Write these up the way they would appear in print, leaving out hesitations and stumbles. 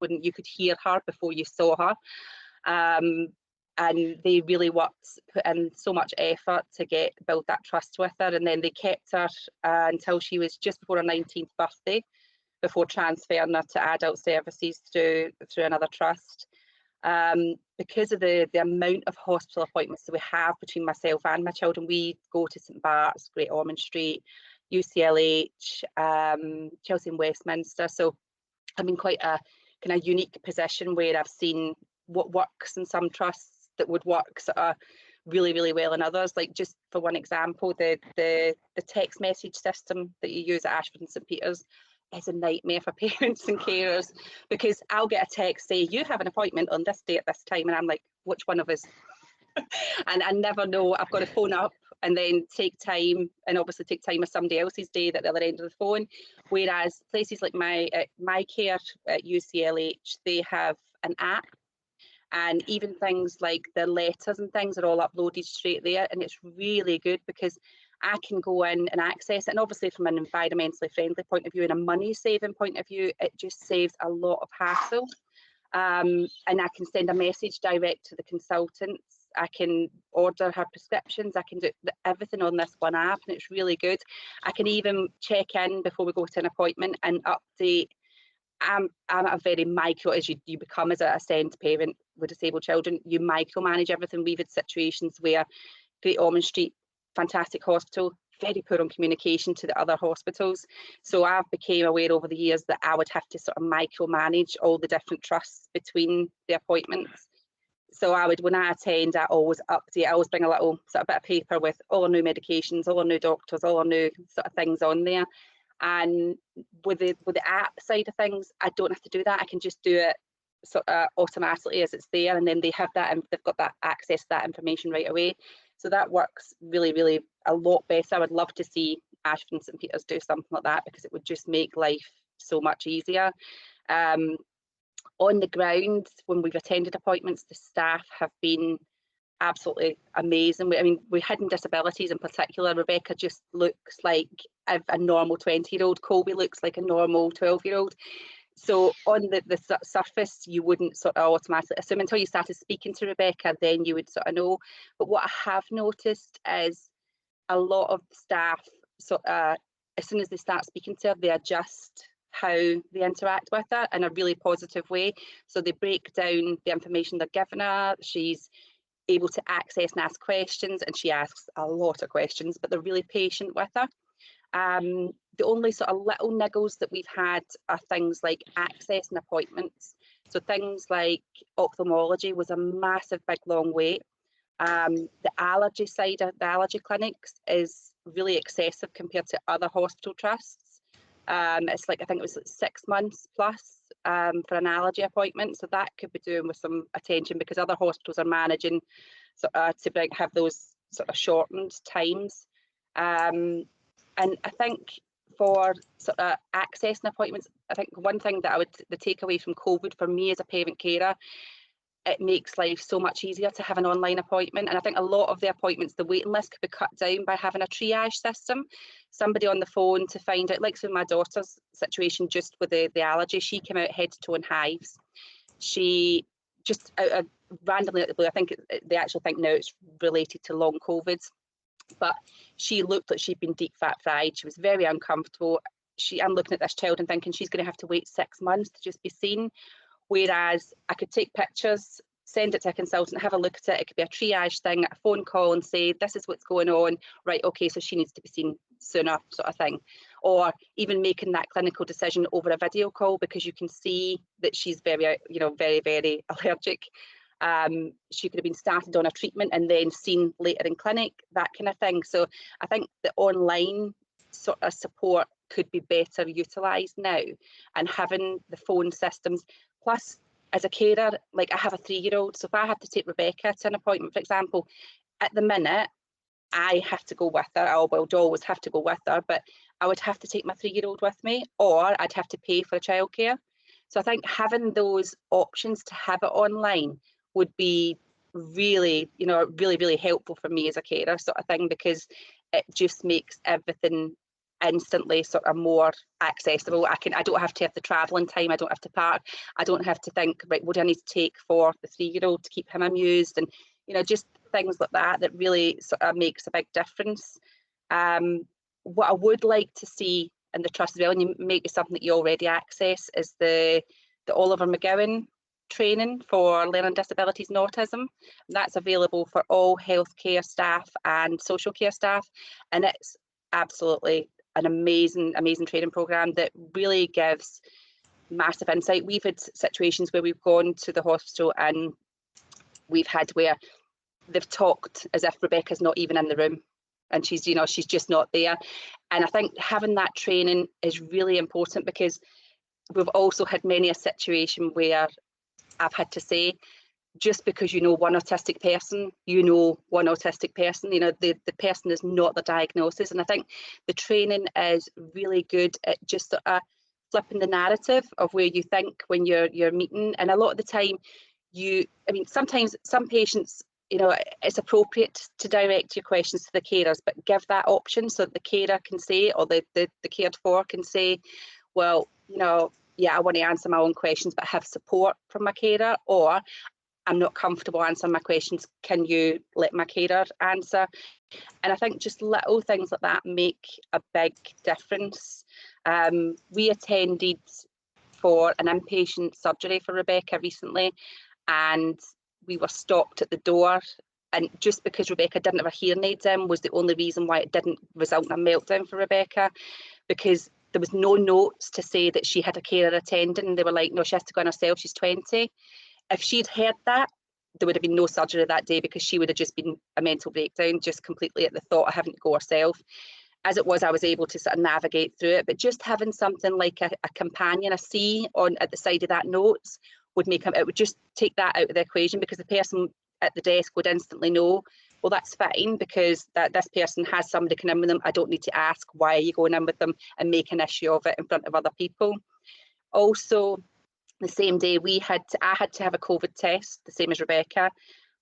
when you could hear her before you saw her. And they really put in so much effort to build that trust with her, and then they kept her until she was just before her 19th birthday, before transferring her to adult services through another trust. Because of the amount of hospital appointments that we have between myself and my children, we go to St Bart's, Great Ormond Street, UCLH, Chelsea and Westminster. So I'm in quite a kind of unique position where I've seen what works in some trusts that would work sort of really, really well in others. Like, just for one example, the text message system that you use at Ashford and St Peter's is a nightmare for parents and carers, because I'll get a text say, you have an appointment on this day at this time, and I'm like, which one of us? And I never know. I've got to phone up and then take time, and obviously take time of somebody else's day at the other end of the phone. Whereas places like my care at UCLH, they have an app, and even things like the letters and things are all uploaded straight there, and it's really good because I can go in and access it. And obviously from an environmentally friendly point of view and a money saving point of view, it just saves a lot of hassle. And I can send a message direct to the consultants. I can order her prescriptions. I can do everything on this one app, and it's really good. I can even check in before we go to an appointment and update. I'm a very micro, as you become as a SEND parent with disabled children, you micromanage everything. We've had situations where Great Ormond Street, fantastic hospital, very poor on communication to the other hospitals. So I've became aware over the years that I would have to sort of micromanage all the different trusts between the appointments. So when I attend, I always update. I always bring a little sort of bit of paper with all our new medications, all our new doctors, all our new sort of things on there. And with the app side of things, I don't have to do that. I can just do it sort of automatically as it's there, and then they have that, and they've got that access to that information right away. So that works really, really a lot better. I would love to see Ashford and St Peter's do something like that, because it would just make life so much easier. On the ground, when we've attended appointments, the staff have been absolutely amazing. We hidden disabilities in particular, Rebecca just looks like a normal 20-year-old. Colby looks like a normal 12-year-old. So on the surface, you wouldn't sort of automatically assume until you started speaking to Rebecca, then you would sort of know. But what I have noticed is a lot of the staff sort of, as soon as they start speaking to her, they adjust how they interact with her in a really positive way. So they break down the information they're giving her. She's able to access and ask questions, and she asks a lot of questions, but they're really patient with her. The only sort of little niggles that we've had are things like access and appointments. So things like ophthalmology was a massive, big, long wait. The allergy side of the allergy clinics is really excessive compared to other hospital trusts. It's like, I think it was like 6 months plus for an allergy appointment. So that could be doing with some attention, because other hospitals are managing to have those sort of shortened times. And I think for sort of access and appointments, I think one thing that the takeaway from COVID for me as a parent carer, it makes life so much easier to have an online appointment. And I think a lot of the appointments, the waiting list could be cut down by having a triage system, somebody on the phone to find out, like with my daughter's situation just with the allergy, she came out head to toe in hives. She just randomly out of the blue, I think they actually think now it's related to long COVID, but she looked like she'd been deep fat fried. She was very uncomfortable. I'm looking at this child and thinking she's going to have to wait 6 months to just be seen. Whereas I could take pictures, send it to a consultant, have a look at it. It could be a triage thing, a phone call and say, this is what's going on. Right, okay, so she needs to be seen sooner, sort of thing. Or even making that clinical decision over a video call, because you can see that she's very, very, very allergic. She could have been started on a treatment and then seen later in clinic, that kind of thing. So I think the online sort of support could be better utilised now, and having the phone systems. Plus, as a carer, like I have a 3-year-old, so if I have to take Rebecca to an appointment, for example, at the minute, I have to go with her. I would always have to go with her, but I would have to take my 3-year-old with me, or I'd have to pay for childcare. So I think having those options to have it online would be really, really, really helpful for me as a carer, sort of thing, because it just makes everything instantly sort of more accessible. I don't have to have the travelling time, I don't have to park, I don't have to think, right, what do I need to take for the 3-year-old to keep him amused, and just things like that that really sort of makes a big difference. What I would like to see in the trust as well, and you make it something that you already access, is the Oliver McGowan training for learning disabilities and autism. That's available for all healthcare staff and social care staff, and it's absolutely an amazing training program that really gives massive insight. We've had situations where we've gone to the hospital and we've had where they've talked as if Rebecca's not even in the room, and she's just not there. And I think having that training is really important, because we've also had many a situation where I've had to say, just because one autistic person, one autistic person, the person is not the diagnosis. And I think the training is really good at just sort of flipping the narrative of where you think when you're meeting. And a lot of the time sometimes some patients, it's appropriate to direct your questions to the carers, but give that option so that the carer can say, or the cared for can say, well, yeah, I want to answer my own questions, but have support from my carer, or I'm not comfortable answering my questions, can you let my carer answer? And I think just little things like that make a big difference. We attended for an inpatient surgery for Rebecca recently, and we were stopped at the door, and just because Rebecca didn't have her hearing aids in was the only reason why it didn't result in a meltdown for Rebecca, because there was no notes to say that she had a carer attending, and they were like, no, she has to go on herself, she's 20. If she'd heard that, there would have been no surgery that day, because she would have just been a mental breakdown, just completely at the thought of having to go herself. As it was, I was able to sort of navigate through it, but just having something like a companion, a C at the side of that notes would it would just take that out of the equation, because the person at the desk would instantly know, well, that's fine, because this person has somebody come in with them. I don't need to ask, why are you going in with them, and make an issue of it in front of other people. Also, the same day I had to have a COVID test, the same as Rebecca.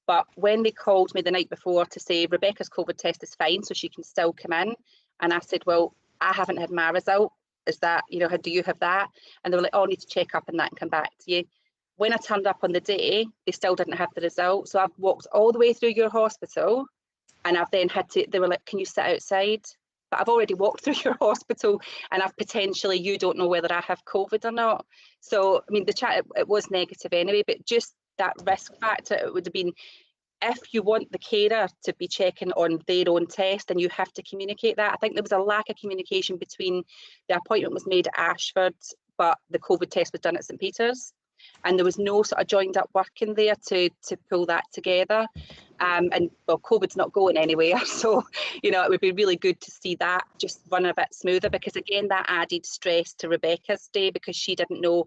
But when they called me the night before to say Rebecca's COVID test is fine, so she can still come in, and I said, well, I haven't had my result. Is that, do you have that? And they were like, oh, I need to check up on that and come back to you. When I turned up on the day, they still didn't have the result. So I've walked all the way through your hospital, and I've then they were like, can you sit outside? But I've already walked through your hospital, and you don't know whether I have COVID or not. So, the chat, it was negative anyway, but just that risk factor, it would have been, if you want the carer to be checking on their own test, and you have to communicate that. I think there was a lack of communication between the appointment was made at Ashford, but the COVID test was done at St Peter's. And there was no sort of joined up working there to pull that together. And well, COVID's not going anywhere, so it would be really good to see that just run a bit smoother, because again, that added stress to Rebecca's day, because she didn't know,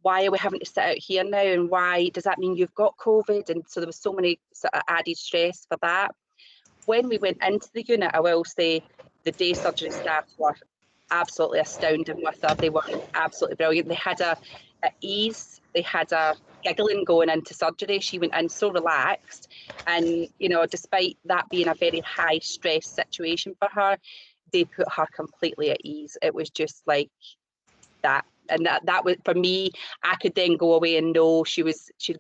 why are we having to sit out here now, and why does that mean you've got COVID? And so there was so many sort of added stress for that. When we went into the unit, I will say the day surgery staff were absolutely astounding with her. They were absolutely brilliant. They had at ease, they had a giggling going into surgery. She went in so relaxed, and despite that being a very high stress situation for her, they put her completely at ease. It was just like that. And that was, for me, I could then go away and know she'd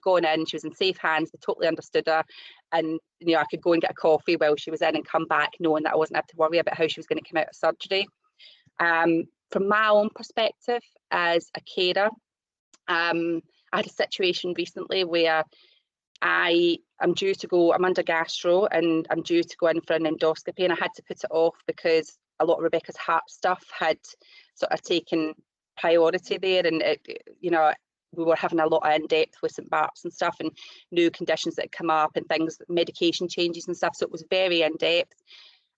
gone in, she was in safe hands, they totally understood her, and I could go and get a coffee while she was in and come back knowing that I wasn't have to worry about how she was going to come out of surgery. From my own perspective as a carer, I had a situation recently where I'm under gastro, and I'm due to go in for an endoscopy, and I had to put it off because a lot of Rebecca's heart stuff had sort of taken priority there, and we were having a lot of in-depth with St Bart's and stuff, and new conditions that had come up and things, medication changes and stuff, so it was very in-depth.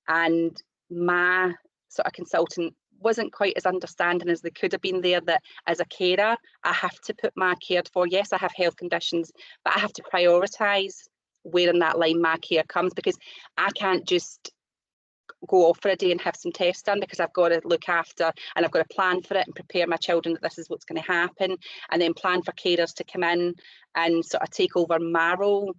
And my sort of consultant wasn't quite as understanding as they could have been there, that as a carer, I have to put my cared for, yes, I have health conditions, but I have to prioritise where in that line my care comes, because I can't just go off for a day and have some tests done, because I've got to look after, and I've got to plan for it and prepare my children that this is what's going to happen, and then plan for carers to come in and sort of take over my role.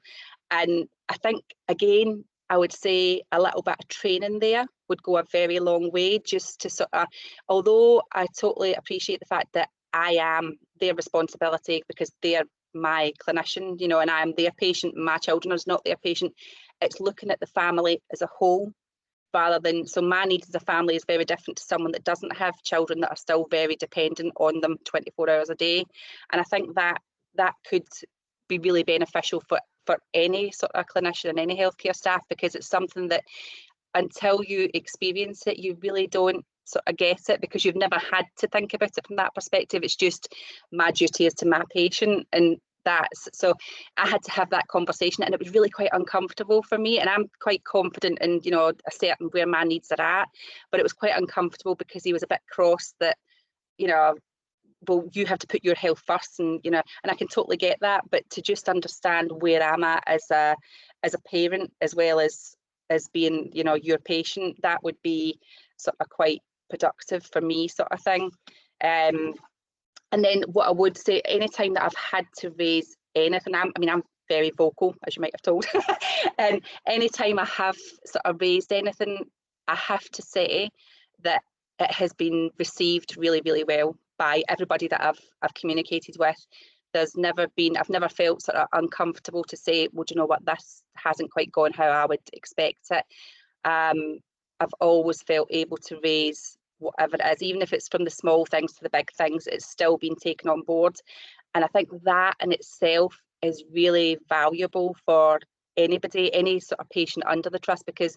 And I think, again, I would say a little bit of training there would go a very long way, just to sort of, although I totally appreciate the fact that I am their responsibility because they're my clinician, you know, and I'm their patient, my children are not their patient. It's looking at the family as a whole, rather than, so my needs as a family is very different to someone that doesn't have children that are still very dependent on them 24 hours a day. And I think that could be really beneficial for any sort of clinician and any healthcare staff, because it's something that until you experience it, you really don't sort of get it, because you've never had to think about it from that perspective. It's just, my duty is to my patient, and that's, so I had to have that conversation, and it was really quite uncomfortable for me. And I'm quite confident in, you know, a certain where my needs are at, but it was quite uncomfortable because he was a bit cross that, you know, well, you have to put your health first, and you know, and I can totally get that, but to just understand where I'm at as a parent, as well as being, you know, your patient, that would be sort of quite productive for me, sort of thing. And then what I would say, anytime that I've had to raise anything, I'm very vocal, as you might have told, and anytime I have sort of raised anything, I have to say that it has been received really, really well by everybody that I've communicated with. There's never been, I've never felt sort of uncomfortable to say, well, do you know what, this hasn't quite gone how I would expect it. I've always felt able to raise whatever it is, even if it's from the small things to the big things, it's still been taken on board. And I think that in itself is really valuable for anybody, any sort of patient under the trust, because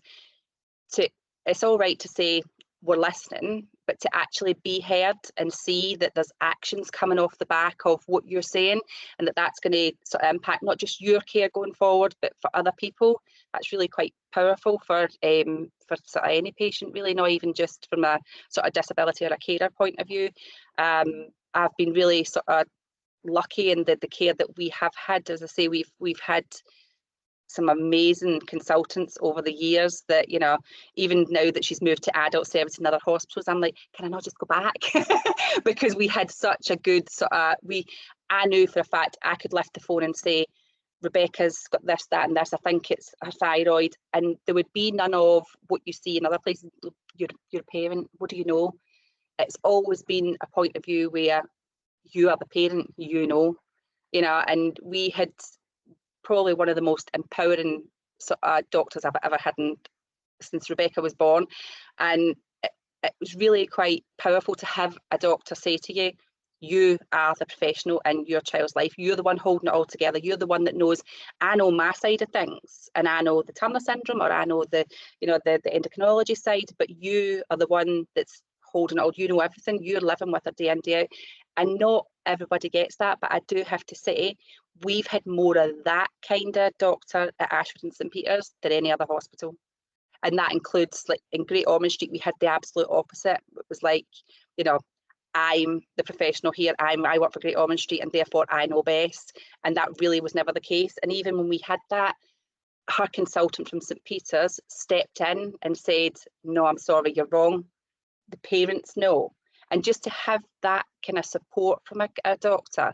it's all right to say we're listening, but to actually be heard and see that there's actions coming off the back of what you're saying, and that's going to sort of impact not just your care going forward, but for other people, that's really quite powerful for sort of any patient, really, not even just from a sort of disability or a carer point of view. I've been really sort of lucky in the care that we have had. As I say, we've had some amazing consultants over the years that, you know, even now that she's moved to adult service in other hospitals, I'm like, can I not just go back? Because we had such a good sort of, I knew for a fact I could lift the phone and say, Rebecca's got this, that and this, I think it's her thyroid, and there would be none of what you see in other places. You're a parent, what do you know? It's always been a point of view where you are the parent, you know, and we had probably one of the most empowering sort of doctors I've ever had since Rebecca was born. And it was really quite powerful to have a doctor say to you, you are the professional in your child's life. You're the one holding it all together. You're the one that knows, I know my side of things, and I know the Turner syndrome, or I know the endocrinology side, but you are the one that's holding it all. You know everything. You're living with it day in, day out. And not everybody gets that, but I do have to say, we've had more of that kind of doctor at Ashford and St Peter's than any other hospital. And that includes, like, in Great Ormond Street, we had the absolute opposite. It was like, you know, I'm the professional here, I work for Great Ormond Street, and therefore I know best. And that really was never the case. And even when we had that, her consultant from St Peter's stepped in and said, no, I'm sorry, you're wrong. The parents know. And just to have that kind of support from a doctor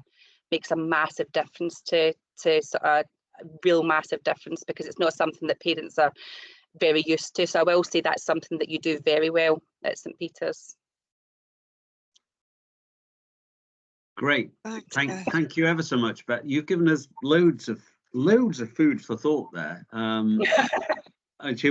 makes a massive difference to sort of a real massive difference, because it's not something that parents are very used to. So I will say that's something that you do very well at St Peter's. Great. Thank you ever so much, Beth. You've given us loads of food for thought there,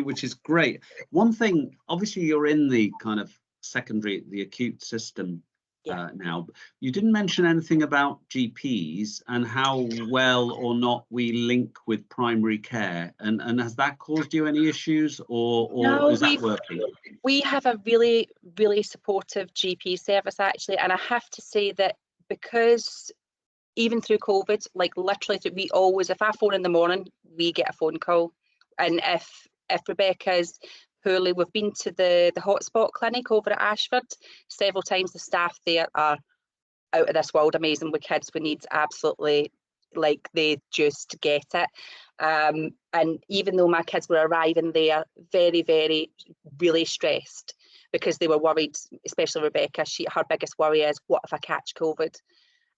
which is great. One thing, obviously you're in the kind of the acute system now. You didn't mention anything about GPs and how well or not we link with primary care, and has that caused you any issues, or no, is that working? We have a really, really supportive GP service, actually, and I have to say that, because even through COVID, like literally, we always, if I phone in the morning, we get a phone call. And if Rebecca's poorly, we've been to the hotspot clinic over at Ashford several times. The staff there are out of this world amazing with kids with needs, absolutely, like, they just get it. And even though my kids were arriving there very, very, really stressed, because they were worried, especially Rebecca, her biggest worry is, what if I catch COVID?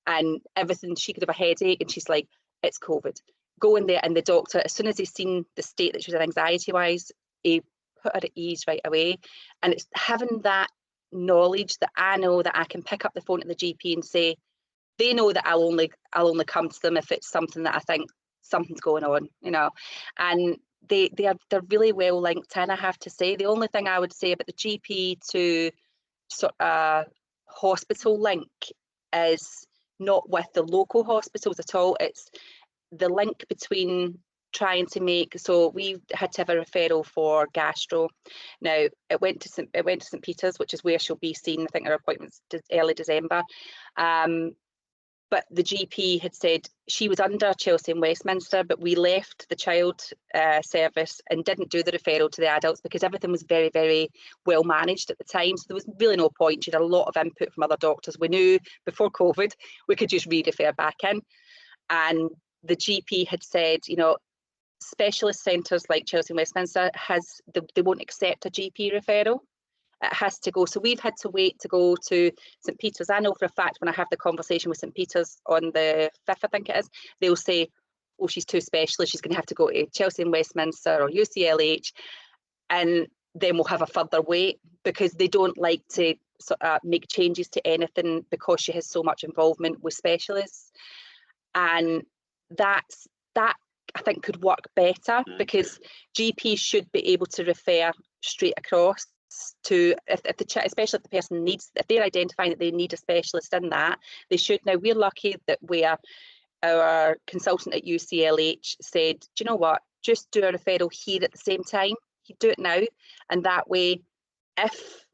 And everything, she could have a headache, and she's like, it's COVID. Go in there, and the doctor, as soon as he's seen the state that she was in anxiety-wise, he put her at ease right away. And it's having that knowledge that I know that I can pick up the phone to the GP and say, they know that I'll only come to them if it's something that I think something's going on, you know. And they're really well linked in, I have to say. The only thing I would say about the GP to sort of hospital link is not with the local hospitals at all. It's the link between trying to make, so we had to have a referral for gastro. Now it went to St Peter's, which is where she'll be seen. I think her appointment's early December. But the GP had said she was under Chelsea and Westminster, but we left the child service and didn't do the referral to the adults because everything was very, very well managed at the time. So there was really no point. She had a lot of input from other doctors. We knew before COVID, we could just re-refer back in. And the GP had said, you know, specialist centres like Chelsea and Westminster they won't accept a GP referral. It has to go. So we've had to wait to go to St Peter's. I know for a fact when I have the conversation with St Peter's on the 5th, I think it is, they'll say, oh, she's too specialist, she's going to have to go to Chelsea and Westminster or UCLH, and then we'll have a further wait because they don't like to sort of make changes to anything because she has so much involvement with specialists. And that I think could work better because GPs should be able to refer straight across to especially if the person needs, if they're identifying that they need a specialist in that, they should. Now we're lucky that our consultant at UCLH said, do you know what, just do a referral here at the same time. You do it now, and that way if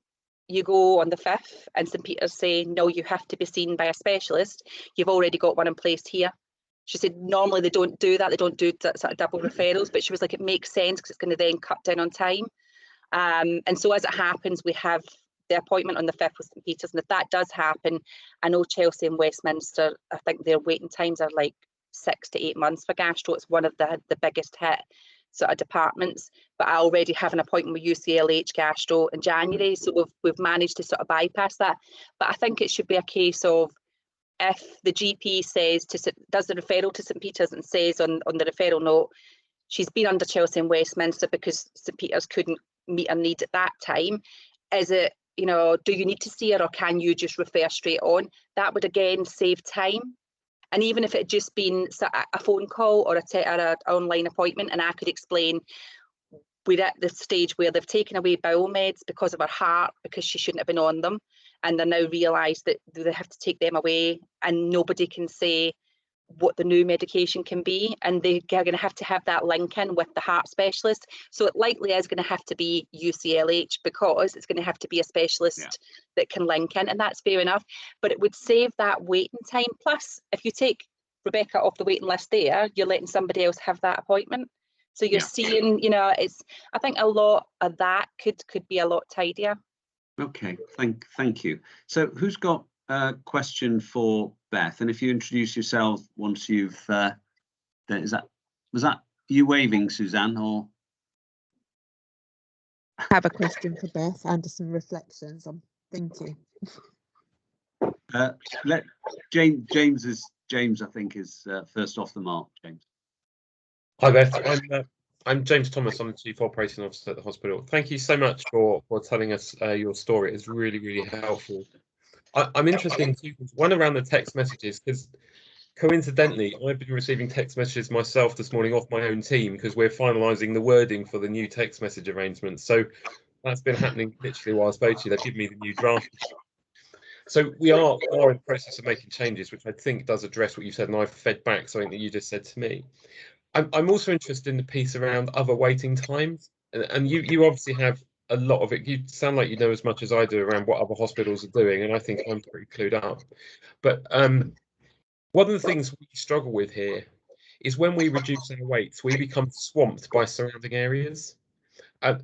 you go on the 5th and St Peter's say no, you have to be seen by a specialist, you've already got one in place here. She said normally they don't do that, they don't do that sort of double referrals, but she was like, it makes sense because it's going to then cut down on time. And so as it happens, we have the appointment on the 5th with St Peter's, and if that does happen, I know Chelsea and Westminster, I think their waiting times are like 6 to 8 months for gastro. It's one of the biggest hit sort of departments, but I already have an appointment with UCLH gastro in January, so we've managed to sort of bypass that. But I think it should be a case of, if the GP does the referral to St Peter's and says on the referral note, she's been under Chelsea and Westminster because St Peter's couldn't meet her needs at that time, is it, you know, do you need to see her or can you just refer straight on? That would again save time. And even if it had just been a phone call or an online appointment, and I could explain, we're at the stage where they've taken away bowel meds because of her heart, because she shouldn't have been on them, and they now realise that they have to take them away, and nobody can say what the new medication can be, and they're going to have that link in with the heart specialist. So it likely is going to have to be UCLH because it's going to have to be a specialist that can link in, and that's fair enough. But it would save that waiting time. Plus, if you take Rebecca off the waiting list there, you're letting somebody else have that appointment. So you're seeing, you know, I think a lot of that could be a lot tidier. Okay, thank you. So who's got a question for Beth? And if you introduce yourself once you've was that you waving, Suzanne, or? I have a question for Beth and some reflections on thinking. Let James I think is first off the mark. James. Hi Beth, I'm James Thomas. I'm the Chief Operating Officer at the hospital. Thank you so much for telling us your story. It's really, really helpful. I'm interested in two things. One around the text messages, because coincidentally, I've been receiving text messages myself this morning off my own team because we're finalising the wording for the new text message arrangements. So that's been happening literally while I spoke to you. They've given me the new draft. So we are in the process of making changes, which I think does address what you said, and I've fed back something that you just said to me. I'm also interested in the piece around other waiting times, and you obviously have a lot of it. You sound like you know as much as I do around what other hospitals are doing, and I think I'm pretty clued up. But one of the things we struggle with here is when we reduce our waits, we become swamped by surrounding areas.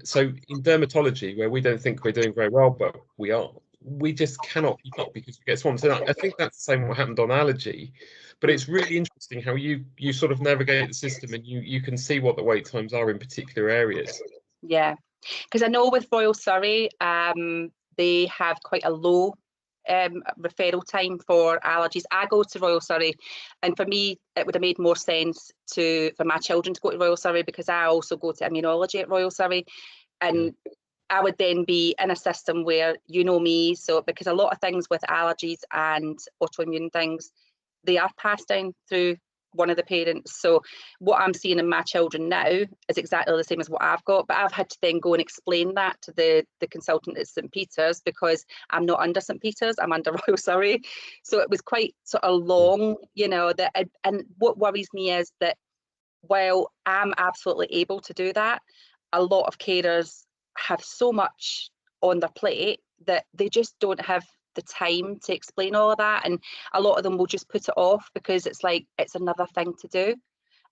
So in dermatology, where we don't think we're doing very well, but we are, we just cannot keep up because we get swamped. And I think that's the same what happened on allergy. But it's really interesting how you sort of navigate the system and you can see what the wait times are in particular areas. Yeah, because I know with Royal Surrey, they have quite a low referral time for allergies. I go to Royal Surrey, and for me, it would have made more sense for my children to go to Royal Surrey because I also go to immunology at Royal Surrey. And I would then be in a system where, you know me, so because a lot of things with allergies and autoimmune things, they are passed down through one of the parents. So what I'm seeing in my children now is exactly the same as what I've got, but I've had to then go and explain that to the consultant at St Peter's, because I'm not under St Peter's, I'm under Royal Surrey. So it was quite sort of long, you know, that. And what worries me is that while I'm absolutely able to do that, a lot of carers have so much on their plate that they just don't have the time to explain all of that, and a lot of them will just put it off because it's like it's another thing to do.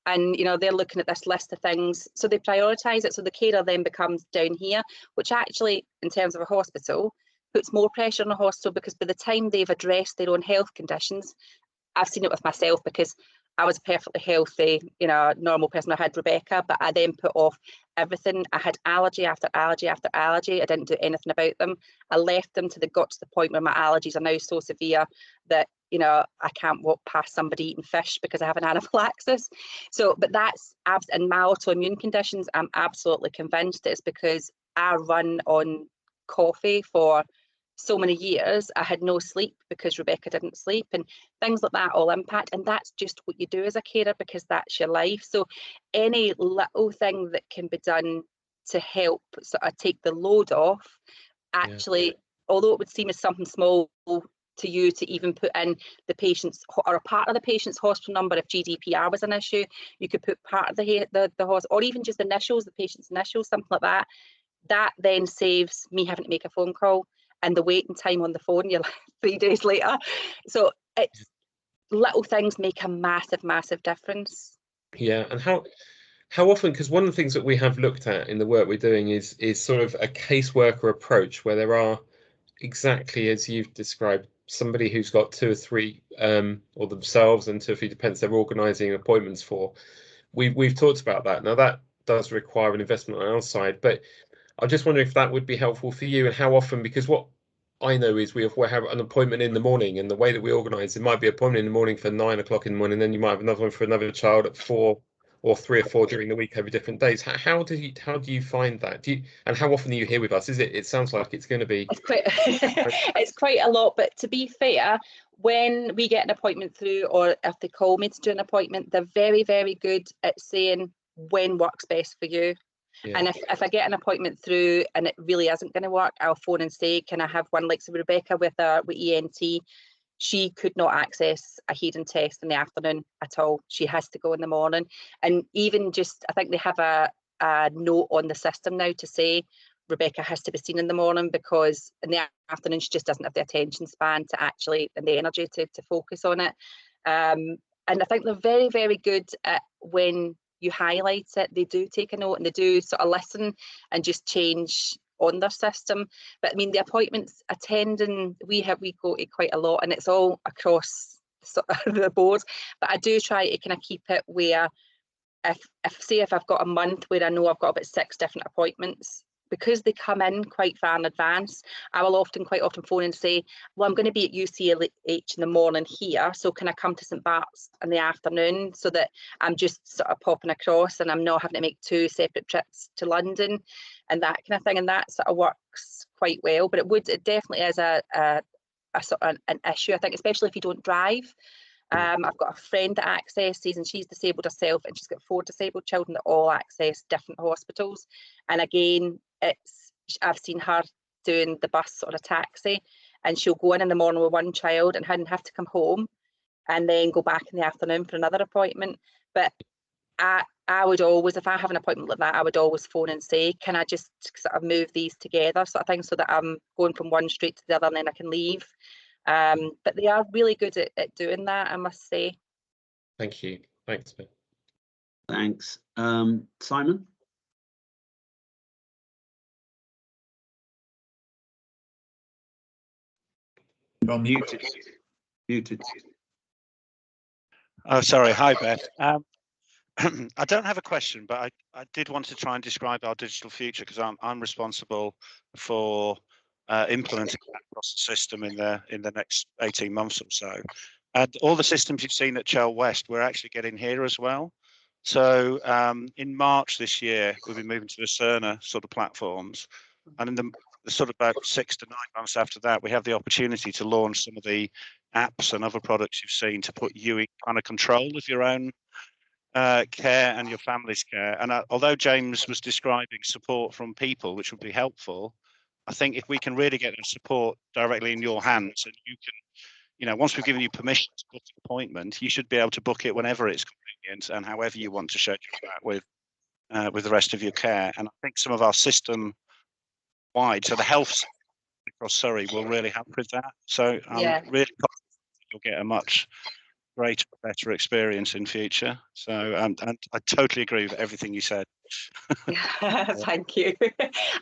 And you know, they're looking at this list of things, so they prioritize it, so the carer then becomes down here, which actually in terms of a hospital puts more pressure on a hospital, because by the time they've addressed their own health conditions, I've seen it with myself, because I was perfectly healthy, you know, normal person. I had Rebecca, but I then put off everything. I had allergy after allergy after allergy. I didn't do anything about them. I left them till they got to the point where my allergies are now so severe that, you know, I can't walk past somebody eating fish because I have an anaphylaxis. So, but that's, and my autoimmune conditions, I'm absolutely convinced it's because I run on coffee for so many years. I had no sleep because Rebecca didn't sleep, and things like that all impact. And that's just what you do as a carer, because that's your life. So any little thing that can be done to help sort of take the load off, actually, although it would seem as something small to you to even put in the patient's or a part of the patient's hospital number, if GDPR was an issue, you could put part of the hospital, or even just initials, the patient's initials, something like that. That then saves me having to make a phone call and the waiting time on the phone, you're like 3 days later. So it's little things make a massive, massive difference. Yeah, and how often, because one of the things that we have looked at in the work we're doing is sort of a caseworker approach, where there are, exactly as you've described, somebody who's got 2 or 3 or themselves and 2 or 3 dependents they're organising appointments for. We've talked about that. Now that does require an investment on our side, but I just wonder if that would be helpful for you, and how often, because what I know is we have an appointment in the morning, and the way that we organise, it might be an appointment in the morning for 9 o'clock in the morning, and then you might have another one for another child at 4 or 3 or 4 during the week over different days. How do you find that? And how often are you here with us? It sounds like it's going to be it's quite a lot, but to be fair, when we get an appointment through, or if they call me to do an appointment, they're very, very good at saying when works best for you. Yeah. And if I get an appointment through and it really isn't going to work, I'll phone and say, can I have one? Like, so Rebecca with ENT, she could not access a hearing test in the afternoon at all. She has to go in the morning. And even just, I think they have a note on the system now to say Rebecca has to be seen in the morning, because in the afternoon she just doesn't have the attention span to actually, and the energy to focus on it. And I think they're very, very good at, when you highlight it, they do take a note and they do sort of listen and just change on their system. But I mean, the appointments attending, we go to quite a lot, and it's all across sort of the board. But I do try to kind of keep it where, if I've got a month where I know I've got about 6 different appointments, because they come in quite far in advance, I will quite often phone and say, well, I'm going to be at UCLH in the morning here, so can I come to St Bart's in the afternoon, so that I'm just sort of popping across and I'm not having to make 2 separate trips to London and that kind of thing. And that sort of works quite well. But it definitely is a sort of an issue, I think, especially if you don't drive. I've got a friend that accesses, and she's disabled herself, and she's got 4 disabled children that all access different hospitals. And again, I've seen her doing the bus or a taxi, and she'll go in the morning with one child and have to come home and then go back in the afternoon for another appointment. But I would always, if I have an appointment like that, I would always phone and say, can I just sort of move these together, sort of thing, so that I'm going from one street to the other and then I can leave. But they are really good at doing that, I must say. Thank you. Thanks, Ben. Thanks. Simon? You're muted. Muted. Oh, sorry. Hi, Beth. I don't have a question, but I did want to try and describe our digital future, because I'm responsible for implementing that across the system in the next 18 months or so. And all the systems you've seen at Chell West, we're actually getting here as well. So in March this year, we'll be moving to the Cerner sort of platforms, and in the sort of about 6 to 9 months after that, we have the opportunity to launch some of the apps and other products you've seen to put you in kind of control of your own care and your family's care. And although James was describing support from people, which would be helpful, I think if we can really get the support directly in your hands, and you can, you know, once we've given you permission to book an appointment, you should be able to book it whenever it's convenient and however you want to schedule that with the rest of your care. And I think some of our system wide, so the health sector across Surrey will really help with that. So I'm really confident you'll get a much greater, better experience in future. So and I totally agree with everything you said. Thank you.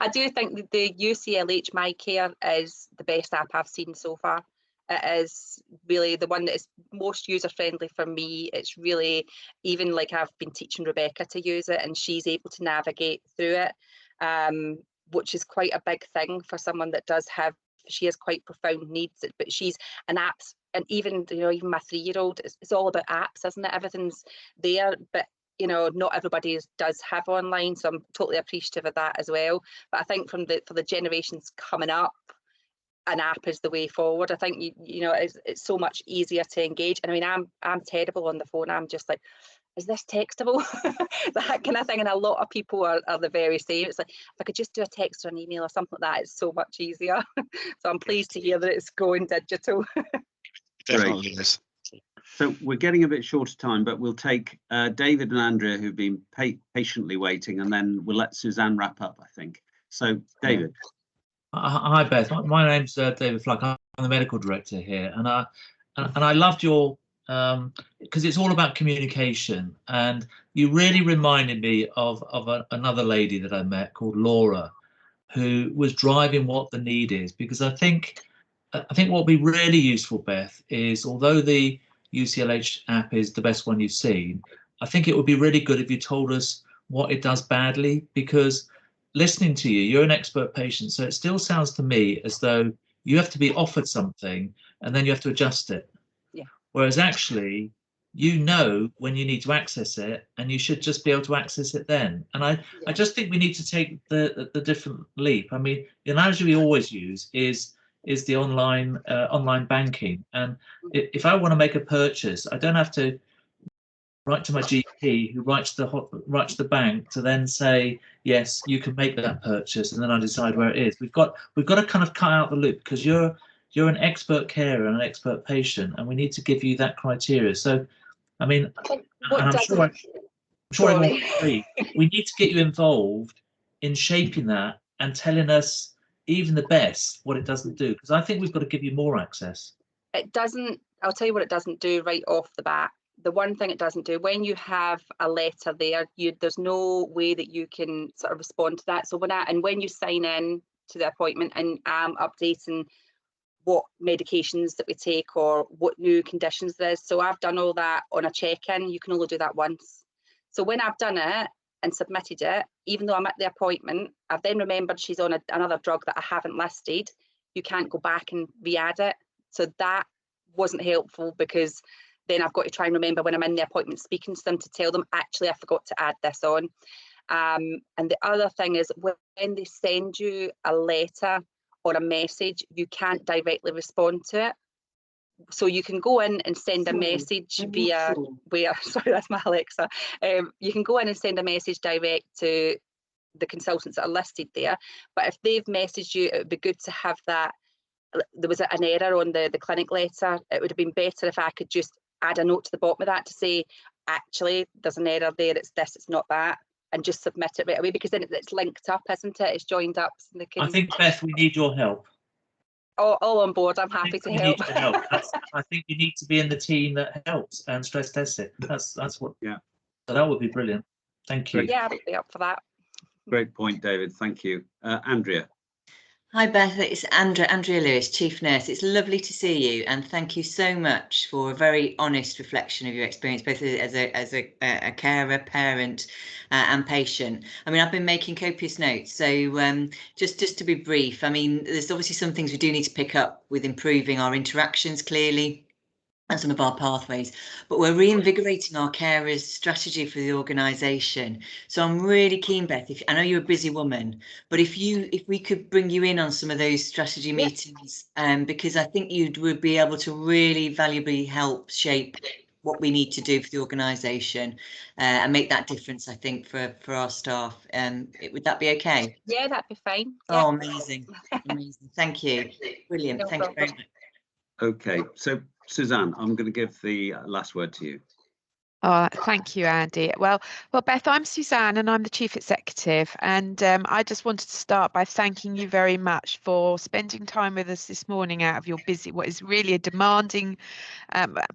I do think that the UCLH My Care is the best app I've seen so far. It is really the one that is most user friendly for me. It's really, even like I've been teaching Rebecca to use it, and she's able to navigate through it, which is quite a big thing for someone that does have, she has quite profound needs, but she's an apps, and even, you know, even my 3-year-old, it's all about apps, isn't it? Everything's there, but you know, not everybody does have online, so I'm totally appreciative of that as well. But I think for the generations coming up, an app is the way forward. I think you know it's so much easier to engage. And I mean, I'm terrible on the phone. I'm just like, is this textable? That kind of thing. And a lot of people are the very same. It's like, if I could just do a text or an email or something like that, it's so much easier. So I'm pleased to hear that it's going digital. Definitely is. So we're getting a bit short of time, but we'll take David and Andrea, who've been patiently waiting, and then we'll let Suzanne wrap up, I think. So David. Hi Beth, my name's David Fluck. I'm the medical director here, and I loved your because it's all about communication, and you really reminded me of another lady that I met called Laura, who was driving what the need is. Because I think what would be really useful, Beth, is although the UCLH app is the best one you've seen, I think it would be really good if you told us what it does badly, because listening to you, you're an expert patient, so it still sounds to me as though you have to be offered something and then you have to adjust it. Yeah. Whereas actually, you know when you need to access it, and you should just be able to access it then. And I just think we need to take the different leap. I mean, the analogy we always use is the online banking. And if I want to make a purchase, I don't have to write to my GP, who writes the bank to then say, yes, you can make that purchase, and then I decide where it is. We've got to kind of cut out the loop, because you're an expert carer and an expert patient, and we need to give you that criteria. So, I mean, I'm sure everyone agree, we need to get you involved in shaping that and telling us even the best what it doesn't do, because I think we've got to give you more access. It doesn't. I'll tell you what it doesn't do right off the bat. The one thing it doesn't do, when you have a letter there, there's no way that you can sort of respond to that. So when you sign in to the appointment, and I'm updating what medications that we take or what new conditions there is. So I've done all that on a check-in. You can only do that once. So when I've done it and submitted it, even though I'm at the appointment, I've then remembered she's on another drug that I haven't listed. You can't go back and re-add it. So that wasn't helpful, because then I've got to try and remember when I'm in the appointment speaking to them to tell them, actually, I forgot to add this on. And the other thing is, when they send you a letter or a message, you can't directly respond to it. So you can go in and send a message via sorry, that's my Alexa. You can go in and send a message direct to the consultants that are listed there. But if they've messaged you, it would be good to have that. There was an error on the clinic letter. It would have been better if I could just add a note to the bottom of that to say, actually, there's an error there, it's this, it's not that, and just submit it right away, because then it's linked up, isn't it? It's joined up. So they can... I think, Beth, we need your help. All on board. I'm happy to help. I think you need to be in the team that helps and stress test it. That's what. Yeah. So that would be brilliant. Thank you. Yeah, I'd be up for that. Great point, David. Thank you. Andrea. Hi Beth, it's Andrea Lewis, Chief Nurse. It's lovely to see you, and thank you so much for a very honest reflection of your experience, both as a carer, parent, and patient. I mean, I've been making copious notes, so just to be brief, I mean, there's obviously some things we do need to pick up with improving our interactions, clearly. and some of our pathways, but we're reinvigorating our carers strategy for the organisation. So I'm really keen, Beth, if I know you're a busy woman, but if we could bring you in on some of those strategy meetings, because I think you would be able to really valuably help shape what we need to do for the organisation and make that difference, I think, for our staff. Would that be okay? Yeah, that'd be fine. Oh, amazing. Amazing. Thank you. Brilliant. No Thank you very problem. much. Okay, so Suzanne, I'm going to give the last word to you. Thank you, Andy. Well, Beth, I'm Suzanne and I'm the Chief Executive, and I just wanted to start by thanking you very much for spending time with us this morning out of your busy, what is really a demanding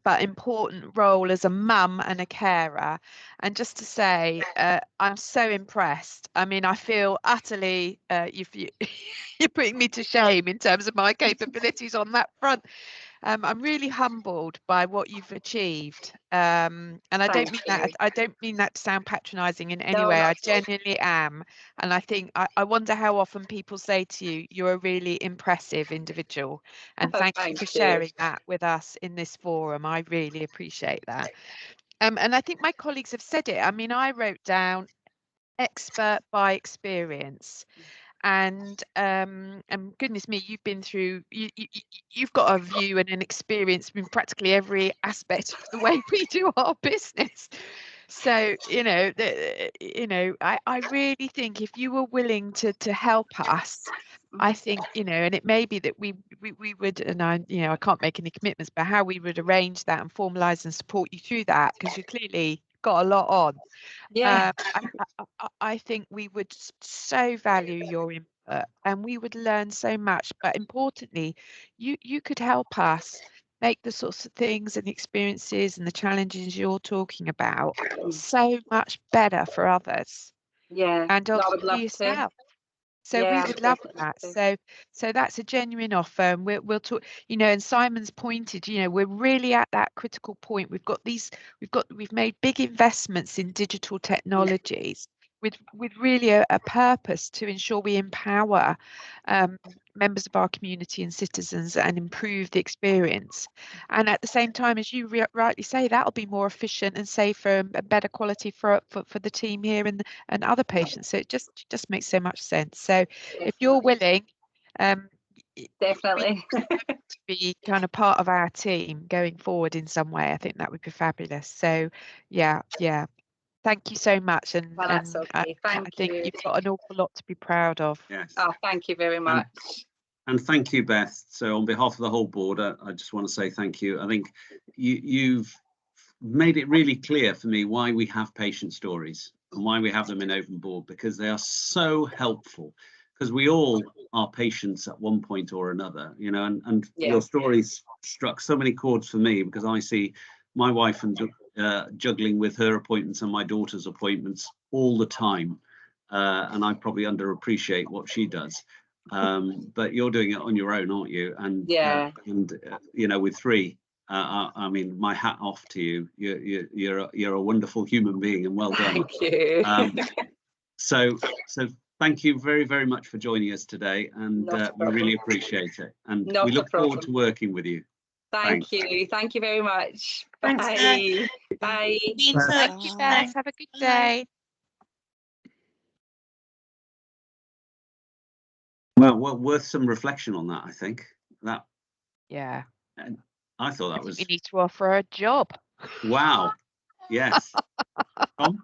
but important role as a mum and a carer. And just to say, I'm so impressed. I mean, I feel utterly, you're putting me to shame in terms of my capabilities on that front. I'm really humbled by what you've achieved, and I don't mean that. I don't mean that to sound patronising in any way. I genuinely am, and I think I wonder how often people say to you, "You're a really impressive individual," and thank you for sharing that with us in this forum. I really appreciate that. And I think my colleagues have said it. I mean, I wrote down expert by experience. And goodness me, you've been through, you've got a view and an experience in practically every aspect of the way we do our business. So, I really think if you were willing to help us, I think, and it may be that we would, and I can't make any commitments, but how we would arrange that and formalise and support you through that, because you clearly got a lot on. Yeah. I think we would so value your input and we would learn so much. But importantly, you could help us make the sorts of things and experiences and the challenges you're talking about so much better for others. Yeah. And I would obviously love yourself. to. So Yeah, we would love that. So that's a genuine offer, and we'll talk. And Simon's pointed. We're really at that critical point. We've made big investments in digital technologies with really a purpose to ensure we empower members of our community and citizens and improve the experience. And at the same time, as you rightly say, that'll be more efficient and safer and better quality for the team here and other patients. So it just makes so much sense. So if you're willing, definitely to be kind of part of our team going forward in some way, I think that would be fabulous. So yeah. Thank you so much, and that's okay. I think you've got an awful lot to be proud of. Yes. Oh, thank you very much. And thank you, Beth. So on behalf of the whole board, I just want to say thank you. I think you've made it really clear for me why we have patient stories and why we have them in open board, because they are so helpful, because we all are patients at one point or another, and your stories struck so many chords for me, because I see my wife and juggling with her appointments and my daughter's appointments all the time, and I probably underappreciate what she does. But you're doing it on your own, aren't you? And with three, I mean, my hat off to you. You're a wonderful human being, and well done. Thank you. So thank you very, very much for joining us today, and we really appreciate it. And we look forward to working with you. Thank you. Thank you very much. Thanks, Bye. Bye. Thank you, Beth. Have a good day. Well, worth some reflection on that, I think. Yeah. I thought that was. We need to offer a job. Wow. Yes. Tom?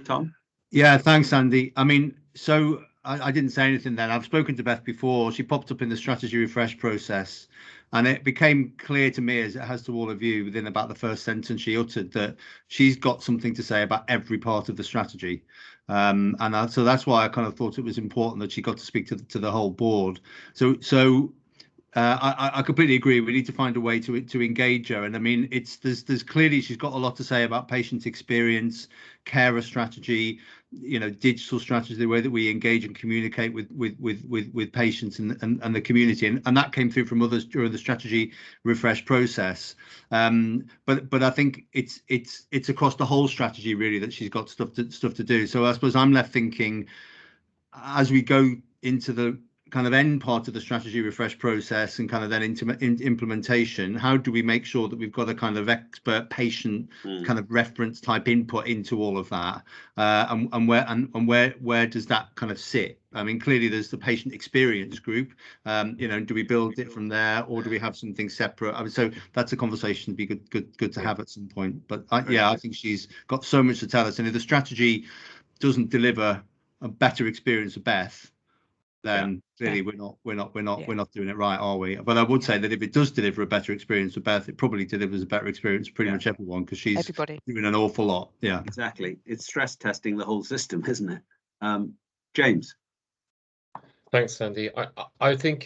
Tom? Yeah, thanks, Andy. I mean, so I didn't say anything then. I've spoken to Beth before. She popped up in the strategy refresh process, and it became clear to me, as it has to all of you, within about the first sentence she uttered, that she's got something to say about every part of the strategy. So that's why I kind of thought it was important that she got to speak to the whole board. So I completely agree. We need to find a way to engage her, and I mean, there's clearly she's got a lot to say about patient experience, carer strategy, digital strategy, the way that we engage and communicate with patients and the community, and that came through from others during the strategy refresh process. But I think it's across the whole strategy really that she's got stuff to do. So I suppose I'm left thinking, as we go into the kind of end part of the strategy refresh process and kind of then into implementation, how do we make sure that we've got a kind of expert patient kind of reference type input into all of that, and where does that kind of sit? I mean, clearly there's the patient experience group, you know, do we build it from there, or do we have something separate? I mean, so that's a conversation to be good to have at some point. But yeah, I think she's got so much to tell us, and if the strategy doesn't deliver a better experience for Beth, then clearly we're not doing it right, are we? But I would say that if it does deliver a better experience for Beth, it probably delivers a better experience for pretty much everyone, because she's doing an awful lot. Yeah, exactly. It's stress testing the whole system, isn't it? James. Thanks, Sandy. I think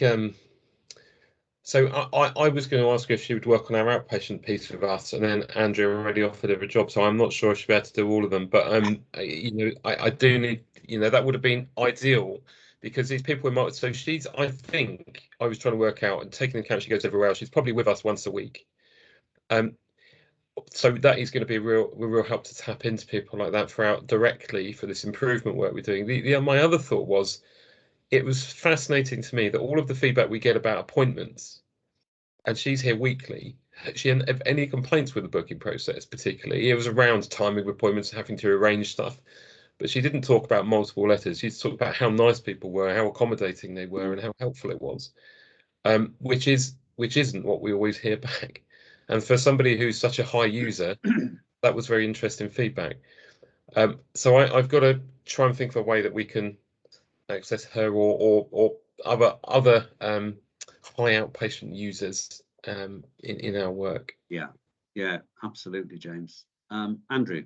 so. I was going to ask her if she would work on our outpatient piece with us, and then Andrea already offered her a job, so I'm not sure if she'd be able to do all of them. But you know, I do need, you know, that would have been ideal, because these people might. So she's, I think, I was trying to work out, and taking into account she goes everywhere else, she's probably with us once a week. So that is going to be a real help to tap into people like that directly for this improvement work we're doing. My other thought was, it was fascinating to me that all of the feedback we get about appointments, and she's here weekly, she didn't have any complaints with the booking process particularly. It was around timing of appointments, having to arrange stuff, but she didn't talk about multiple letters. She talked about how nice people were, how accommodating they were, and how helpful it was, which isn't what we always hear back. And for somebody who's such a high user, that was very interesting feedback. So I've got to try and think of a way that we can access her or other high outpatient users in our work. Yeah, absolutely, James. Andrew.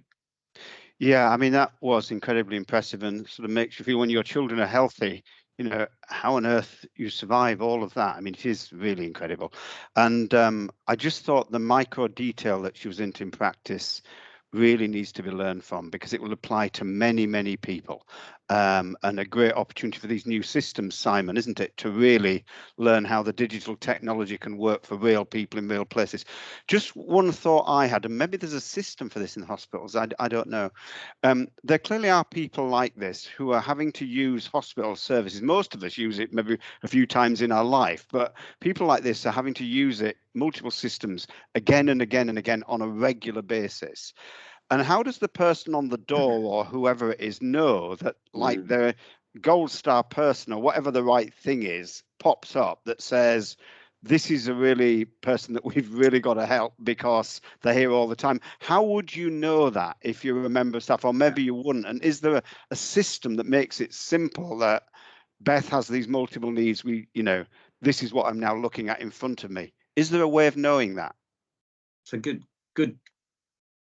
Yeah, I mean, that was incredibly impressive, and sort of makes you feel, when your children are healthy, you know, how on earth you survive all of that. I mean, it is really incredible. And I just thought the micro detail that she was into in practice really needs to be learned from, because it will apply to many, many people. And a great opportunity for these new systems, Simon, isn't it, to really learn how the digital technology can work for real people in real places. Just one thought I had, and maybe there's a system for this in the hospitals, I don't know. There clearly are people like this who are having to use hospital services. Most of us use it maybe a few times in our life, but people like this are having to use it, multiple systems, again and again and again on a regular basis. And how does the person on the door, or whoever it is, know that, like, their gold star person, or whatever the right thing is, pops up that says, this is a really person that we've really got to help because they're here all the time? How would you know that if you remember stuff, or maybe you wouldn't? And is there a system that makes it simple that Beth has these multiple needs? You know, this is what I'm now looking at in front of me. Is there a way of knowing that? It's a good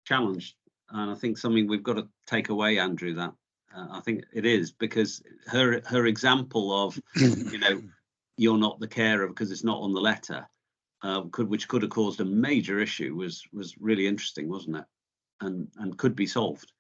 challenge, and I think something we've got to take away, Andrew. That I think it is, because her example of, you know, you're not the carer because it's not on the letter, which could have caused a major issue, was really interesting, wasn't it? And could be solved.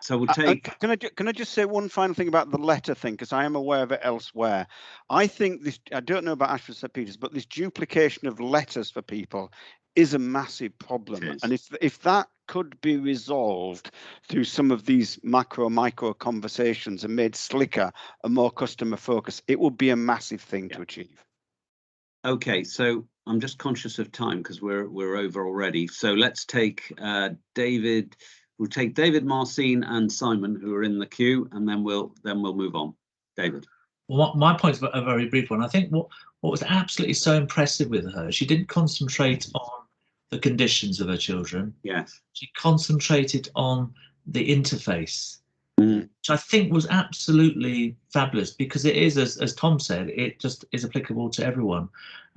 So we'll take. Can I just say one final thing about the letter thing, because I am aware of it elsewhere. I think this, I don't know about Ashford St Peters, but this duplication of letters for people is a massive problem. And if that could be resolved through some of these micro conversations and made slicker and more customer focused, it would be a massive thing to achieve. Okay, so I'm just conscious of time because we're over already. So let's take David. We'll take David, Marcin, and Simon, who are in the queue, and then we'll move on. David. Well, my point's a very brief one. I think what was absolutely so impressive with her, she didn't concentrate on the conditions of her children. Yes. She concentrated on the interface, which I think was absolutely fabulous, because it is, as Tom said, it just is applicable to everyone.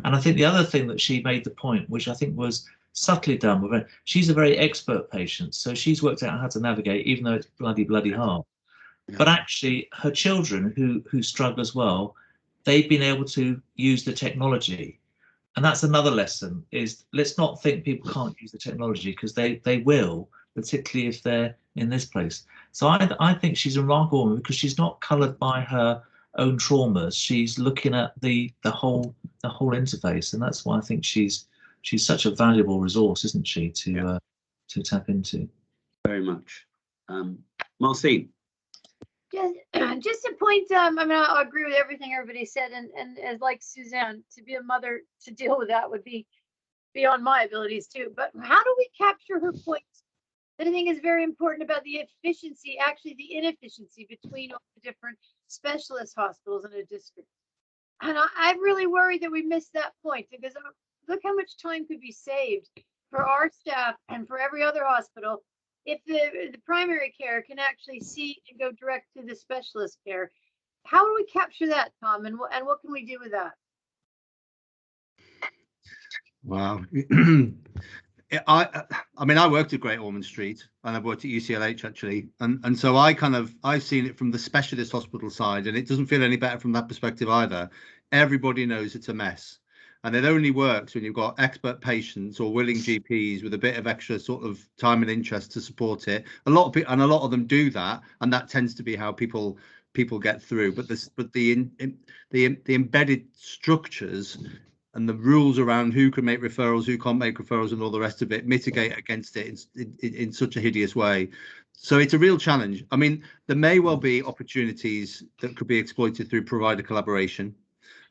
And I think the other thing that she made the point, which I think was subtly done with her, she's a very expert patient, so she's worked out how to navigate, even though it's bloody hard. Yeah. But actually her children who struggle as well, they've been able to use the technology. And that's another lesson, is let's not think people can't use the technology, because they will, particularly if they're in this place. So I think she's a remarkable woman, because she's not coloured by her own traumas. She's looking at the whole interface, and that's why I think she's such a valuable resource, isn't she, to tap into. Very much. Marcin. Just a point, I mean, I agree with everything everybody said, and as like Suzanne, to be a mother to deal with that would be beyond my abilities too. But how do we capture her point that I think is very important about the efficiency, actually the inefficiency between all the different specialist hospitals in a district? And I'm really worried that we missed that point, because look how much time could be saved for our staff and for every other hospital if the primary care can actually see and go direct to the specialist care. How do we capture that, Tom, and what can we do with that? Wow. I mean, I worked at Great Ormond Street, and I've worked at UCLH actually, and so I've seen it from the specialist hospital side, and it doesn't feel any better from that perspective either. Everybody knows it's a mess, and it only works when you've got expert patients or willing GPs with a bit of extra sort of time and interest to support it. A lot of people, and a lot of them do that, and that tends to be how people get through. But the embedded structures and the rules around who can make referrals, who can't make referrals, and all the rest of it mitigate against it in such a hideous way. So it's a real challenge. I mean, there may well be opportunities that could be exploited through provider collaboration.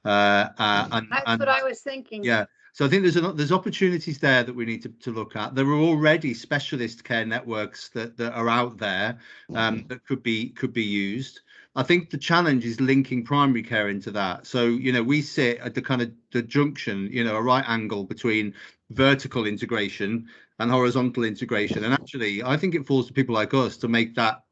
That's what I was thinking. Yeah. So I think there's opportunities there that we need to look at. There are already specialist care networks that are out there that could be used. I think the challenge is linking primary care into that. So, you know, we sit at the kind of the junction, you know, a right angle between vertical integration and horizontal integration. And actually, I think it falls to people like us to make that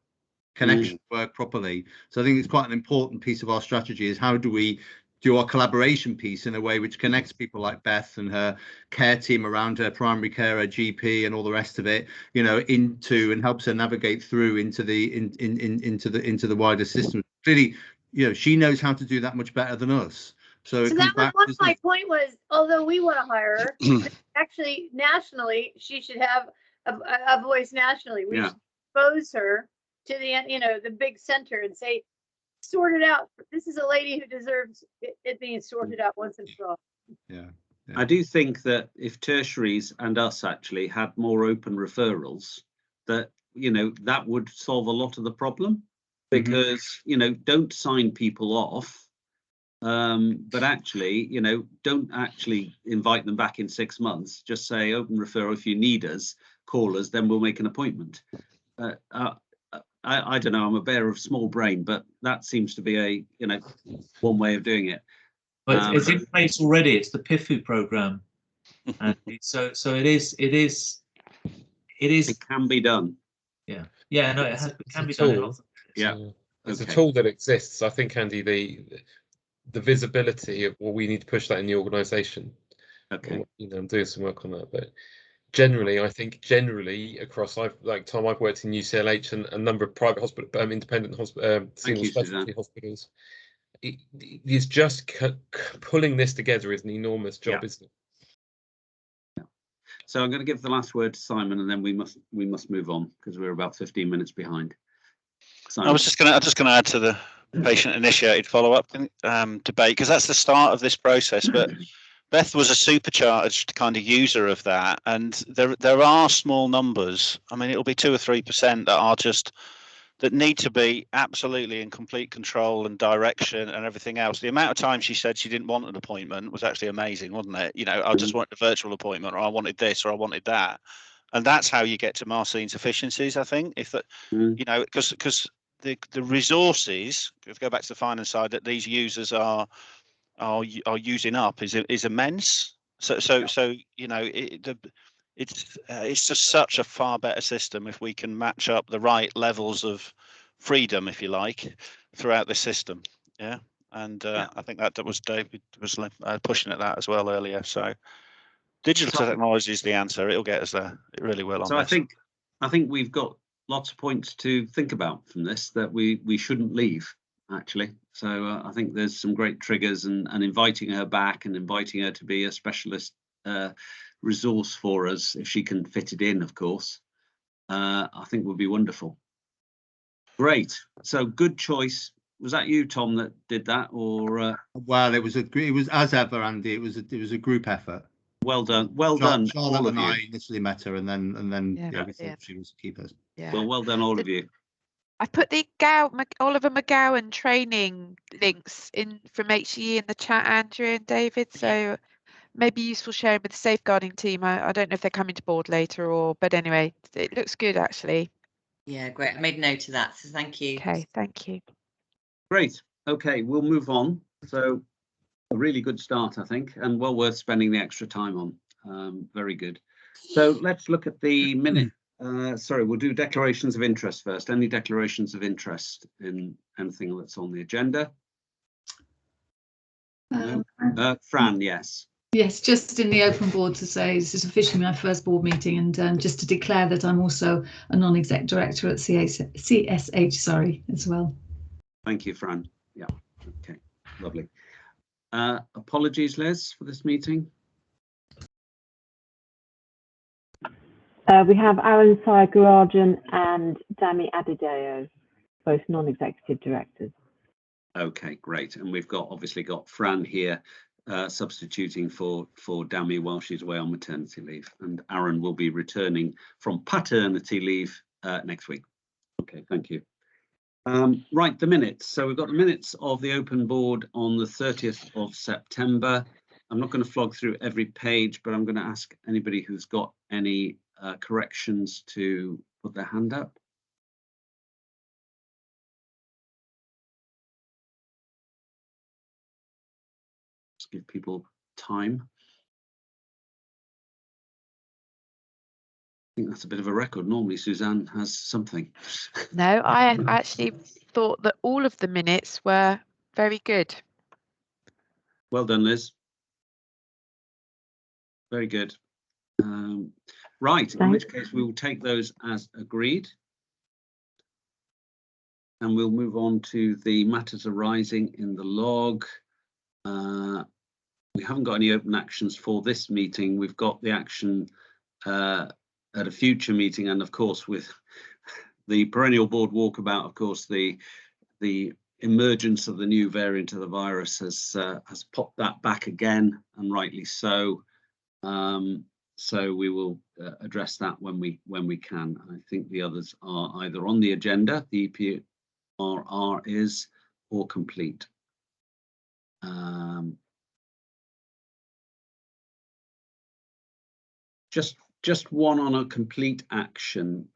connection work properly. So I think it's quite an important piece of our strategy is how do we do our collaboration piece in a way which connects people like Beth and her care team around her primary care, her GP, and all the rest of it, you know, into and helps her navigate through into the wider system. Clearly, you know, she knows how to do that much better than us. So that was one of my point was, although we want to hire her, actually nationally, she should have a voice nationally. We should expose her to the, you know, the big center and say, sort it out. This is a lady who deserves it being sorted out once and for all. Yeah. I do think that if tertiaries and us actually had more open referrals, that, you know, that would solve a lot of the problem, because, you know, don't sign people off, but actually, you know, don't actually invite them back in 6 months. Just say open referral. If you need us, call us, then we'll make an appointment. I don't know, I'm a bearer of small brain, but that seems to be a, you know, one way of doing it. But it's in place already. It's the PIFU program, and so it is. It can be done. Yeah, yeah, no, it can be done. Yeah, it's a tool that exists. I think, Andy, the visibility of, well, we need to push that in the organisation. Okay, you know, I'm doing some work on that, but generally, I think across, like Tom, I've worked in UCLH and a number of private hospital, independent hospital, single specialty hospitals. It's just pulling this together is an enormous job, isn't it? Yeah. So I'm going to give the last word to Simon, and then we must move on because we're about 15 minutes behind. Simon. I'm just going to add to the patient-initiated follow-up debate, because that's the start of this process, but. Beth was a supercharged kind of user of that, and there are small numbers. I mean, it'll be 2 or 3% that need to be absolutely in complete control and direction and everything else. The amount of time she said she didn't want an appointment was actually amazing, wasn't it? You know, I just wanted a virtual appointment, or I wanted this, or I wanted that, and that's how you get to Marcine's efficiencies. I think if that, you know, because the resources, to go back to the finance side, that these users are using up is immense. So you know, it's just such a far better system if we can match up the right levels of freedom, if you like, throughout the system. Yeah, and I think that was David was pushing at that as well earlier. So digital technology is the answer. It'll get us there. It really will. So I think we've got lots of points to think about from this that we shouldn't leave, actually. So I think there's some great triggers, and inviting her back and inviting her to be a specialist resource for us, if she can fit it in, of course, I think would be wonderful. Great. So good choice. Was that you, Tom, that did that, or? Well, it was as ever, Andy. It was a group effort. Well done. Well done. Charlotte and I initially met her, and then we thought she was a key person. Yeah. Well done, all of you. I've put the Oliver McGowan training links in from HE in the chat, Andrew and David. So maybe useful sharing with the safeguarding team. I don't know if they're coming to board later but anyway, it looks good actually. Yeah, great. I made note of that, so thank you. Okay, thank you. Great. Okay, we'll move on. So a really good start, I think, and well worth spending the extra time on. Very good. So let's look at the minute. Sorry, we'll do declarations of interest first. Any declarations of interest in anything that's on the agenda? No. Fran, yes. Yes, just in the open board to say this is officially my first board meeting, and just to declare that I'm also a non-exec director at CSH, sorry, as well. Thank you, Fran. Yeah, okay, lovely. Apologies, Liz, for this meeting. We have Aaron Sayagarajan and Dami Adideo, both non-executive directors. Okay, great. And we've obviously got Fran here substituting for Dami while she's away on maternity leave, and Aaron will be returning from paternity leave next week. Okay, thank you. Right, the minutes. So we've got the minutes of the open board on the 30th of September. I'm not going to flog through every page, but I'm going to ask anybody who's got any corrections to put their hand up. Just give people time. I think that's a bit of a record. Normally Suzanne has something. No, I actually thought that all of the minutes were very good. Well done, Liz. Very good. Right, in which case we will take those as agreed. And we'll move on to the matters arising in the log. We haven't got any open actions for this meeting. We've got the action at a future meeting, and of course with the perennial board walkabout, of course the emergence of the new variant of the virus has popped that back again, and rightly so. So we will address that when we can. I think the others are either on the agenda, the EPRR is, or complete. Just one on a complete action,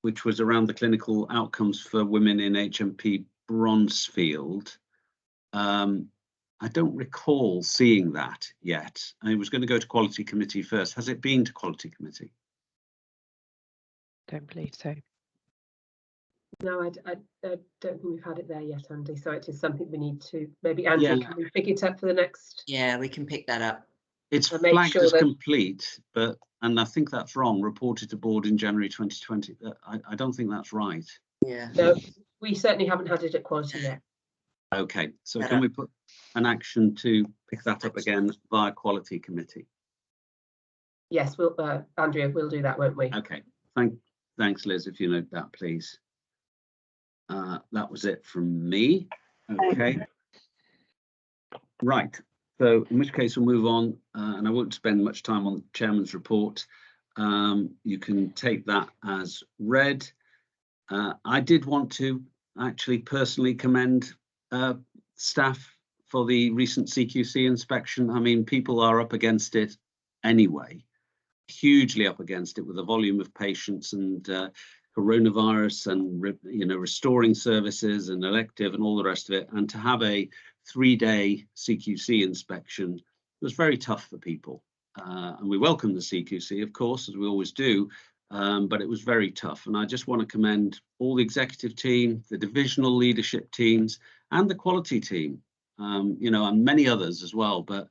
which was around the clinical outcomes for women in HMP Bronzefield. I don't recall seeing that yet. I was going to go to Quality Committee first. Has it been to Quality Committee? Don't believe so. No, I don't think we've had it there yet, Andy. So it is something we need to maybe, Andrew, can we pick it up for the next? Yeah, we can pick that up. It's flagged as complete, and I think that's wrong. Reported to board in January 2020. I don't think that's right. Yeah. No, we certainly haven't had it at Quality yet. Okay, so can we put an action to pick that up again via Quality Committee? Yes, we'll, Andrea, we'll do that, won't we? Okay, thanks, Liz, if you note that, please. That was it from me. Okay. Right, so in which case we'll move on, and I won't spend much time on the chairman's report. You can take that as read. I did want to actually personally commend staff for the recent CQC inspection. I mean, people are up against it anyway, hugely up against it with the volume of patients and coronavirus and restoring services and elective and all the rest of it. And to have a 3-day CQC inspection was very tough for people. And we welcome the CQC, of course, as we always do. But it was very tough, and I just want to commend all the executive team, the divisional leadership teams, and the quality team, and many others as well. But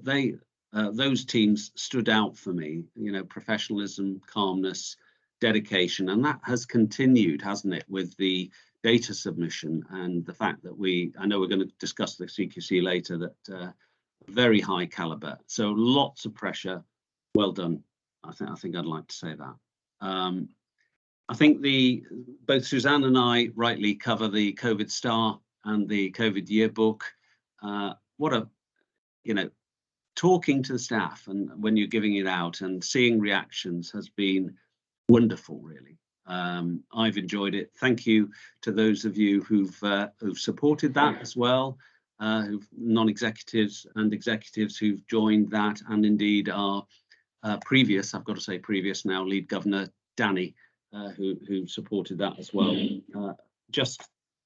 those teams stood out for me. Professionalism, calmness, dedication, and that has continued, hasn't it, with the data submission and the fact that I know we're going to discuss the CQC later, that very high caliber. So lots of pressure. Well done. I think I'd like to say that. I think both Suzanne and I rightly cover the COVID star and the COVID yearbook. Talking to the staff and when you're giving it out and seeing reactions has been wonderful, really. I've enjoyed it. Thank you to those of you who've supported that as well, who've non-executives and executives who've joined that, and indeed our previous, I've got to say previous now, lead governor Danny, who supported that as well.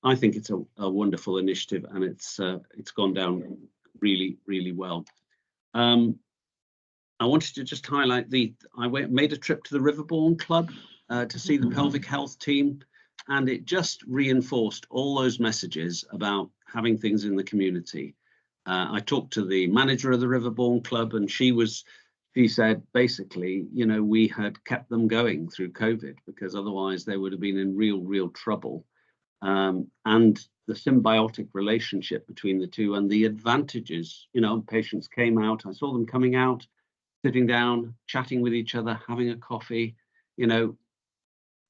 I think it's a wonderful initiative, and it's gone down really, really well. I wanted to just highlight I made a trip to the Riverbourne Club to see the pelvic health team, and it just reinforced all those messages about having things in the community. I talked to the manager of the Riverbourne Club, and she said basically, you know, we had kept them going through COVID because otherwise they would have been in real trouble. And the symbiotic relationship between the two and the advantages, you know, patients came out, I saw them coming out, sitting down, chatting with each other, having a coffee, you know,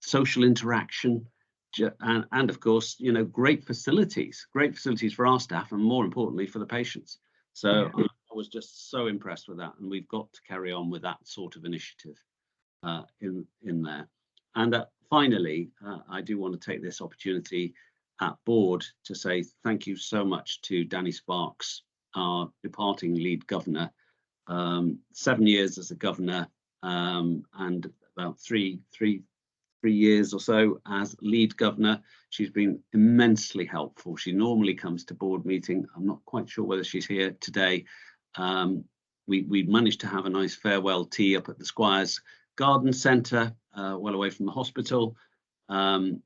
social interaction, and of course, you know, great facilities for our staff, and more importantly for the patients. So I was just so impressed with that, and we've got to carry on with that sort of initiative in there. And finally, I do want to take this opportunity at board to say thank you so much to Danny Sparks, our departing lead governor. 7 years as a governor, and about three years or so as lead governor. She's been immensely helpful. She normally comes to board meeting. I'm not quite sure whether she's here today. We managed to have a nice farewell tea up at the Squires Garden Centre, well away from the hospital, and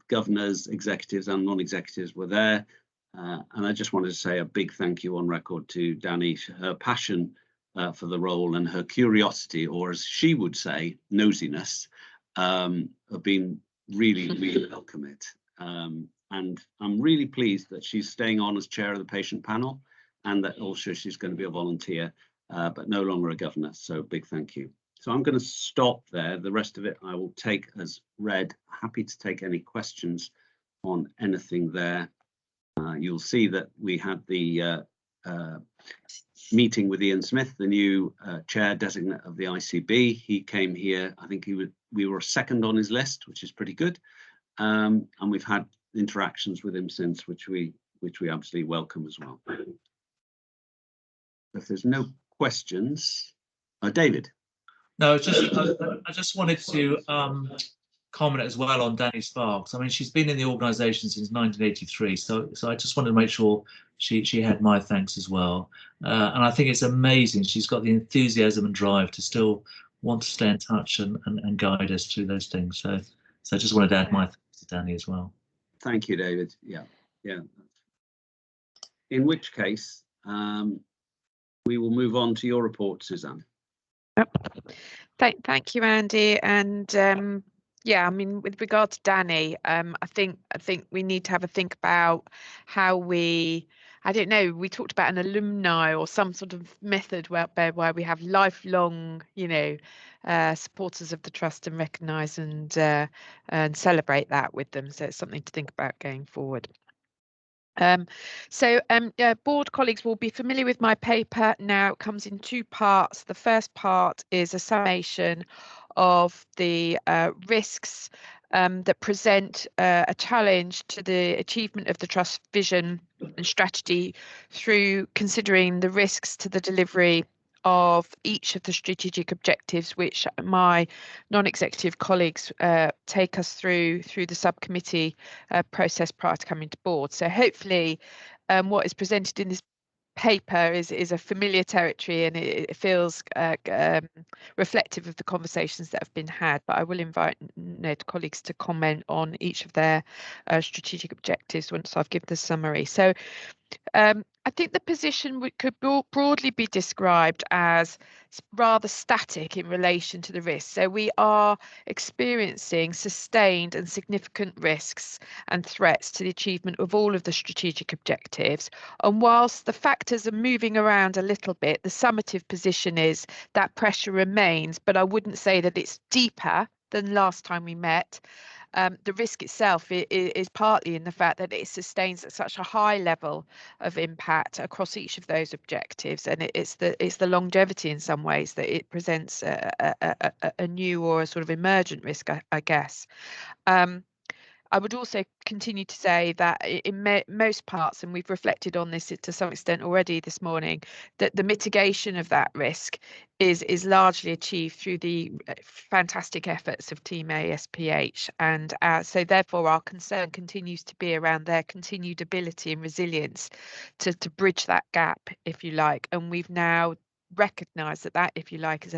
governors, executives and non-executives were there. And I just wanted to say a big thank you on record to Danny. Her passion for the role and her curiosity, or as she would say, nosiness, have been really welcome it. And I'm really pleased that she's staying on as chair of the patient panel, and that also she's going to be a volunteer, but no longer a governor. So big thank you. So I'm going to stop there. The rest of it I will take as read. Happy to take any questions on anything there. You'll see that we had the meeting with Ian Smith, the new chair designate of the ICB. He came here. I think we were second on his list, which is pretty good. And we've had interactions with him since, which we absolutely welcome as well. If there's no questions, David. No, I just wanted to comment as well on Danny Sparks. I mean, she's been in the organisation since 1983, so I just wanted to make sure she had my thanks as well. And I think it's amazing. She's got the enthusiasm and drive to still want to stay in touch and guide us through those things. So I just wanted to add my thanks to Danny as well. Thank you, David. Yeah. In which case, we will move on to your report, Suzanne. Thank you, Andy. And yeah, I mean, with regard to Danny, I think we need to have a think about how I don't know, we talked about an alumni or some sort of method where we have lifelong, you know, supporters of the trust and recognise and celebrate that with them. So it's something to think about going forward. Board colleagues will be familiar with my paper. Now it comes in two parts. The first part is a summation of the risks that present a challenge to the achievement of the Trust vision and strategy through considering the risks to the delivery of each of the strategic objectives, which my non-executive colleagues take us through the subcommittee process prior to coming to board. So hopefully what is presented in this paper is a familiar territory, and it feels reflective of the conversations that have been had, but I will invite colleagues to comment on each of their strategic objectives once I've given the summary. So I think the position could broadly be described as rather static in relation to the risks. So we are experiencing sustained and significant risks and threats to the achievement of all of the strategic objectives. And whilst the factors are moving around a little bit, the summative position is that pressure remains, but I wouldn't say that it's deeper than last time we met. The risk itself is partly in the fact that it sustains at such a high level of impact across each of those objectives, and it's the longevity in some ways that it presents a new or a sort of emergent risk, I guess. I would also continue to say that in most parts, and we've reflected on this to some extent already this morning, that the mitigation of that risk is largely achieved through the fantastic efforts of Team ASPH. And so therefore our concern continues to be around their continued ability and resilience to bridge that gap, if you like. And we've now recognised that, if you like,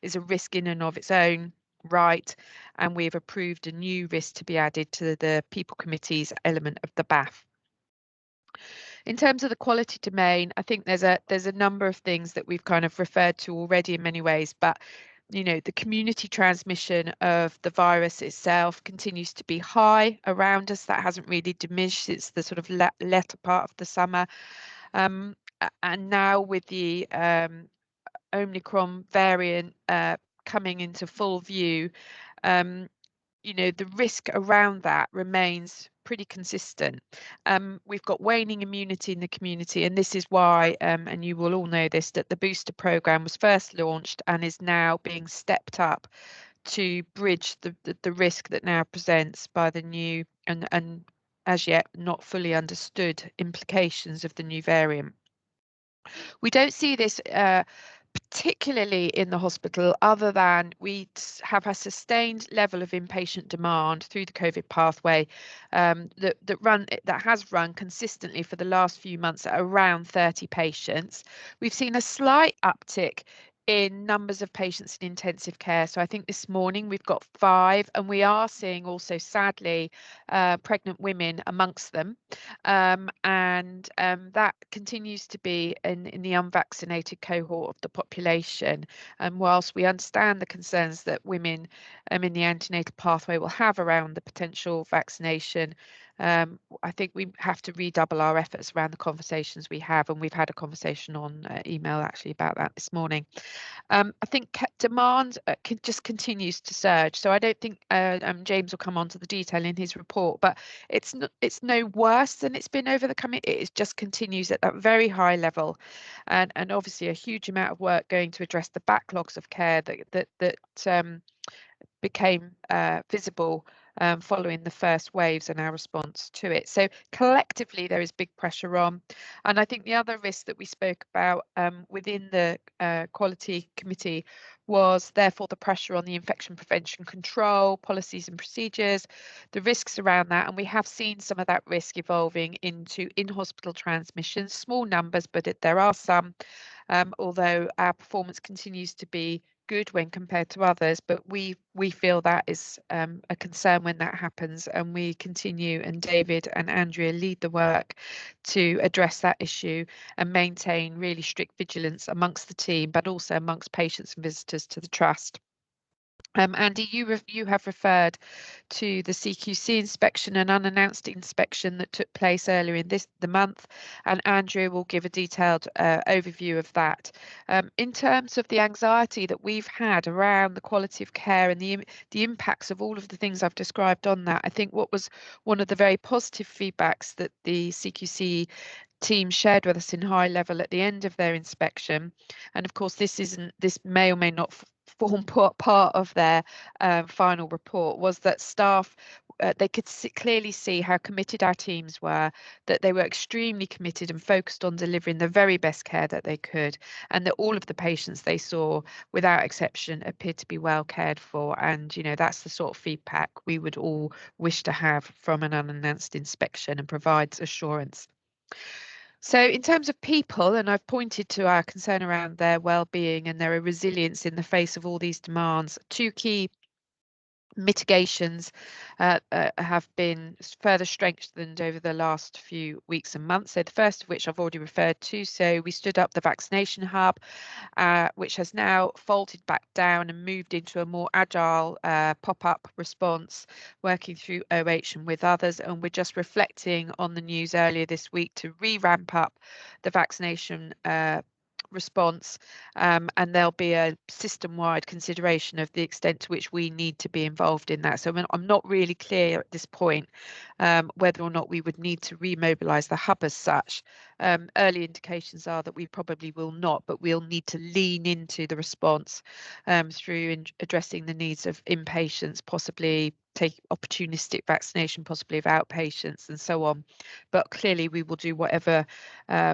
is a risk in and of its own right, and we've approved a new risk to be added to the People Committee's element of the BAF. In terms of the quality domain, I think there's a number of things that we've kind of referred to already in many ways, but the community transmission of the virus itself continues to be high around us. That hasn't really diminished. It's the sort of latter part of the summer, and now with the Omicron variant coming into full view, the risk around that remains pretty consistent. We've got waning immunity in the community, and this is why, and you will all know this, that the booster programme was first launched and is now being stepped up to bridge the risk that now presents by the new and as yet not fully understood implications of the new variant. We don't see this particularly in the hospital, other than we have a sustained level of inpatient demand through the COVID pathway that has run consistently for the last few months at around 30 patients. We've seen a slight uptick in numbers of patients in intensive care. So I think this morning we've got 5, and we are seeing also, sadly, pregnant women amongst them. And that continues to be in the unvaccinated cohort of the population. And whilst we understand the concerns that women in the antenatal pathway will have around the potential vaccination, I think we have to redouble our efforts around the conversations we have, and we've had a conversation on email actually about that this morning. I think demand just continues to surge. So I don't think James will come on to the detail in his report, but it's no worse than it's been over the coming. It just continues at that very high level, and obviously a huge amount of work going to address the backlogs of care that became visible following the first waves and our response to it. So collectively, there is big pressure on. And I think the other risk that we spoke about within the Quality Committee was therefore the pressure on the infection prevention control policies and procedures, the risks around that. And we have seen some of that risk evolving into in-hospital transmissions, small numbers, but there are some, although our performance continues to be good when compared to others, but we feel that is a concern when that happens, and we continue, and David and Andrea lead the work to address that issue and maintain really strict vigilance amongst the team, but also amongst patients and visitors to the trust. Andy, you have referred to the CQC inspection, an unannounced inspection that took place earlier in the month, and Andrea will give a detailed overview of that. In terms of the anxiety that we've had around the quality of care and the impacts of all of the things I've described on that, I think what was one of the very positive feedbacks that the CQC team shared with us in high level at the end of their inspection, and of course this may or may not form part of their final report, was that staff they could clearly see how committed our teams were, that they were extremely committed and focused on delivering the very best care that they could, and that all of the patients they saw without exception appeared to be well cared for. And that's the sort of feedback we would all wish to have from an unannounced inspection, and provides assurance. So in terms of people, and I've pointed to our concern around their well-being and their resilience in the face of all these demands, 2 key mitigations have been further strengthened over the last few weeks and months. So the first of which I've already referred to. So we stood up the vaccination hub, which has now folded back down and moved into a more agile pop-up response, working through OH and with others. And we're just reflecting on the news earlier this week to re-ramp up the vaccination response, and there'll be a system-wide consideration of the extent to which we need to be involved in that. So I'm not really clear at this point whether or not we would need to remobilise the hub as such. Early indications are that we probably will not, but we'll need to lean into the response through addressing the needs of inpatients, possibly take opportunistic vaccination, possibly of outpatients and so on. But clearly we will do whatever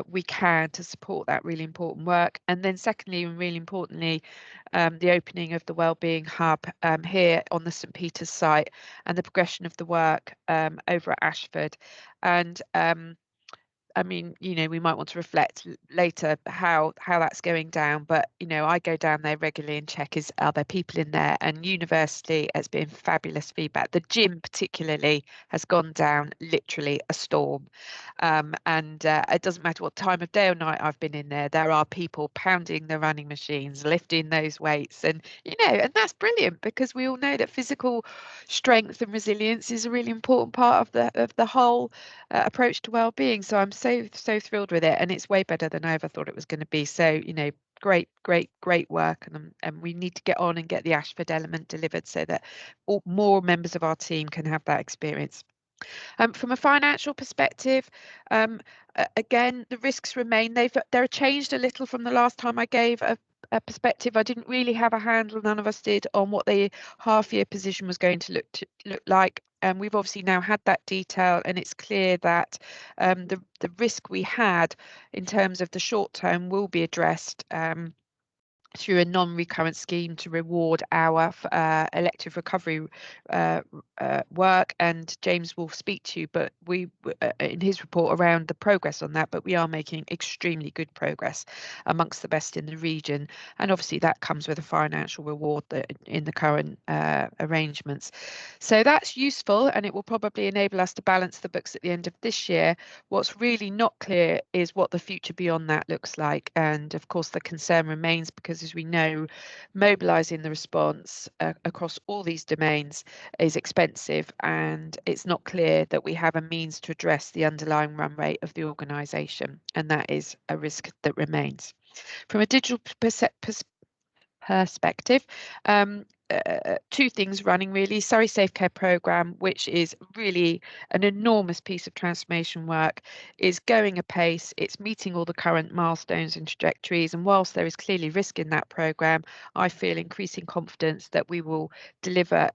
we can to support that really important work. And then secondly, and really importantly, the opening of the Wellbeing Hub here on the St Peter's site and the progression of the work over at Ashford. And I mean, you know, we might want to reflect later how that's going down, but you know, I go down there regularly and check are there people in there, and universally it's been fabulous feedback. The gym particularly has gone down literally a storm, and it doesn't matter what time of day or night I've been in there, there are people pounding the running machines, lifting those weights, and you know, and that's brilliant because we all know that physical strength and resilience is a really important part of the whole approach to well-being. So I'm so thrilled with it, and it's way better than I ever thought it was going to be. So you know, great work, and we need to get on and get the Ashford element delivered so that more members of our team can have that experience. From a financial perspective, again, the risks remain. They're changed a little from the last time I gave a perspective. I didn't really have a handle, none of us did, on what the half-year position was going to look like. And we've obviously now had that detail, and it's clear that the risk we had in terms of the short term will be addressed through a non-recurrent scheme to reward our elective recovery work, and James will speak to you, but we in his report around the progress on that, but we are making extremely good progress amongst the best in the region, and obviously that comes with a financial reward in the current arrangements. So that's useful, and it will probably enable us to balance the books at the end of this year. What's really not clear is what the future beyond that looks like, and of course the concern remains because, as we know, mobilising the response across all these domains is expensive, and it's not clear that we have a means to address the underlying run rate of the organisation, and that is a risk that remains. From a digital perspective, two things running really. Surrey Safe Care programme, which is really an enormous piece of transformation work, is going apace. It's meeting all the current milestones and trajectories, and whilst there is clearly risk in that programme, I feel increasing confidence that we will deliver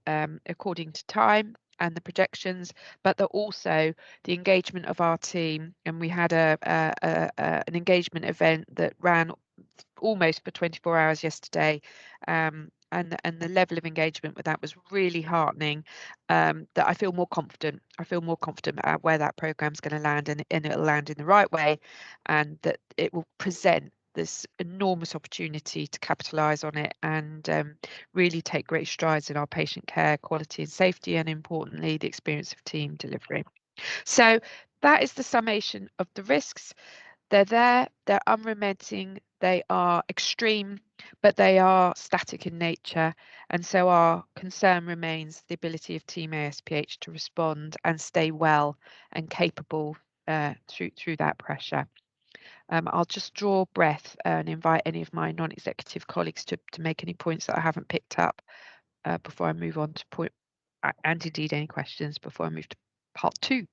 according to time and the projections, but that also the engagement of our team, and we had an engagement event that ran almost for 24 hours yesterday, and the level of engagement with that was really heartening, that I feel more confident. I feel more confident about where that programme's going to land, and it'll land in the right way, and that it will present this enormous opportunity to capitalise on it and really take great strides in our patient care, quality and safety, and importantly, the experience of team delivery. So that is the summation of the risks. They're there, they're unrelenting, they are extreme, but they are static in nature. And so our concern remains the ability of Team ASPH to respond and stay well and capable through that pressure. I'll just draw breath and invite any of my non-executive colleagues to make any points that I haven't picked up before I move on to point, and indeed any questions before I move to part 2.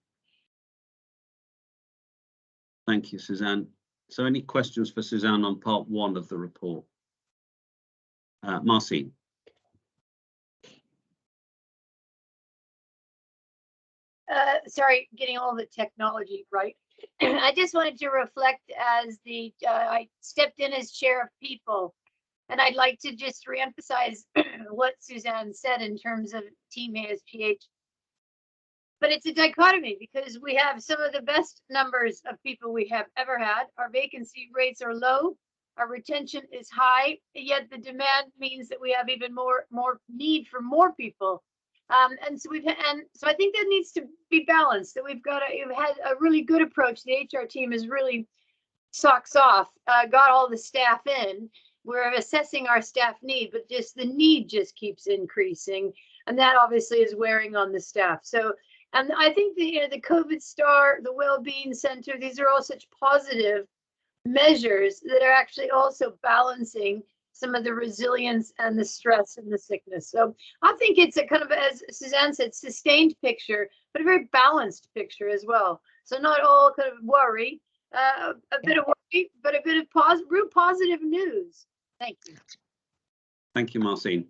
Thank you, Suzanne. So any questions for Suzanne on part 1 of the report? Marcy. Sorry, getting all the technology right. I just wanted to reflect as I stepped in as chair of people, and I'd like to just reemphasize what Suzanne said in terms of Team ASPH. But it's a dichotomy because we have some of the best numbers of people we have ever had. Our vacancy rates are low, our retention is high, yet the demand means that we have even more need for more people. And so I think that needs to be balanced. That we've had a really good approach. The HR team is really socks off, got all the staff in. We're assessing our staff need, but just the need just keeps increasing, and that obviously is wearing on the staff. So. And I think the COVID Star, the Wellbeing Center, these are all such positive measures that are actually also balancing some of the resilience and the stress and the sickness. So I think it's a kind of, as Suzanne said, sustained picture, but a very balanced picture as well. So not all kind of worry, a bit of worry, but a bit of real positive news. Thank you. Thank you, Marcin.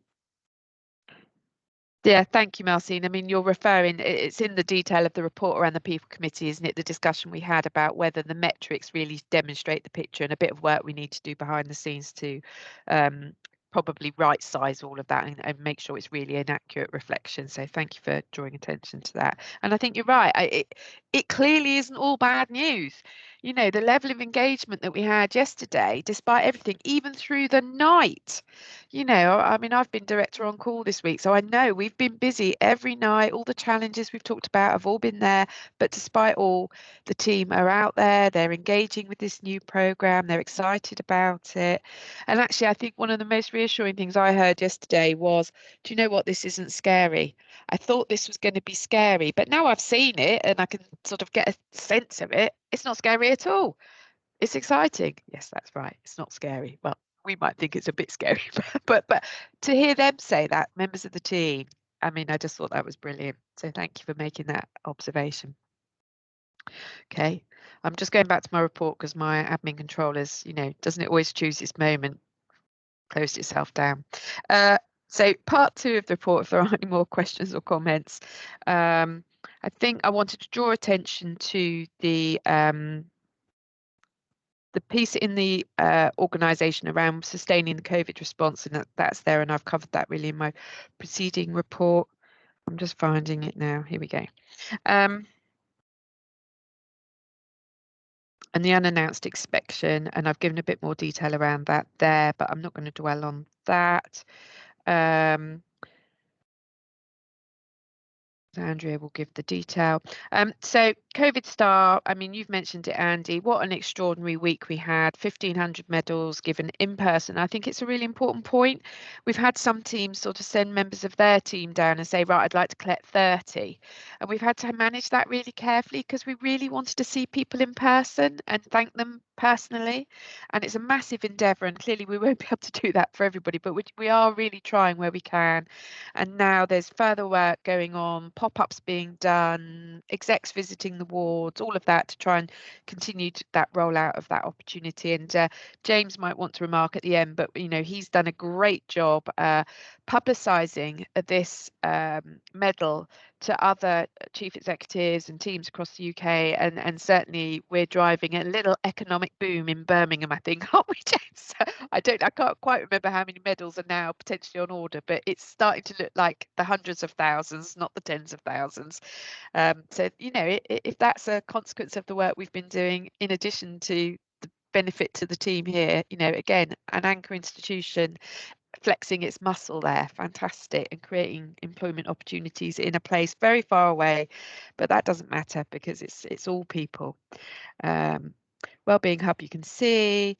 Yeah, thank you, Marcin. I mean, you're referring, it's in the detail of the report around the People Committee, isn't it? The discussion we had about whether the metrics really demonstrate the picture, and a bit of work we need to do behind the scenes to probably right size all of that and make sure it's really an accurate reflection. So thank you for drawing attention to that. And I think you're right. It clearly isn't all bad news. You know, the level of engagement that we had yesterday, despite everything, even through the night. You know, I mean, I've been director on call this week, so I know we've been busy every night. All the challenges we've talked about have all been there. But despite all, the team are out there. They're engaging with this new programme. They're excited about it. And actually, I think one of the most reassuring things I heard yesterday was, do you know what? This isn't scary. I thought this was going to be scary, but now I've seen it and I can sort of get a sense of it. It's not scary at all. It's exciting. Yes, that's right. It's not scary. Well, we might think it's a bit scary, but to hear them say that, members of the team, I mean, I just thought that was brilliant. So thank you for making that observation. Okay, I'm just going back to my report because my admin controllers, you know, doesn't it always choose its moment, closed itself down. So part 2 of the report, if there are any more questions or comments, I think I wanted to draw attention to the piece in the organisation around sustaining the COVID response, and that's there, and I've covered that really in my preceding report. I'm just finding it now. Here we go. And the unannounced inspection, and I've given a bit more detail around that there, but I'm not going to dwell on that. Andrea will give the detail. So COVID Star, I mean, you've mentioned it, Andy. What an extraordinary week we had. 1,500 medals given in person. I think it's a really important point. We've had some teams sort of send members of their team down and say, right, I'd like to collect 30. And we've had to manage that really carefully because we really wanted to see people in person and thank them personally. And it's a massive endeavour, and clearly we won't be able to do that for everybody, but we are really trying where we can. And now there's further work going on, pop-ups being done, execs visiting the wards, all of that to try and continue that rollout of that opportunity. And James might want to remark at the end, but you know, he's done a great job publicising this medal to other chief executives and teams across the UK, and certainly we're driving a little economic boom in Birmingham, I think, aren't we, James? I can't quite remember how many medals are now potentially on order, but it's starting to look like the hundreds of thousands, not the tens of thousands. So, you know, if that's a consequence of the work we've been doing, in addition to the benefit to the team here, you know, again, an anchor institution flexing its muscle there, fantastic, and creating employment opportunities in a place very far away, but that doesn't matter because it's all people. Wellbeing hub, you can see.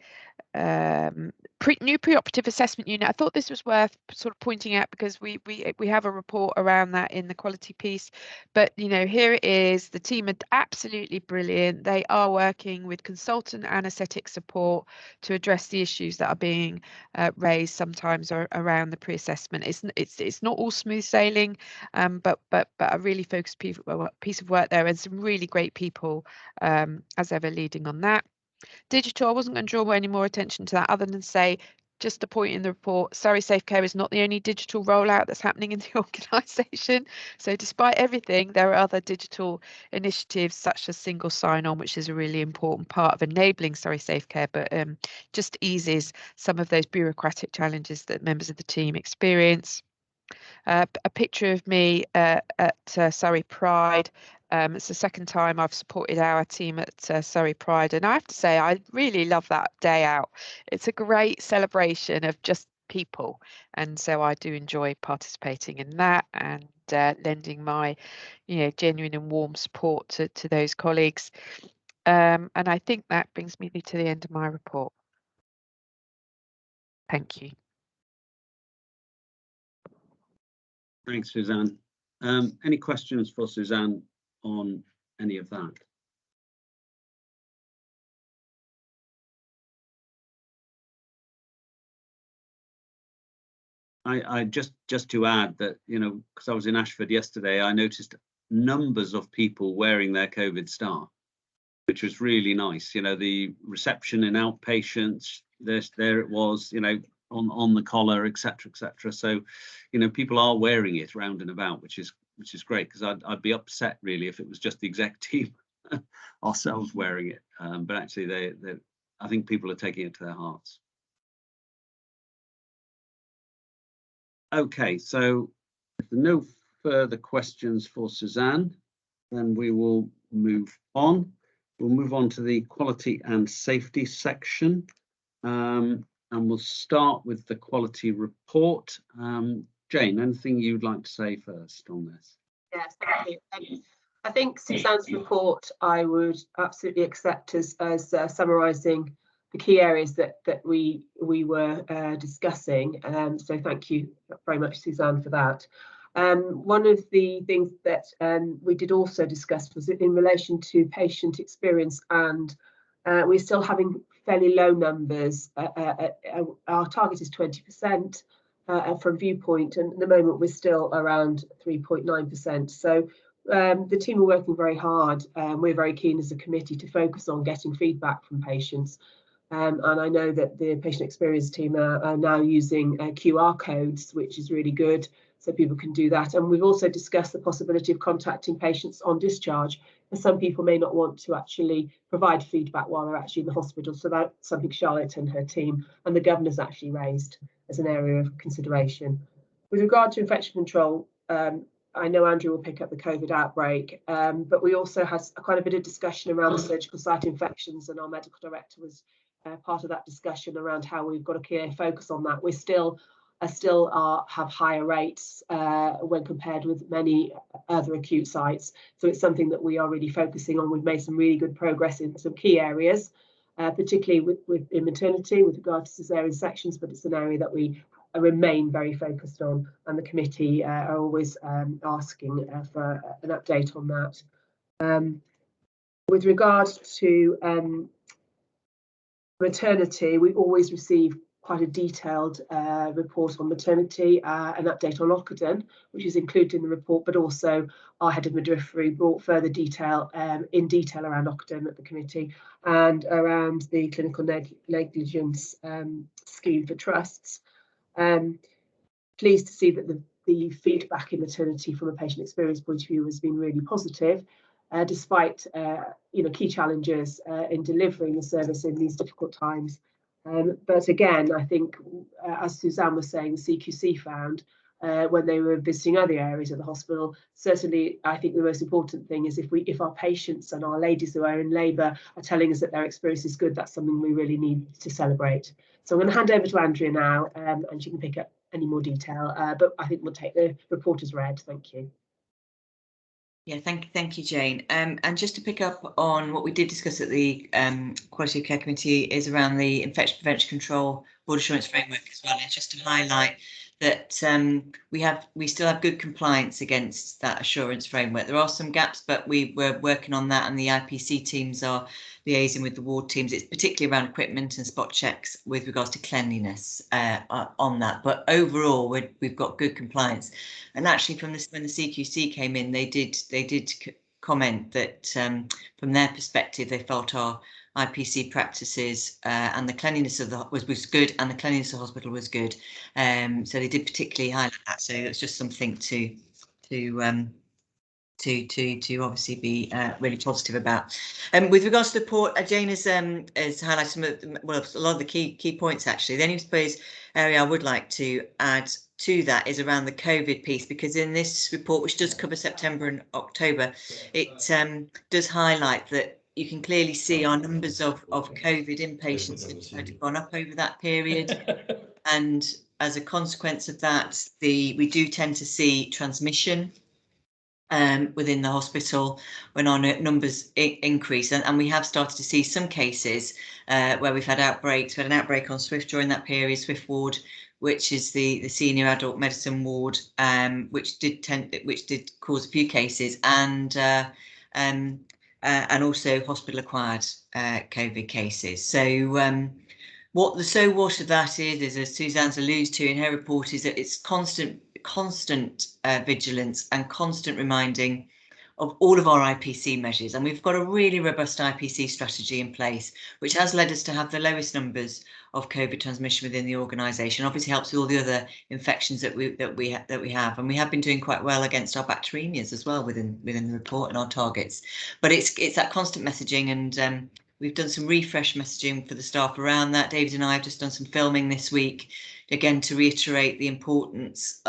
New preoperative assessment unit. I thought this was worth sort of pointing out because we have a report around that in the quality piece, but you know, here it is. The team are absolutely brilliant. They are working with consultant anaesthetic support to address the issues that are being raised sometimes around the pre-assessment. It's not all smooth sailing, but a really focused piece of work there, and some really great people as ever leading on that. Digital, I wasn't going to draw any more attention to that other than say, just a point in the report, Surrey Safe Care is not the only digital rollout that's happening in the organisation. So despite everything, there are other digital initiatives such as single sign-on, which is a really important part of enabling Surrey Safe Care, but just eases some of those bureaucratic challenges that members of the team experience. A picture of me at Surrey Pride. It's the second time I've supported our team at Surrey Pride, and I have to say I really love that day out. It's a great celebration of just people, and so I do enjoy participating in that and lending my, you know, genuine and warm support to those colleagues. And I think that brings me to the end of my report. Thank you. Thanks, Suzanne. Any questions for Suzanne on any of that? I just to add that, you know, because I was in Ashford yesterday, I noticed numbers of people wearing their COVID star, which was really nice. You know, the reception in outpatients, there it was, you know, on the collar, etc., etc. So, you know, people are wearing it round and about, which is great, because I'd be upset really if it was just the exec team ourselves wearing it. But actually, I think people are taking it to their hearts. Okay, so if there are no further questions for Suzanne, then we will move on. We'll move on to the quality and safety section, and we'll start with the quality report. Jane, anything you'd like to say first on this? Yes, thank you. I think Suzanne's report I would absolutely accept as summarising the key areas that we were discussing. So thank you very much, Suzanne, for that. One of the things that we did also discuss was in relation to patient experience, and we're still having fairly low numbers. Our target is 20% from Viewpoint, and at the moment we're still around 3.9%. So the team are working very hard. We're very keen as a committee to focus on getting feedback from patients. And I know that the patient experience team are now using QR codes, which is really good, so people can do that. And we've also discussed the possibility of contacting patients on discharge, and some people may not want to actually provide feedback while they're actually in the hospital. So that's something Charlotte and her team and the governor's actually raised as an area of consideration. With regard to infection control, I know Andrew will pick up the COVID outbreak, but we also had quite a bit of discussion around the surgical site infections, and our medical director was part of that discussion around how we've got a clear focus on that. We still have higher rates when compared with many other acute sites. So it's something that we are really focusing on. We've made some really good progress in some key areas, particularly in maternity with regard to cesarean sections, but it's an area that we remain very focused on, and the committee are always asking for an update on that. With regards to maternity, we always receive quite a detailed report on maternity, an update on Autism, which is included in the report, but also our head of midwifery brought further detail around Autism at the committee and around the clinical negligence scheme for trusts. Pleased to see that the feedback in maternity from a patient experience point of view has been really positive, despite key challenges in delivering the service in these difficult times. But again, I think, as Suzanne was saying, CQC found when they were visiting other areas of the hospital, certainly I think the most important thing is if our patients and our ladies who are in labour are telling us that their experience is good, that's something we really need to celebrate. So I'm going to hand over to Andrea now, and she can pick up any more detail, but I think we'll take the report as read. Thank you. Yeah, thank you, Jane. And just to pick up on what we did discuss at the Quality of Care Committee is around the Infection Prevention Control Board Assurance Framework as well. And just to highlight that we still have good compliance against that assurance framework. There are some gaps, but we were working on that, and the IPC teams are liaising with the ward teams. It's particularly around equipment and spot checks with regards to cleanliness on that. But overall, we've got good compliance. And actually, when the CQC came in, they did comment that from their perspective, they felt our IPC practices and the cleanliness of was good, and the cleanliness of the hospital was good. So they did particularly highlight that. So it's just something to obviously be really positive about. With regards to the report, Jane has highlighted some of a lot of the key points actually. The only suppose area I would like to add to that is around the COVID piece, because in this report, which does cover September and October, it does highlight that you can clearly see our numbers of COVID inpatients had gone up over that period, and as a consequence of that, we do tend to see transmission within the hospital when our numbers increase, and we have started to see some cases where we've had outbreaks. We had an outbreak on Swift during that period, Swift ward, which is the senior adult medicine ward, which did cause a few cases, and also hospital acquired COVID cases. So What of that is, as Suzanne's alludes to in her report, is that it's constant vigilance and constant reminding of all of our IPC measures. And we've got a really robust IPC strategy in place, which has led us to have the lowest numbers of COVID transmission within the organisation. Obviously helps with all the other infections that we have, and we have been doing quite well against our bacteremias as well within the report and our targets. But it's that constant messaging, and we've done some refresh messaging for the staff around that. David and I have just done some filming this week, again to reiterate the importance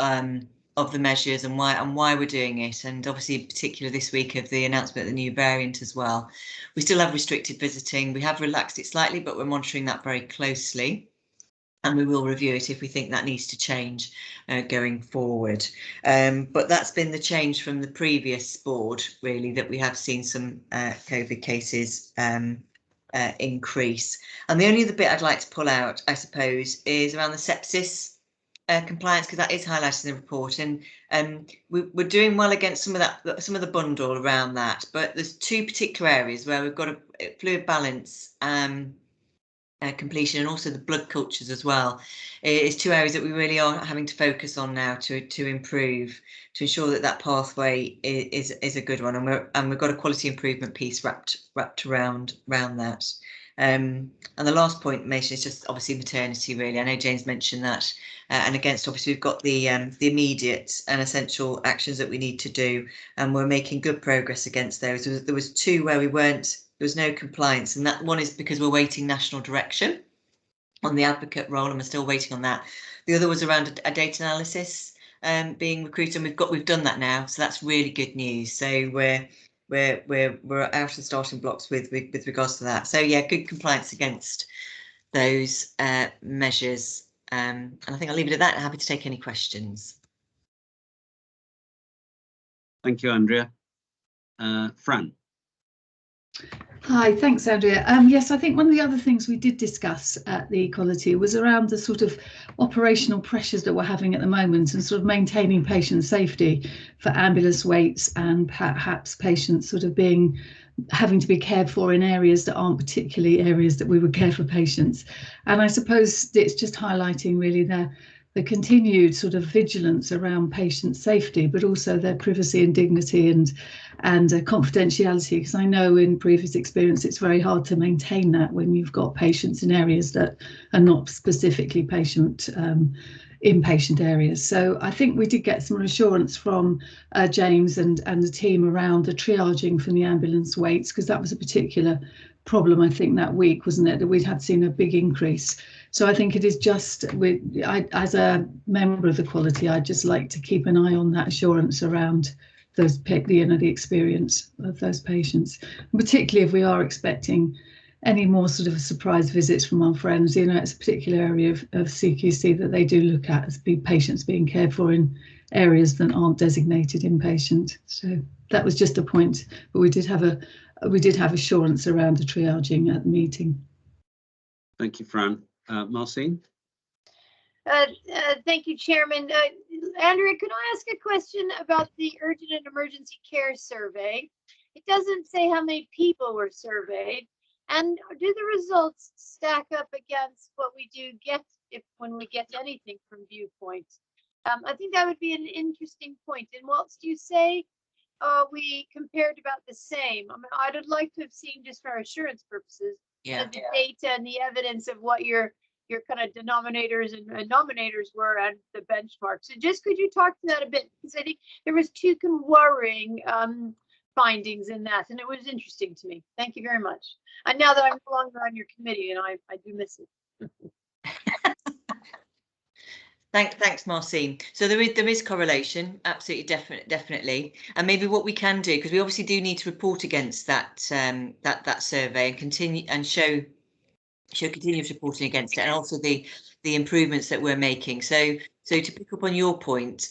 of the measures and why we're doing it, and obviously in particular this week of the announcement of the new variant as well. We still have restricted visiting. We have relaxed it slightly, but we're monitoring that very closely, and we will review it if we think that needs to change going forward. But that's been the change from the previous board, really, that we have seen some COVID cases increase. And the only other bit I'd like to pull out, I suppose, is around the sepsis compliance, because that is highlighted in the report, and we're doing well against some of the bundle around that. But there's two particular areas where we've got a fluid balance completion, and also the blood cultures as well. It's two areas that we really are having to focus on now to improve, to ensure that pathway is a good one, and we've got a quality improvement piece wrapped around that. And the last point mentioned is just obviously maternity, really. I know James mentioned that, and against obviously we've got the immediate and essential actions that we need to do, and we're making good progress against those. There was two where there was no compliance, and that one is because we're waiting national direction on the advocate role, and we're still waiting on that. The other was around a data analysis being recruited, and we've done that now, so that's really good news. So we're out of the starting blocks with regards to that. So yeah, good compliance against those measures, and I think I'll leave it at that. Happy to take any questions. Thank you, Andrea. Fran. Hi, thanks, Andrea. Yes, I think one of the other things we did discuss at the Equality was around the sort of operational pressures that we're having at the moment, and sort of maintaining patient safety for ambulance waits, and perhaps patients sort of having to be cared for in areas that aren't particularly areas that we would care for patients. And I suppose it's just highlighting really the continued sort of vigilance around patient safety, but also their privacy and dignity and confidentiality, because I know in previous experience it's very hard to maintain that when you've got patients in areas that are not specifically inpatient areas. So I think we did get some reassurance from James and the team around the triaging from the ambulance waits, because that was a particular problem, I think, that week, wasn't it, that we'd had seen a big increase. So I think it is just, as a member of the Quality, I'd just like to keep an eye on that assurance around those, the experience of those patients, and particularly if we are expecting any more sort of surprise visits from our friends. It's a particular area of CQC that they do look at as patients being cared for in areas that aren't designated inpatient. So that was just a point, but we did have assurance around the triaging at the meeting. Thank you, Fran. Marcin? Thank you, Chairman. Andrea, could I ask a question about the urgent and emergency care survey? It doesn't say how many people were surveyed, and do the results stack up against what we do get when we get anything from Viewpoint? I think that would be an interesting point. And whilst you say we compared about the same, I mean, I'd like to have seen, just for assurance purposes, the data and the evidence of what your kind of denominators and nominators were and the benchmarks. So just could you talk to that a bit? Because I think there was two worrying findings in that, and it was interesting to me. Thank you very much. And now that I'm no longer on your committee, and I do miss it. Thanks, Marcin. So there is correlation, absolutely, definitely. And maybe what we can do, because we obviously do need to report against that that survey and continue and show continuous reporting against it, and also the improvements that we're making. So So to pick up on your point,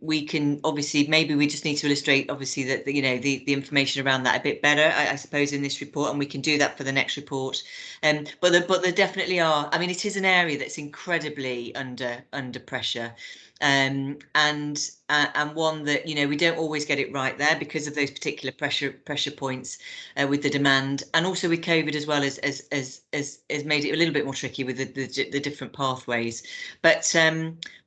we can obviously, maybe we just need to illustrate obviously that the information around that a bit better, I suppose, in this report, and we can do that for the next report. But there definitely are. I mean, it is an area that's incredibly under pressure. And one that we don't always get it right there because of those particular pressure points with the demand, and also with COVID as well as made it a little bit more tricky with the different pathways. But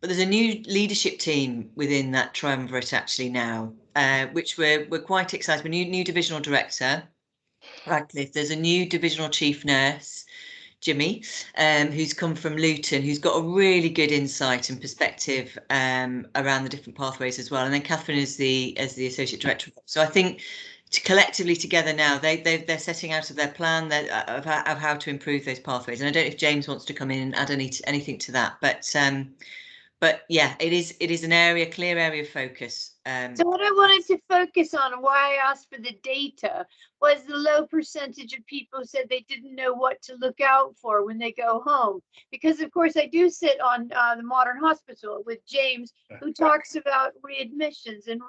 there's a new leadership team within that triumvirate actually now, which we're quite excited. We're new divisional director, Radcliffe. There's a new divisional chief nurse, Jimmy, who's come from Luton, who's got a really good insight and perspective around the different pathways as well. And then Catherine is the associate director. So I think collectively together now, they're setting out of their plan of how to improve those pathways. And I don't know if James wants to come in and add anything to that, but yeah, it is an clear area of focus. So what I wanted to focus on and why I asked for the data was the low percentage of people who said they didn't know what to look out for when they go home. Because of course I do sit on the Modern Hospital with James, who talks about readmissions and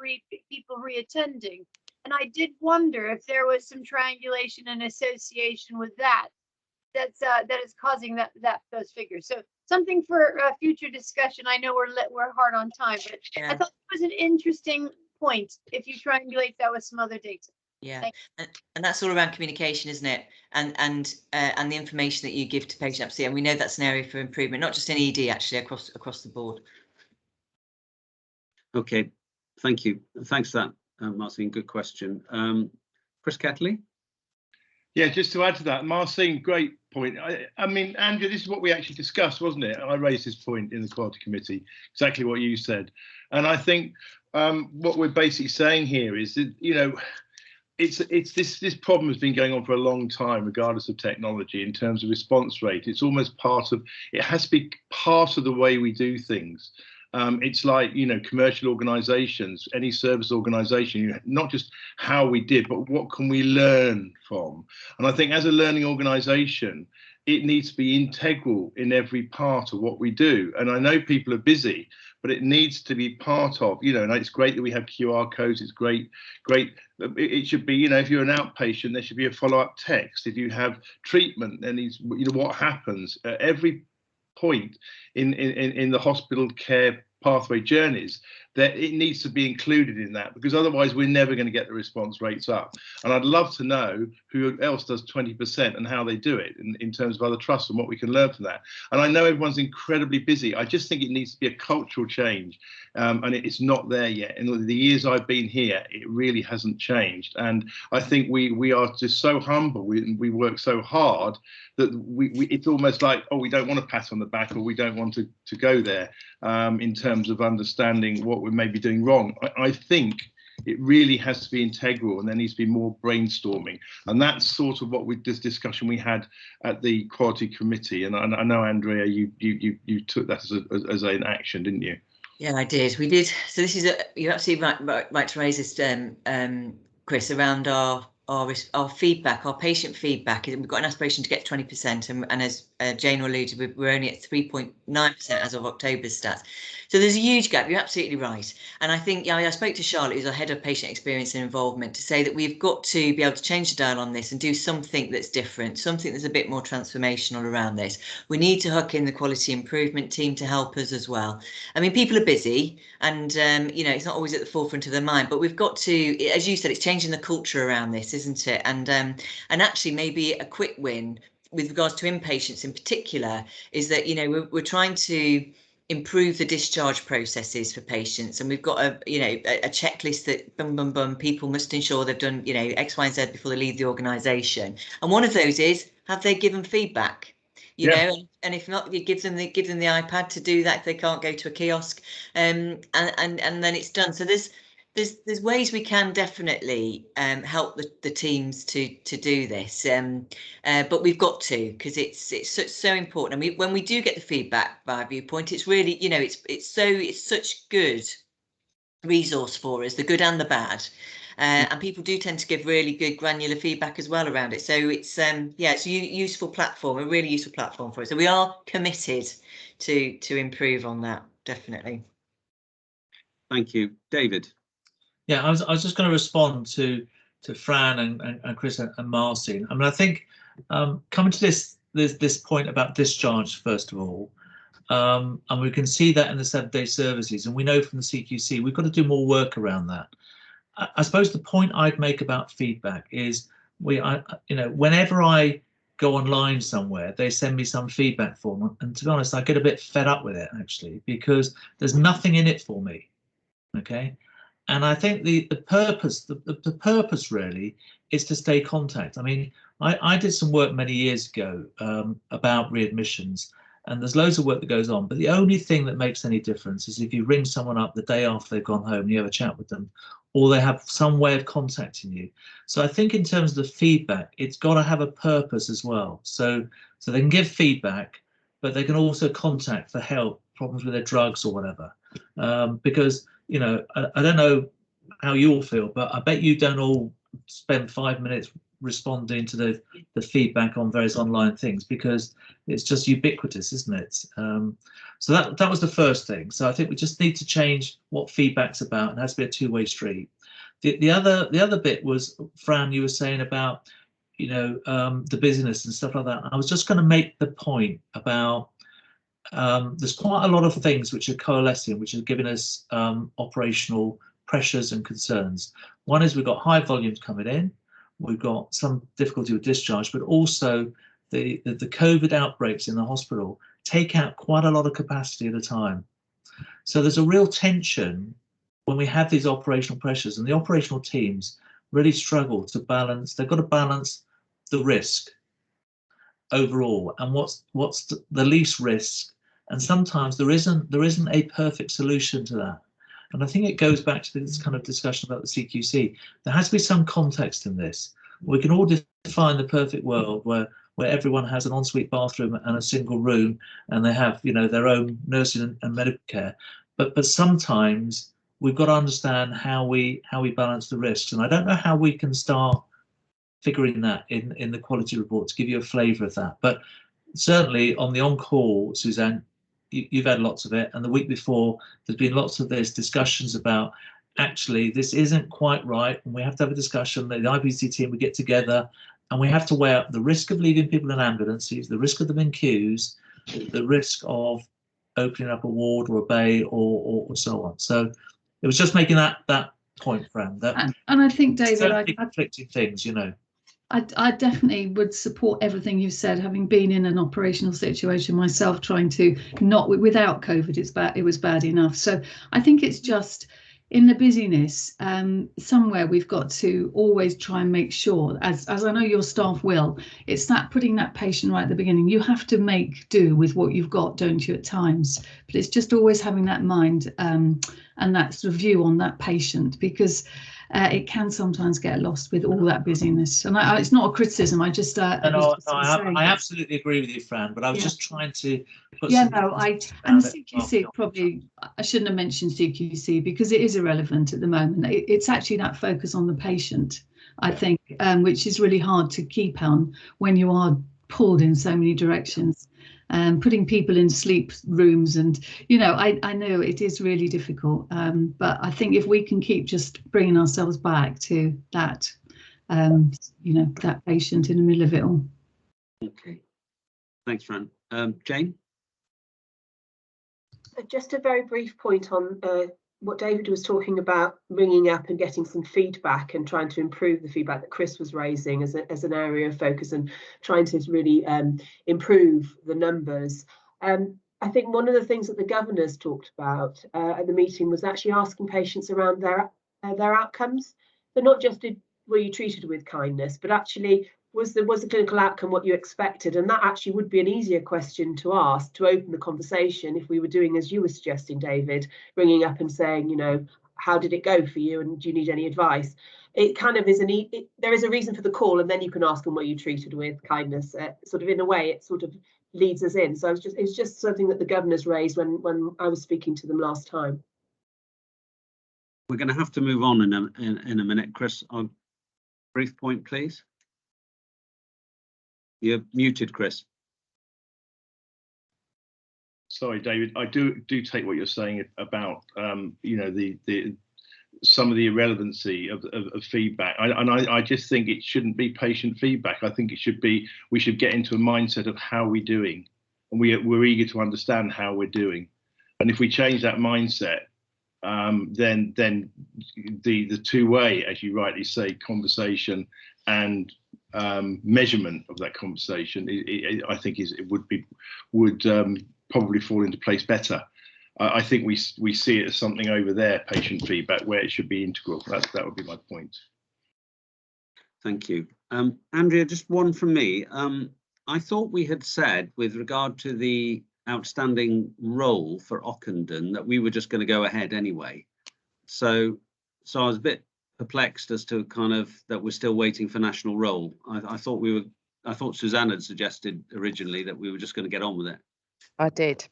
people reattending. And I did wonder if there was some triangulation and association with that is causing those figures. So something for future discussion. I know we're hard on time, but yeah. I thought it was an interesting point if you triangulate that with some other data. Yeah, and that's all around communication, isn't it? And the information that you give to patients. And we know that's an area for improvement, not just in ED, actually across the board. Okay, thank you. Thanks for that, Marcin. Good question. Chris Catley? Yeah, just to add to that, Marcin, great point. I mean, Andrew, this is what we actually discussed, wasn't it? I raised this point in the Quality Committee, exactly what you said. And I think what we're basically saying here is that, it's this problem has been going on for a long time, regardless of technology, in terms of response rate. It's almost it has to be part of the way we do things. It's like, commercial organizations, any service organization, not just how we did, but what can we learn from? And I think as a learning organization, it needs to be integral in every part of what we do. And I know people are busy, but it needs to be part of, and it's great that we have QR codes. It's great. It should be, if you're an outpatient, there should be a follow-up text. If you have treatment, then what happens at every point in the hospital care pathway journeys, that it needs to be included in that, because otherwise we're never going to get the response rates up. And I'd love to know who else does 20% and how they do it in terms of other trusts and what we can learn from that. And I know everyone's incredibly busy. I just think it needs to be a cultural change, and it's not there yet. In the years I've been here, it really hasn't changed. And I think we are just so humble. We work so hard that it's almost like, oh, we don't want to pat on the back, or we don't want to go there in terms of understanding what we may be doing wrong. I think it really has to be integral, and there needs to be more brainstorming. And that's sort of what this discussion we had at the Quality Committee. And I know, Andrea, you took that as an action, didn't you? Yeah, I did. We did. So this is you're absolutely right to raise this, Chris, around our feedback, our patient feedback. We've got an aspiration to get 20%, and as Jane alluded, we're only at 3.9% as of October's stats. So there's a huge gap. You're absolutely right. And I think, I spoke to Charlotte, who's our head of patient experience and involvement, to say that we've got to be able to change the dial on this and do something that's different, something that's a bit more transformational around this. We need to hook in the quality improvement team to help us as well. I mean, people are busy, and it's not always at the forefront of their mind, but we've got to, as you said, it's changing the culture around this, isn't it? And actually maybe a quick win with regards to inpatients in particular is that, we're trying to improve the discharge processes for patients, and we've got a checklist that people must ensure they've done X, Y, and Z before they leave the organisation. And one of those is, have they given feedback? You know, and if not, you give them the iPad to do that if they can't go to a kiosk, and then it's done. So there's ways we can definitely help the teams to do this, but we've got to, because it's so important. I mean, when we do get the feedback by Viewpoint, it's really, it's such good resource for us, the good and the bad, and people do tend to give really good granular feedback as well around it. So it's it's a useful platform, a really useful platform for us. So we are committed to improve on that. definitely. Thank you. David. Yeah, I was just going to respond to Fran and Chris and Marcin. I mean, I think coming to this point about discharge first of all, and we can see that in the 7-day services, and we know from the CQC we've got to do more work around that. I suppose the point I'd make about feedback is whenever I go online somewhere, they send me some feedback form, and to be honest, I get a bit fed up with it actually, because there's nothing in it for me. Okay. And I think the purpose really is to stay contact. I mean, I did some work many years ago about readmissions, and there's loads of work that goes on, but the only thing that makes any difference is if you ring someone up the day after they've gone home and you have a chat with them, or they have some way of contacting you. So I think in terms of the feedback, it's got to have a purpose as well. So they can give feedback, but they can also contact for help, problems with their drugs or whatever. Because I don't know how you all feel, but I bet you don't all spend 5 minutes responding to the feedback on various online things, because it's just ubiquitous, isn't it? So that was the first thing. So I think we just need to change what feedback's about, and it has to be a two-way street. The other bit was, Fran, you were saying about the busyness and stuff like that. I was just going to make the point about there's quite a lot of things which are coalescing, which are giving us operational pressures and concerns. One is we've got high volumes coming in, we've got some difficulty with discharge, but also the COVID outbreaks in the hospital take out quite a lot of capacity at a time. So there's a real tension when we have these operational pressures, and the operational teams really struggle to balance. They've got to balance the risk overall and what's the least risk. And sometimes there isn't a perfect solution to that. And I think it goes back to this kind of discussion about the CQC. There has to be some context in this. We can all define the perfect world where everyone has an ensuite bathroom and a single room, and they have their own nursing and medical care. But sometimes we've got to understand how we balance the risks. And I don't know how we can start figuring that in the quality report to give you a flavour of that. But certainly on the on-call, Suzanne, you've had lots of it, and the week before there's been lots of these discussions about actually this isn't quite right, and we have to have a discussion. The IPC team, we get together and we have to weigh up the risk of leaving people in ambulances, the risk of them in queues, the risk of opening up a ward or a bay or so on. So it was just making that point, Fran. And I think, David, conflicting things, I definitely would support everything you've said, having been in an operational situation myself, trying to not without COVID, it was bad enough. So I think it's just in the busyness, somewhere we've got to always try and make sure, as I know your staff will, it's that putting that patient right at the beginning. You have to make do with what you've got, don't you, at times? But it's just always having that mind and that sort of view on that patient, because it can sometimes get lost with all that busyness. And it's not a criticism. I absolutely agree with you, Fran. But I was just trying to put and the CQC probably I shouldn't have mentioned CQC because it is irrelevant at the moment. It's actually that focus on the patient, I think, which is really hard to keep on when you are pulled in so many directions. Putting people in sleep rooms, and I know it is really difficult, but I think if we can keep just bringing ourselves back to that that patient in the middle of it all. Okay, thanks, Fran. Jane? Just a very brief point on what David was talking about, ringing up and getting some feedback and trying to improve the feedback that Chris was raising as an area of focus, and trying to really improve the numbers. I think one of the things that the governors talked about at the meeting was actually asking patients around their outcomes. But not just were you treated with kindness, but actually was the clinical outcome what you expected? And that actually would be an easier question to ask to open the conversation if we were doing as you were suggesting, David, ringing up and saying, how did it go for you, and do you need any advice? It kind of is there is a reason for the call, and then you can ask them, were you treated with kindness? Sort of in a way, it sort of leads us in. So it's just something that the governors raised when I was speaking to them last time. We're going to have to move on in a minute, Chris. Brief point, please. You're muted, Chris. sorry, David, I do take what you're saying about you know, the some of the irrelevancy of feedback. I just think it shouldn't be patient feedback. I think it should be, we should get into a mindset of how we're doing, and we're eager to understand how we're doing. And if we change that mindset, then the two-way, as you rightly say, conversation and measurement of that conversation, I think would probably fall into place better. I think we see it as something over there, patient feedback, where it should be integral. That would be my point. Thank you. Andrea, just one from me. I thought we had said, with regard to the outstanding role for Ockenden, that we were just going to go ahead anyway. So I was a bit perplexed as to kind of that we're still waiting for national role. I thought Suzanne had suggested originally that we were just going to get on with it. I did.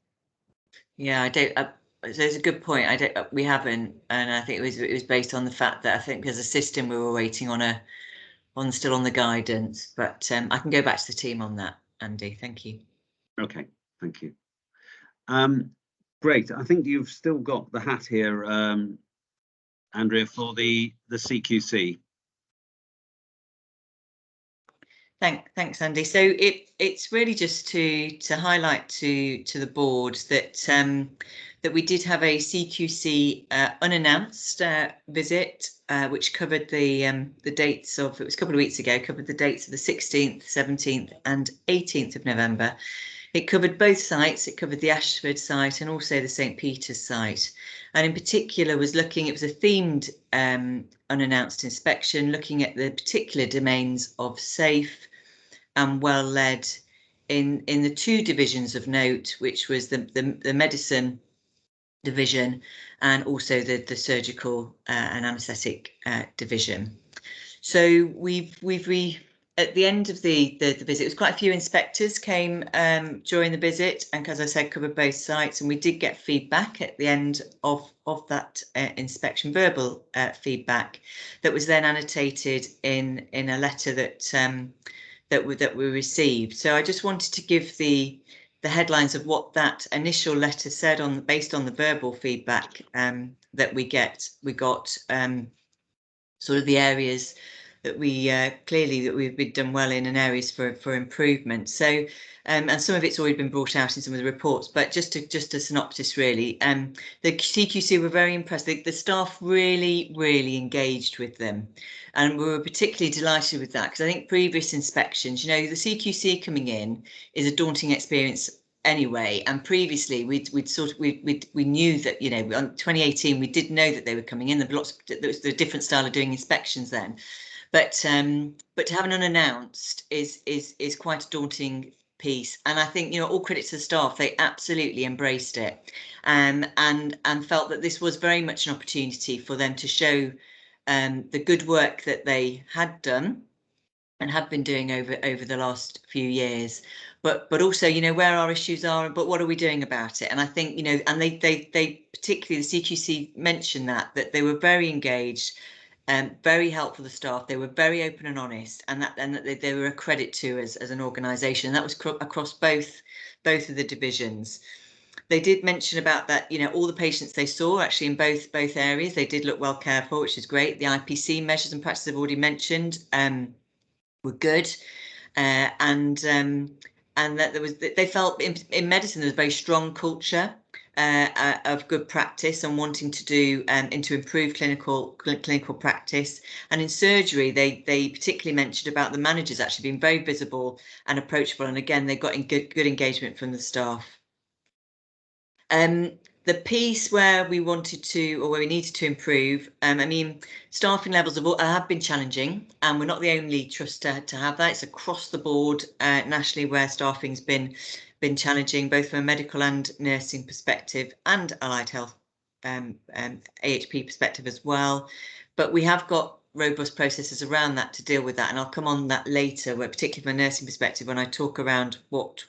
Yeah, I don't. So it's a good point. We haven't, and I think it was based on the fact that I think as a system we were waiting on still on the guidance. But I can go back to the team on that, Andy. Thank you. Okay, thank you. Great. I think you've still got the hat here, Andrea, for the CQC. Thanks, Andy. So it's really just to highlight to the board that that we did have a CQC unannounced visit, which covered the dates of, it was a couple of weeks ago, covered the dates of the 16th, 17th and 18th of November. It covered both sites. It covered the Ashford site and also the St. Peter's site. And in particular was looking, it was a themed unannounced inspection, looking at the particular domains of safe and well led in the two divisions of note, which was the medicine division and also the surgical and anaesthetic division. So we've at the end of the visit, it was quite a few inspectors came during the visit, and as I said, covered both sites, and we did get feedback at the end of that inspection, verbal feedback that was then annotated in a letter that we received. So I just wanted to give the headlines of what that initial letter said based on the verbal feedback that we got sort of the areas that we clearly that we've been done well in and areas for improvement. So and some of it's already been brought out in some of the reports, but just a synopsis really. The CQC were very impressed. The staff really engaged with them, and we were particularly delighted with that, because I think previous inspections, you know, the CQC coming in is a daunting experience anyway, and previously we knew that, you know, on 2018 we did know that they were coming in. There was a different style of doing inspections then. But to have an unannounced is quite a daunting piece, and I think, you know, all credit to the staff, they absolutely embraced it, and felt that this was very much an opportunity for them to show the good work that they had done and have been doing over the last few years, but also, you know, where our issues are, but what are we doing about it? And I think, you know, and they particularly the CQC mentioned that they were very engaged. Very helpful, the staff. They were very open and honest, and that they were a credit to as an organisation. And that was across both of the divisions. They did mention about that, you know, all the patients they saw actually in both areas, they did look well cared for, which is great. The IPC measures and practices I've already mentioned were good, and that they felt in medicine there was a very strong culture of good practice and wanting to do and to improve clinical practice. And in surgery, they particularly mentioned about the managers actually being very visible and approachable. And again, they got in good engagement from the staff. The piece where we wanted to, or where we needed to improve, I mean, staffing levels have been challenging, and we're not the only trust to have that. It's across the board nationally where staffing's been challenging, both from a medical and nursing perspective and allied health AHP perspective as well. But we have got robust processes around that to deal with that, and I'll come on that later, where particularly from a nursing perspective, when I talk around what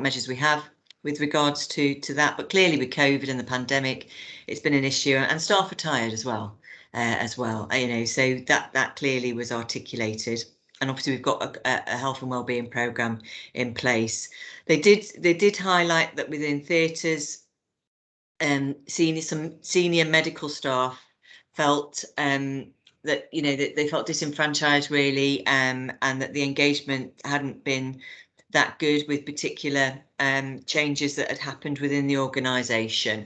measures we have with regards to that. But clearly with COVID and the pandemic, it's been an issue, and staff are tired as well, you know, so that clearly was articulated. obviously we've got a health and wellbeing programme in place. They did highlight that within theatres, some senior medical staff felt that that they felt disenfranchised really, and that the engagement hadn't been that good with particular changes that had happened within the organisation.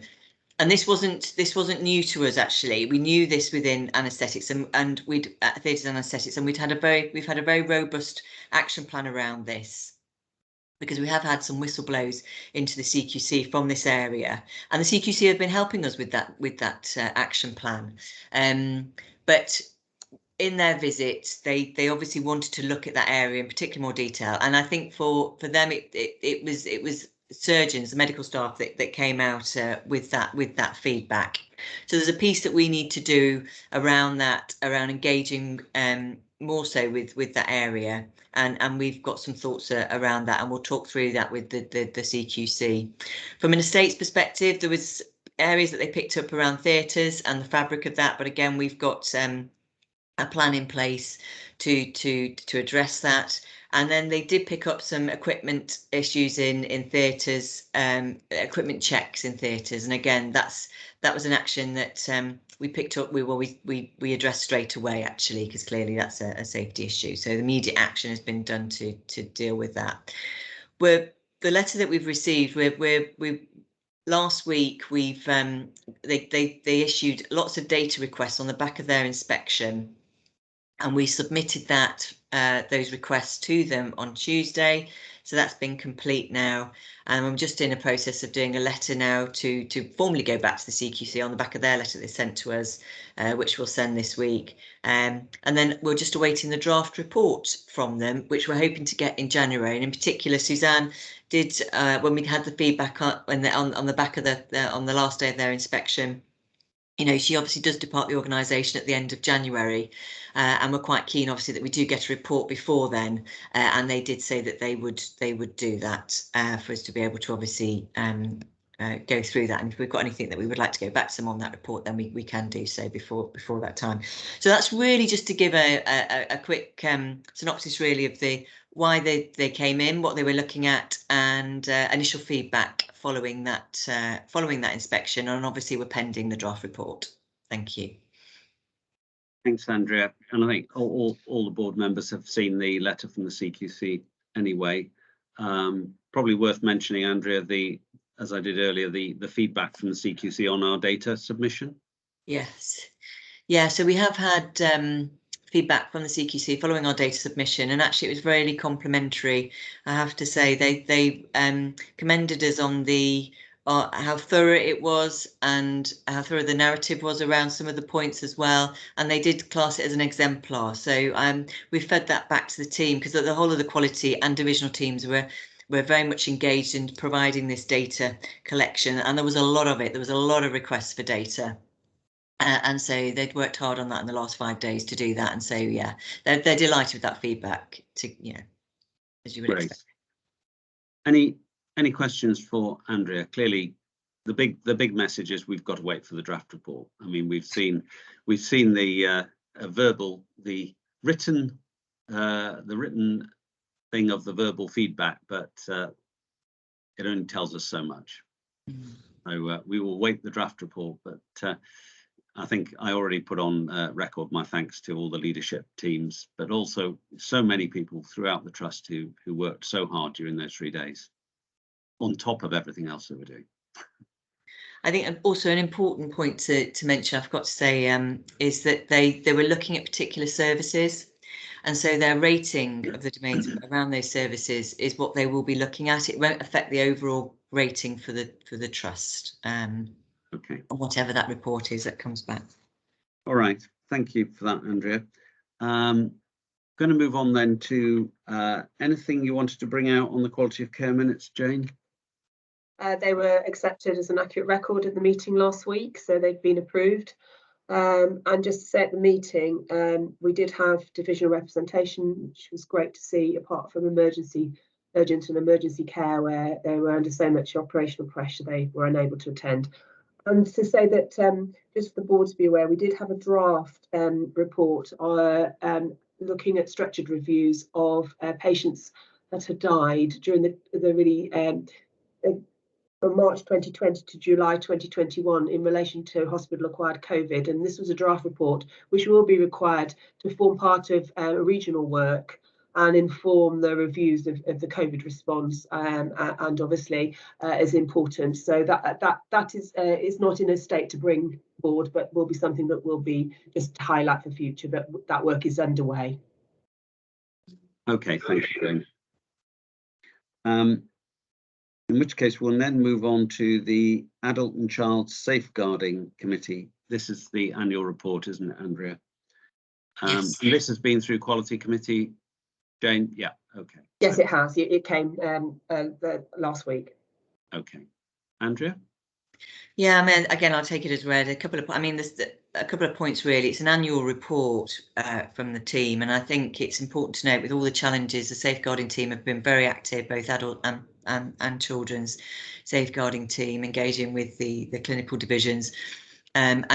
And this wasn't new to us actually. We knew this within anaesthetics and we'd at theatres anaesthetics, and we've had a very robust action plan around this, because we have had some whistleblows into the CQC from this area, and the CQC have been helping us with that action plan. But in their visit, they obviously wanted to look at that area in particular more detail, and I think for them it was surgeons, the medical staff that came out with that feedback. So there's a piece that we need to do around that, around engaging more so with that area, and we've got some thoughts around that, and we'll talk through that with the CQC. From an estates perspective, there was areas that they picked up around theatres and the fabric of that, but again we've got a plan in place to address that. And then they did pick up some equipment issues in theatres, equipment checks in theatres, and again that was an action that we picked up. We addressed straight away actually, because clearly that's a safety issue. So the immediate action has been done to deal with that. The letter that we've received, last week they issued lots of data requests on the back of their inspection, and we submitted those requests to them on Tuesday. So that's been complete now, and I'm just in a process of doing a letter now to formally go back to the CQC on the back of their letter they sent to us, which we'll send this week. And then we're just awaiting the draft report from them, which we're hoping to get in January. And in particular, Suzanne did, when we had the feedback on the back of on the last day of their inspection, she obviously does depart the organisation at the end of January, and we're quite keen, obviously, that we do get a report before then. And they did say that they would do that for us to be able to obviously go through that. And if we've got anything that we would like to go back to them on that report, then we can do so before that time. So that's really just to give a quick synopsis, really, of why they came in, what they were looking at, and initial feedback following that inspection. And obviously we're pending the draft report. Thank you. Thanks, Andrea. And I think all the board members have seen the letter from the CQC anyway. Probably worth mentioning, Andrea, as I did earlier, the feedback from the CQC on our data submission. Yes. Yeah, so we have had feedback from the CQC following our data submission, and actually it was really complimentary. I have to say they commended us on how thorough it was and how thorough the narrative was around some of the points as well, and they did class it as an exemplar. So we fed that back to the team, because the whole of the quality and divisional teams were very much engaged in providing this data collection, and there was a lot of it. There was a lot of requests for data. And so they'd worked hard on that in the last 5 days to do that, and so yeah, they're delighted with that feedback. As you would expect. Any questions for Andrea? Clearly, the big message is we've got to wait for the draft report. I mean, we've seen the written thing of the verbal feedback, but it only tells us so much. So we will wait the draft report, but. I think I already put on record my thanks to all the leadership teams, but also so many people throughout the trust who worked so hard during those 3 days, on top of everything else that we're doing. I think also an important point to mention, I forgot to say, is that they were looking at particular services, and so their rating of the domains around those services is what they will be looking at. It won't affect the overall rating for the trust. Okay. Whatever that report is that comes back. All right. Thank you for that, Andrea. Going to move on then to anything you wanted to bring out on the quality of care minutes, Jane? They were accepted as an accurate record of the meeting last week, so they've been approved. And just to say, at the meeting, we did have divisional representation, which was great to see, apart from urgent and emergency care, where they were under so much operational pressure they were unable to attend. And to say that, just for the board to be aware, we did have a draft report looking at structured reviews of patients that had died during the really from March 2020 to July 2021 in relation to hospital-acquired COVID. And this was a draft report which will be required to form part of regional work and inform the reviews of the COVID response, and obviously is important. So that is not in a state to bring forward, but will be something that will be just to highlight for future. But that work is underway. Okay, thank you, Jane. In which case we'll then move on to the Adult and Child Safeguarding Committee. This is the annual report, isn't it, Andrea? Yes. And this has been through Quality Committee. Jane, yeah, okay. Yes, it has. It came last week. Okay, Andrea. Yeah, I mean, again, I'll take it as read. There's a couple of points really. It's an annual report from the team, and I think it's important to note with all the challenges, the safeguarding team have been very active, both adult and children's safeguarding team, engaging with the clinical divisions. And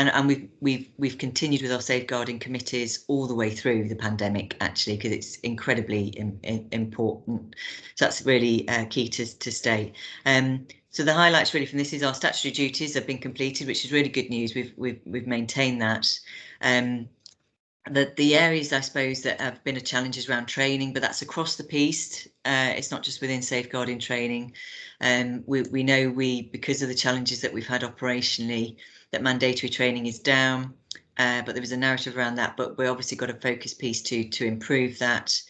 we've continued with our safeguarding committees all the way through the pandemic, actually, because it's incredibly important. So that's really key to state. So the highlights really from this is our statutory duties have been completed, which is really good news. We've maintained that. The areas, I suppose, that have been a challenge is around training, but that's across the piece. It's not just within safeguarding training. We know because of the challenges that we've had operationally, that mandatory training is down, but there was a narrative around that, but we obviously got a focus piece to improve that.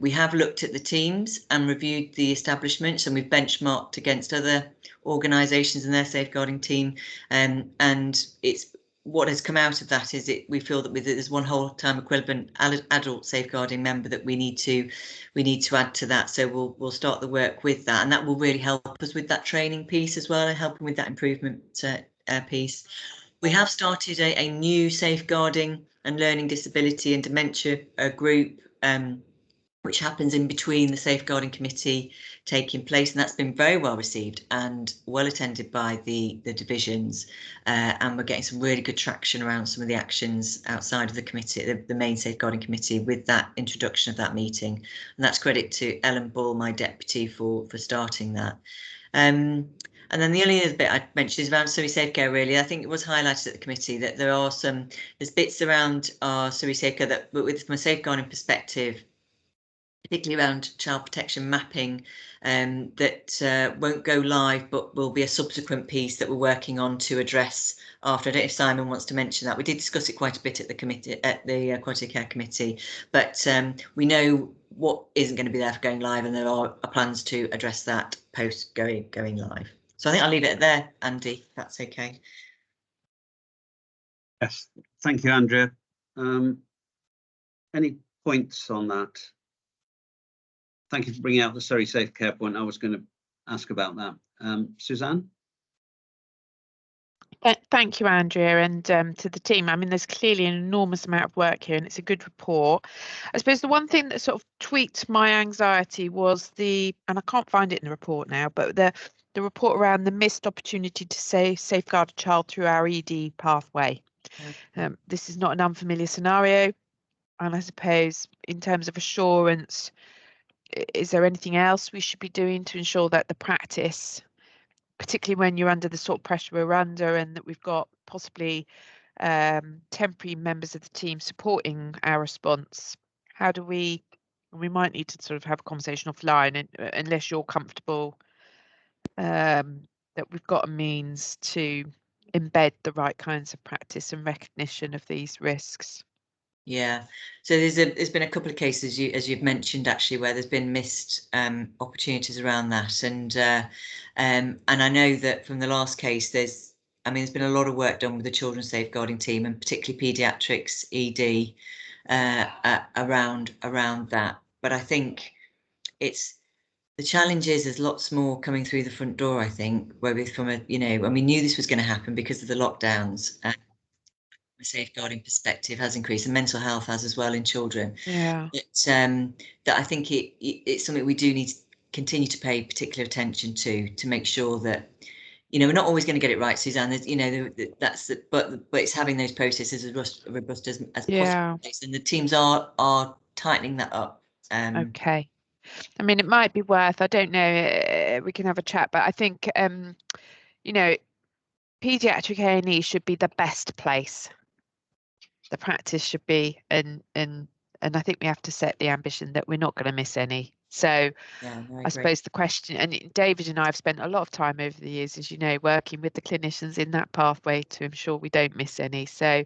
We have looked at the teams and reviewed the establishments, and we've benchmarked against other organisations and their safeguarding team, and it's what has come out of that is we feel that there's one whole time equivalent adult safeguarding member that we need to add to that. So we'll start the work with that, and that will really help us with that training piece as well, and helping with that improvement piece. We have started a new safeguarding and learning disability and dementia group, which happens in between the safeguarding committee taking place, and that's been very well received and well attended by the divisions, and we're getting some really good traction around some of the actions outside of the committee, the main safeguarding committee, with that introduction of that meeting, and that's credit to Ellen Bull, my deputy, for starting that. And then the only other bit I'd mention is around Surrey Safe Care. Really, I think it was highlighted at the committee that there's bits around our Surrey Safe Care that, but from a safeguarding perspective, particularly around child protection mapping, that won't go live, but will be a subsequent piece that we're working on to address after. I don't know if Simon wants to mention that. We did discuss it quite a bit at the committee, at the Quality Care Committee, but we know what isn't going to be there for going live, and there are plans to address that post going live. So I think I'll leave it there, Andy, if that's okay. Yes, thank you, Andrea. Any points on that? Thank you for bringing out the Surrey Safe Care point. I was going to ask about that. Suzanne? Thank you, Andrea, and to the team. I mean, there's clearly an enormous amount of work here, and it's a good report. I suppose the one thing that sort of tweaked my anxiety was and I can't find it in the report now, but the report around the missed opportunity to safeguard a child through our ED pathway. This is not an unfamiliar scenario, and I suppose in terms of assurance, is there anything else we should be doing to ensure that the practice, particularly when you're under the sort of pressure we're under, and that we've got possibly temporary members of the team supporting our response, how do we might need to sort of have a conversation offline, unless you're comfortable that we've got a means to embed the right kinds of practice and recognition of these risks. Yeah, so there's been a couple of cases, as you've mentioned, actually, where there's been missed opportunities around that, and I know that from the last case, there's been a lot of work done with the children's safeguarding team, and particularly paediatrics ED around that. But I think the challenge is there's lots more coming through the front door, I think, where and we knew this was going to happen because of the lockdowns. A safeguarding perspective has increased, and mental health has as well in children. Yeah. That I think it's something we do need to continue to pay particular attention to make sure that you know, we're not always going to get it right, Suzanne. There's, you know, but it's having those processes as robust as Yeah. possible, and the teams are tightening that up. Okay. I mean, it might be worth, I don't know, we can have a chat, but I think, you know, paediatric A&E should be the best place. The practice should be, and I think we have to set the ambition that we're not going to miss any. So yeah, no, I suppose the question, and David and I have spent a lot of time over the years, as you know, working with the clinicians in that pathway to ensure we don't miss any. So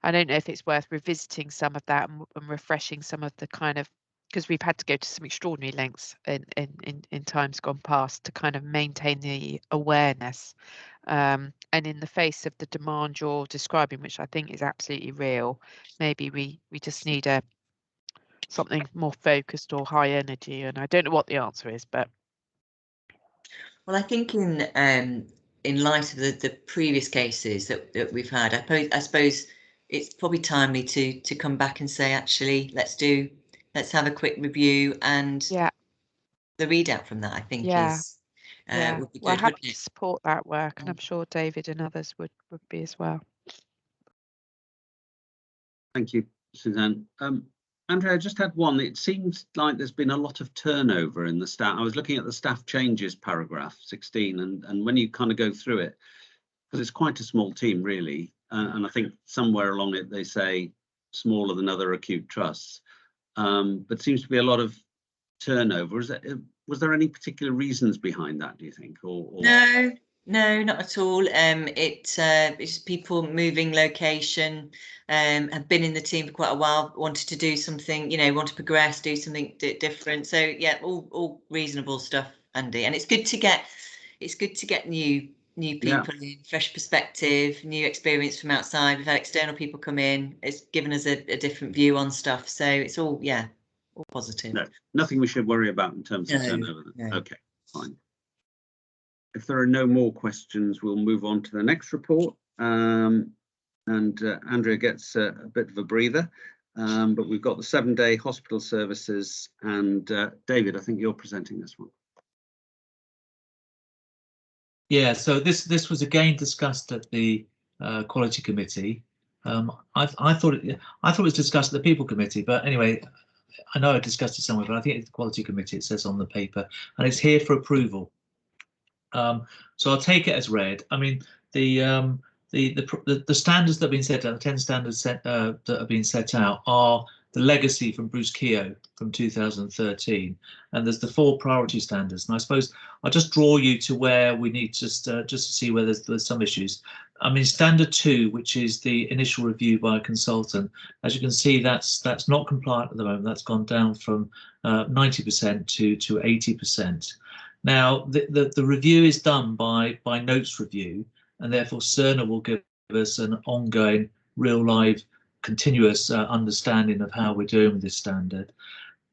I don't know if it's worth revisiting some of that and refreshing some of the kind of, because we've had to go to some extraordinary lengths in times gone past to kind of maintain the awareness. And in the face of the demand you're describing, which I think is absolutely real, maybe we just need something more focused or high energy. And I don't know what the answer is, but well, I think in light of the previous cases that we've had, I suppose it's probably timely to come back and say, actually, let's have a quick review, and yeah, the readout from that, I think, is would be good. Well, happy wouldn't to it? support that work, and I'm sure David and others would be as well. Thank you, Suzanne. Andrea, I just had one. It seems like there's been a lot of turnover in the staff. I was looking at the staff changes paragraph 16, and when you kind of go through it, because it's quite a small team, really, and I think somewhere along it they say smaller than other acute trusts, but seems to be a lot of turnover. Was there any particular reasons behind that, do you think? Or... No, not at all. It's people moving location, have been in the team for quite a while, wanted to do something, you know, want to progress, do something different. So yeah, all reasonable stuff, Andy. And it's good to get new people in, fresh perspective, new experience from outside. We've had external people come in. It's given us a different view on stuff. So it's all positive. No, nothing we should worry about in terms of turnover. No. Okay, fine. If there are no more questions, we'll move on to the next report. And Andrea gets a bit of a breather, but we've got the 7-day hospital services, and David, I think you're presenting this one. Yeah, so this was again discussed at the Quality Committee. I thought it was discussed at the People Committee, but anyway, I know I discussed it somewhere, but I think it's the Quality Committee, it says on the paper, and it's here for approval. So I'll take it as read. I mean, the standards that have been set out, the 10 standards that have been set out, are the legacy from Bruce Keogh from 2013, and there's the 4 priority standards. And I suppose I'll just draw you to where we need just to see where there's some issues. I mean, standard 2, which is the initial review by a consultant, as you can see, that's not compliant at the moment. That's gone down from 90% to 80%. Now, the review is done by notes review, and therefore Cerner will give us an ongoing, real live, continuous understanding of how we're doing with this standard.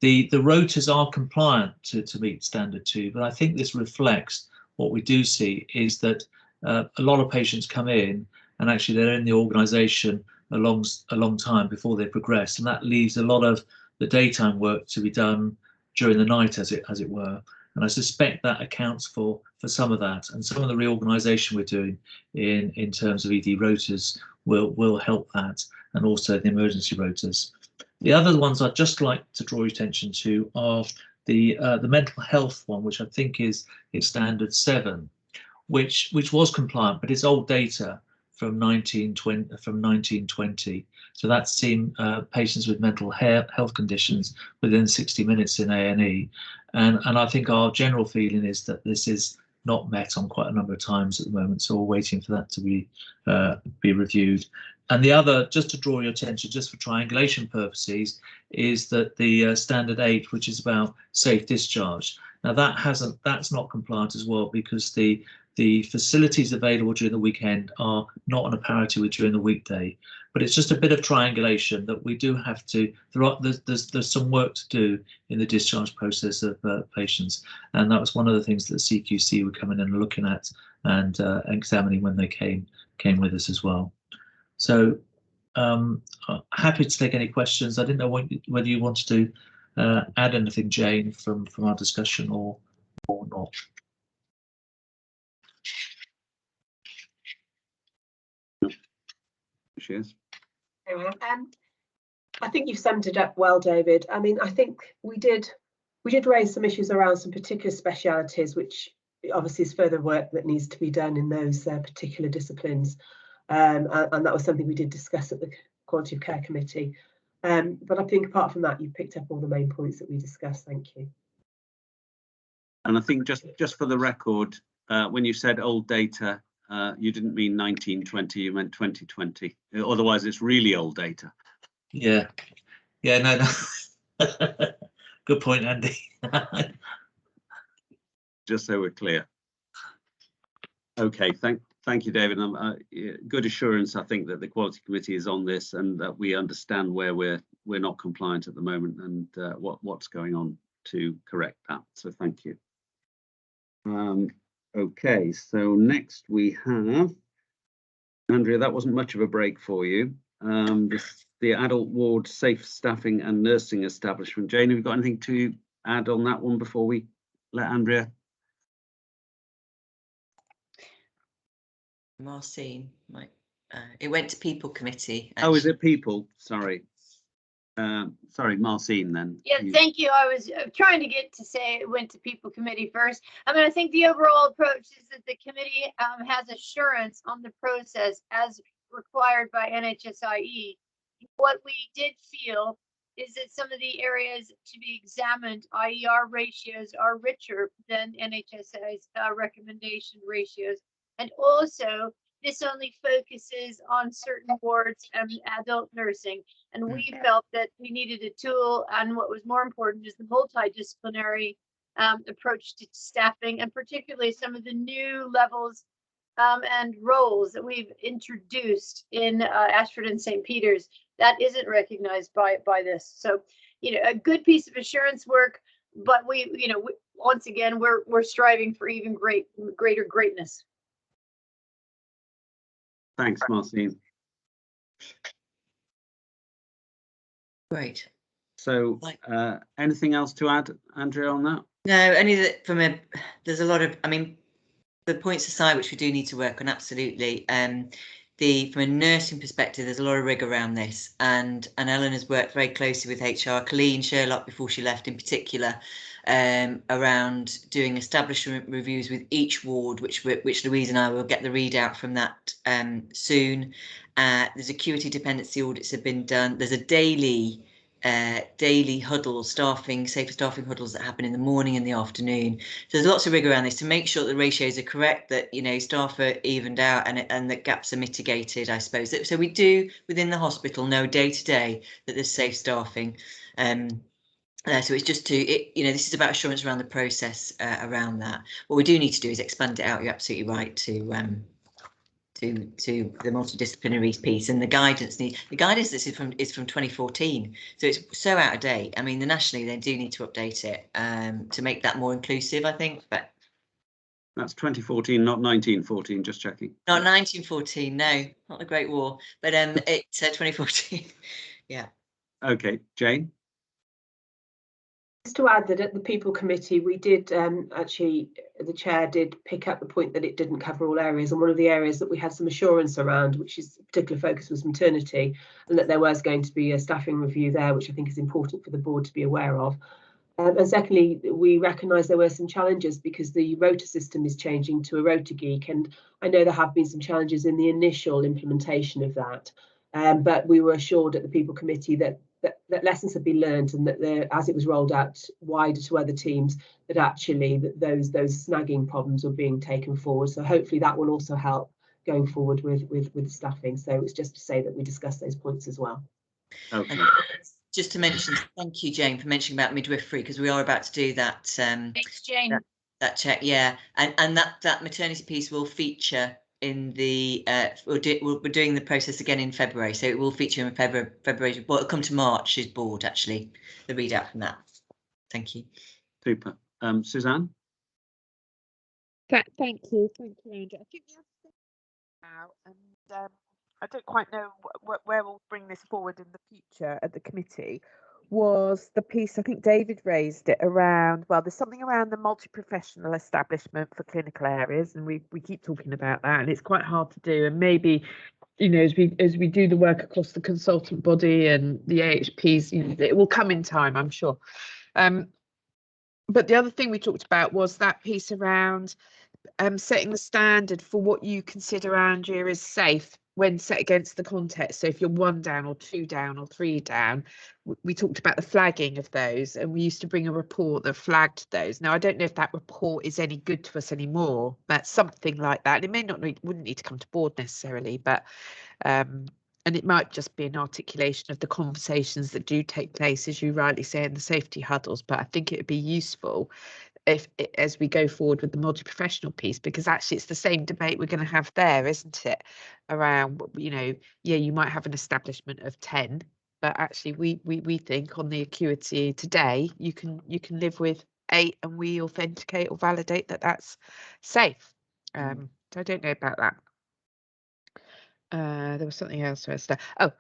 The rotas are compliant to meet standard 2, but I think this reflects what we do see is that a lot of patients come in and actually they're in the organisation a long time before they progress, and that leaves a lot of the daytime work to be done during the night, as it were. And I suspect that accounts for some of that, and some of the reorganisation we're doing in terms of ED rotas will help that, and also the emergency rotas. The other ones I'd just like to draw your attention to are the mental health one, which I think is standard 7, which was compliant, but it's old data from 1920. So that's seen patients with mental health conditions within 60 minutes in A&E. And I think our general feeling is that this is not met on quite a number of times at the moment. So we're waiting for that to be reviewed. And the other, just to draw your attention, just for triangulation purposes, is that the standard 8, which is about safe discharge. Now that's not compliant as well, because the facilities available during the weekend are not on a parity with during the weekday. But it's just a bit of triangulation that we do have to. There's some work to do in the discharge process of patients, and that was one of the things that CQC were coming in and looking at and examining when they came with us as well. So happy to take any questions. I didn't know whether you wanted to add anything, Jane, from our discussion or not. issues. I think you've summed it up well, David. I mean, I think we did raise some issues around some particular specialities, which obviously is further work that needs to be done in those particular disciplines. And that was something we did discuss at the Quality of Care Committee. But I think apart from that, you've picked up all the main points that we discussed. Thank you. And I think just for the record, when you said old data, you didn't mean 1920, you meant 2020. Otherwise, it's really old data. Yeah. Yeah, no. Good point, Andy. Just so we're clear. Okay, thank you, David. Good assurance, I think, that the Quality Committee is on this and that we understand where we're not compliant at the moment and what's going on to correct that. So thank you. Okay, so next we have Andrea. That wasn't much of a break for you. The adult ward safe staffing and nursing establishment. Jane, have you got anything to add on that one before we let Andrea? Marcin, it went to People Committee. Actually. Oh, is it People? Sorry. Sorry, Marcin then. Yeah, thank you. I was trying to get to say it went to People Committee first. I mean, I think the overall approach is that the committee has assurance on the process as required by NHSIE. What we did feel is that some of the areas to be examined, IER ratios, are richer than NHSI's recommendation ratios. And also, this only focuses on certain wards and adult nursing. And we felt that we needed a tool, and what was more important is the multidisciplinary approach to staffing, and particularly some of the new levels and roles that we've introduced in Ashford and St. Peter's that isn't recognized by this. So, a good piece of assurance work, but once again, we're striving for even greater greatness. Thanks, Marcin. Great. So, anything else to add, Andrea, on that? No, only that there's a lot of, I mean, the points aside, which we do need to work on, absolutely. From a nursing perspective, there's a lot of rig around this, and Ellen has worked very closely with HR, Colleen Sherlock before she left in particular, around doing establishment reviews with each ward, which Louise and I will get the readout from that soon. There's acuity dependency audits have been done. There's a daily huddle, safer staffing huddles that happen in the morning and the afternoon. So there's lots of rig around this to make sure the ratios are correct, that staff are evened out and that gaps are mitigated, I suppose. So we do within the hospital know day to day that there's safe staffing. So it's just this is about assurance around the process around that. What we do need to do is expand it out. You're absolutely right to the multidisciplinary piece, and the guidance is from 2014, so it's so out of date. I mean, nationally they do need to update it to make that more inclusive, I think. But that's 2014, not 1914. Just checking. Not 1914. No, not the Great War, but it's 2014. Yeah. Okay, Jane. Just to add that at the People Committee, we did actually, the chair did pick up the point that it didn't cover all areas, and one of the areas that we had some assurance around, which is particular focus, was maternity, and that there was going to be a staffing review there, which I think is important for the board to be aware of. And secondly, we recognise there were some challenges because the rota system is changing to a rota geek, and I know there have been some challenges in the initial implementation of that, but we were assured at the People Committee that lessons have been learned, and that as it was rolled out wider to other teams, that actually those snagging problems were being taken forward. So hopefully that will also help going forward with staffing. So it's just to say that we discussed those points as well. Okay. Just to mention, thank you, Jane, for mentioning about midwifery, because we are about to do that. Thanks, Jane. That check, yeah, and that maternity piece will feature in the we're doing the process again in February, so it will feature in February. Well, it'll come to March's board actually, the readout from that. Thank you. Super. Suzanne. Thank you, Andrew. I think we have to now, and I don't quite know where we'll bring this forward in the future at the committee. Was the piece, I think David raised it around, well, there's something around the multi-professional establishment for clinical areas, and we keep talking about that, and it's quite hard to do, and maybe you know, as we do the work across the consultant body and the AHPs, you know, it will come in time, I'm sure. But the other thing we talked about was that piece around setting the standard for what you consider, Andrea, is safe when set against the context. So if you're 1 down or 2 down or 3 down, we talked about the flagging of those, and we used to bring a report that flagged those. Now, I don't know if that report is any good to us anymore, but something like that. It may not wouldn't need to come to board necessarily, but and it might just be an articulation of the conversations that do take place, as you rightly say, in the safety huddles. But I think it would be useful if, as we go forward with the multi-professional piece, because actually it's the same debate we're going to have there, isn't it? Around, you know, yeah, you might have an establishment of 10, but actually we think on the acuity today, you can live with 8, and we authenticate or validate that that's safe. So I don't know about that. There was something else. Oh,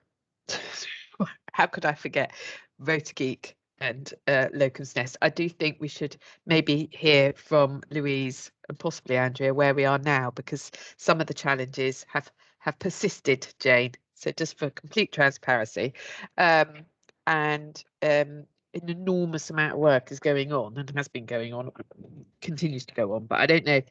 how could I forget Rota Geek and Locum's Nest? I do think we should maybe hear from Louise and possibly Andrea where we are now, because some of the challenges have persisted, Jane. So just for complete transparency, and an enormous amount of work is going on and has been going on, continues to go on. But I don't know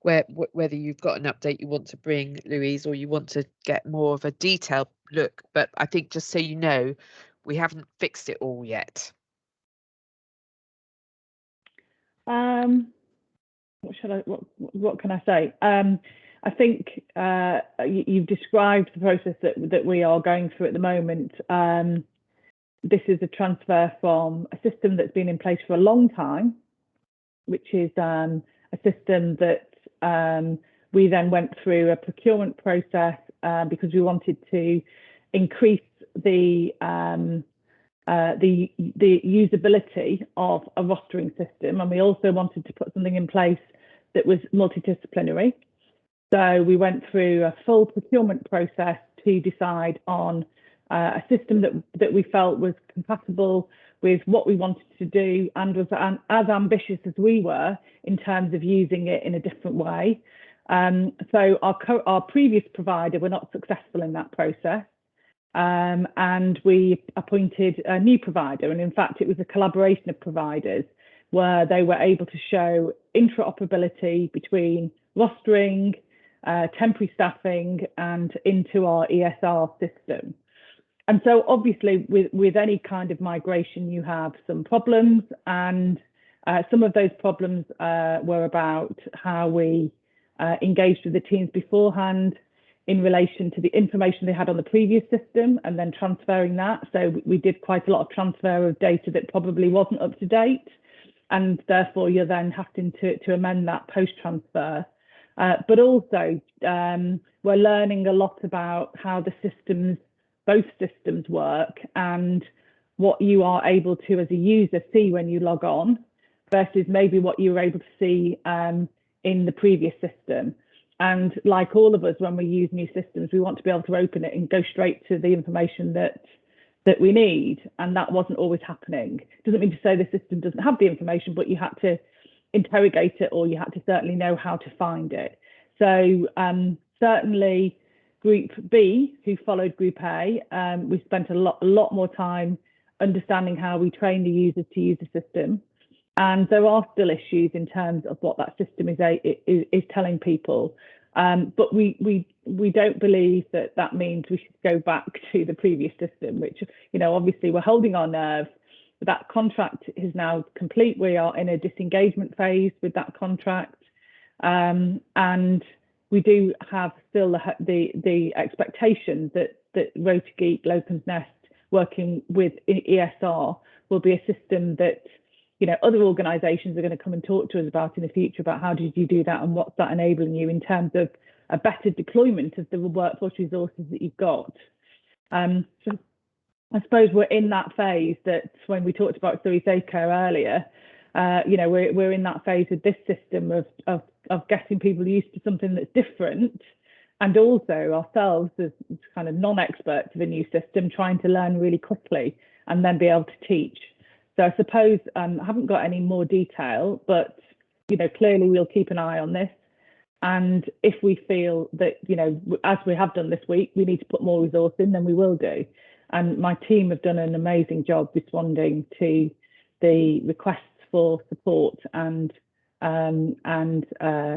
whether you've got an update you want to bring, Louise, or you want to get more of a detailed look. But I think, just so you know, we haven't fixed it all yet. What can I say? I think you've described the process that we are going through at the moment. This is a transfer from a system that's been in place for a long time, which is a system that we then went through a procurement process because we wanted to increase the usability of a rostering system, and we also wanted to put something in place that was multidisciplinary. So we went through a full procurement process to decide on a system that we felt was compatible with what we wanted to do and was as ambitious as we were in terms of using it in a different way. So our previous provider were not successful in that process, and we appointed a new provider. And in fact, it was a collaboration of providers where they were able to show interoperability between rostering, temporary staffing, and into our ESR system. And so obviously with any kind of migration, you have some problems, and some of those problems were about how we engaged with the teams beforehand in relation to the information they had on the previous system and then transferring that. So we did quite a lot of transfer of data that probably wasn't up to date, and therefore you're then having to amend that post-transfer. But also we're learning a lot about how the systems, both systems work, and what you are able to, as a user, see when you log on versus maybe what you were able to see in the previous system. And like all of us, when we use new systems, we want to be able to open it and go straight to the information that we need, and that wasn't always happening. Doesn't mean to say the system doesn't have the information, but you had to interrogate it, or you had to certainly know how to find it. So certainly Group B, who followed Group A, we spent a lot more time understanding how we train the users to use the system. And there are still issues in terms of what that system is telling people. But we don't believe that means we should go back to the previous system, which, you know, obviously we're holding our nerve. That contract is now complete. We are in a disengagement phase with that contract. And we do have still the expectation that Rota Geek, Locum's Nest, working with ESR, will be a system that, you know, other organisations are going to come and talk to us about in the future, about how did you do that and what's that enabling you in terms of a better deployment of the workforce resources that you've got. So I suppose we're in that phase that when we talked about Eco earlier, you know, we're in that phase with this system of getting people used to something that's different, and also ourselves as kind of non-experts of a new system trying to learn really quickly and then be able to teach. So I suppose I haven't got any more detail, but, you know, clearly we'll keep an eye on this. And if we feel that, you know, as we have done this week, we need to put more resource in, then we will do. And my team have done an amazing job responding to the requests for support and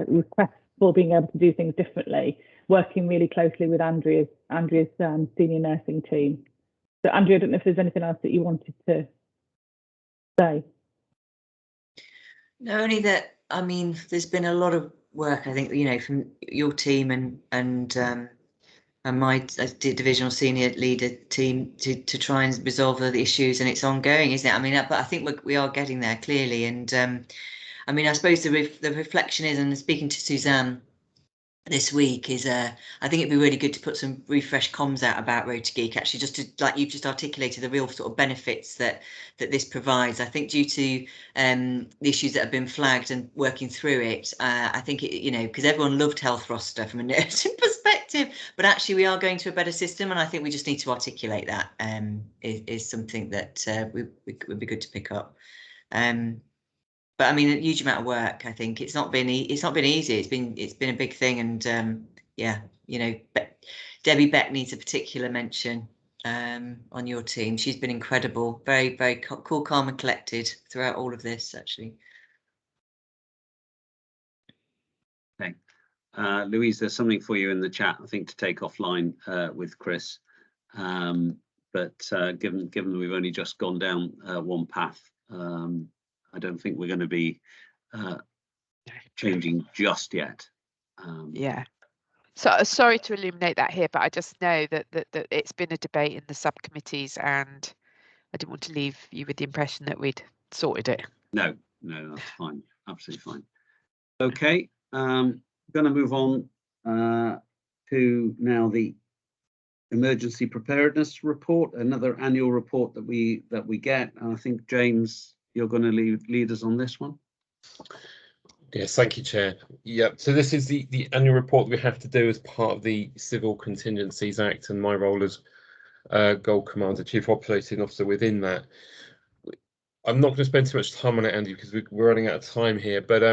requests for being able to do things differently, working really closely with Andrea's senior nursing team. So Andrea, I don't know if there's anything else that you wanted to say. No, only that, I mean, there's been a lot of work, I think, you know, from your team and my divisional senior leader team to try and resolve the issues, and it's ongoing, isn't it? I mean, but I think we are getting there clearly. And I mean, I suppose the reflection is, and speaking to Suzanne this week, is I think it'd be really good to put some refresh comms out about Road to Geek, actually, just to, like you've just articulated, the real sort of benefits that this provides. I think due to the issues that have been flagged and working through it, I think it, you know, because everyone loved Health Roster from a nursing perspective, but actually we are going to a better system, and I think we just need to articulate that is something that would be good to pick up. But I mean, a huge amount of work. I think it's not been easy. It's been a big thing, and yeah, you know, Debbie Beck needs a particular mention on your team. She's been incredible, very, very cool, calm, and collected throughout all of this, actually. Okay, Louise, there's something for you in the chat, I think, to take offline with Chris. But given that we've only just gone down one path, I don't think we're going to be changing just yet. Yeah. So sorry to illuminate that here, but I just know that it's been a debate in the subcommittees, and I didn't want to leave you with the impression that we'd sorted it. No, that's fine. Absolutely fine. Okay, going to move on to now the emergency preparedness report, another annual report that we get. And I think, James, you're going to lead us on this one. Yes, thank you, Chair. Yeah, so this is the annual report we have to do as part of the Civil Contingencies Act, and my role as Gold Commander, Chief Operating Officer within that. I'm not going to spend too much time on it, Andy, because we're running out of time here, but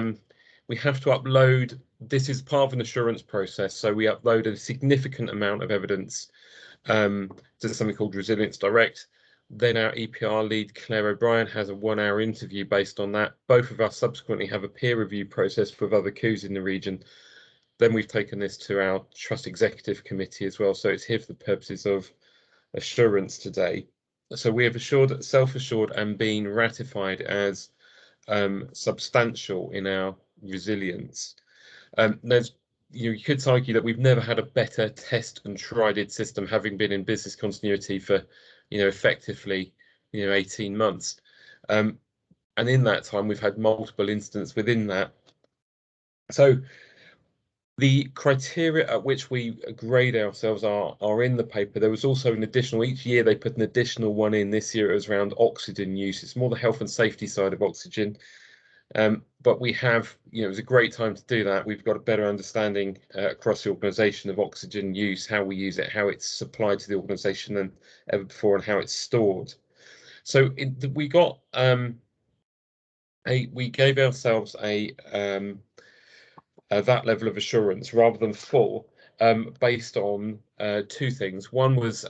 we have to upload, this is part of an assurance process, so we upload a significant amount of evidence to something called Resilience Direct. Then our EPR lead, Claire O'Brien, has a 1-hour interview based on that. Both of us subsequently have a peer review process with other COOs in the region. Then we've taken this to our Trust Executive Committee as well, so it's here for the purposes of assurance today. So we have self-assured and been ratified as substantial in our resilience. You could argue that we've never had a better test and tried it system, having been in business continuity for, effectively, 18 months. And in that time, we've had multiple incidents within that. So the criteria at which we grade ourselves are in the paper. There was also an additional, each year they put an additional one in. This year it was around oxygen use. It's more the health and safety side of oxygen. But we have, it was a great time to do that. We've got a better understanding across the organisation of oxygen use, how we use it, how it's supplied to the organisation than ever before, and how it's stored. So we got we gave ourselves that level of assurance rather than full, based on two things. One was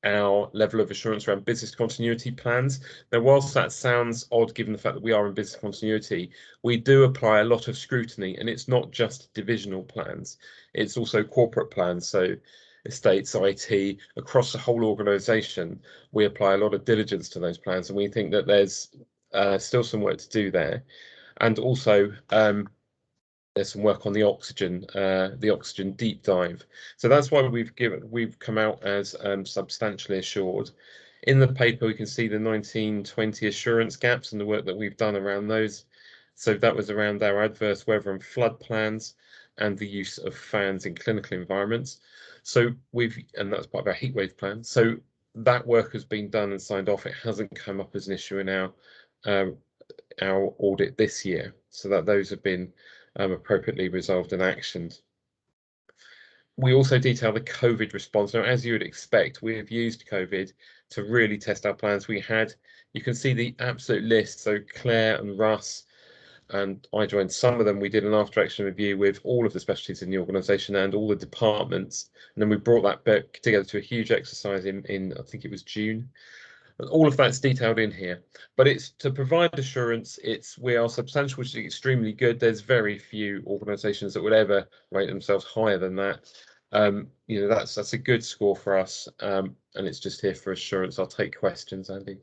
our level of assurance around business continuity plans. Now, whilst that sounds odd given the fact that we are in business continuity, we do apply a lot of scrutiny, and it's not just divisional plans, it's also corporate plans. So estates, IT, across the whole organisation, we apply a lot of diligence to those plans, and we think that there's still some work to do there. And also, there's some work on the oxygen deep dive. So that's why we've come out as substantially assured. In the paper, we can see the 1920 assurance gaps and the work that we've done around those. So that was around our adverse weather and flood plans and the use of fans in clinical environments. So and that's part of our heatwave plan. So that work has been done and signed off. It hasn't come up as an issue in our audit this year. So that those have been appropriately resolved and actioned. We also detail the COVID response. Now, as you would expect, we have used COVID to really test our plans. You can see the absolute list. So Claire and Russ and I joined some of them. We did an after action review with all of the specialties in the organisation and all the departments, and then we brought that back together to a huge exercise in I think it was June. And all of that's detailed in here, but it's to provide assurance. We are substantial, which is extremely good. There's very few organisations that would ever rate themselves higher than that. You know, that's a good score for us, and it's just here for assurance. I'll take questions, Andy.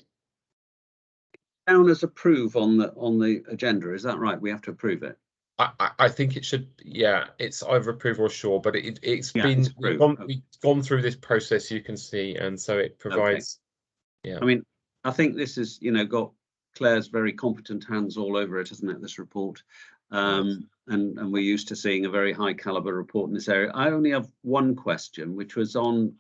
Down as approve on the agenda, is that right? We have to approve it. I think it should, yeah, it's either approve or sure, but it's Yeah, been it's we've gone through this process, you can see, and so it provides. Okay. Yeah, I mean, I think this is, you know, got Claire's very competent hands all over it, hasn't it, this report? And we're used to seeing a very high caliber report in this area. I only have one question, which was on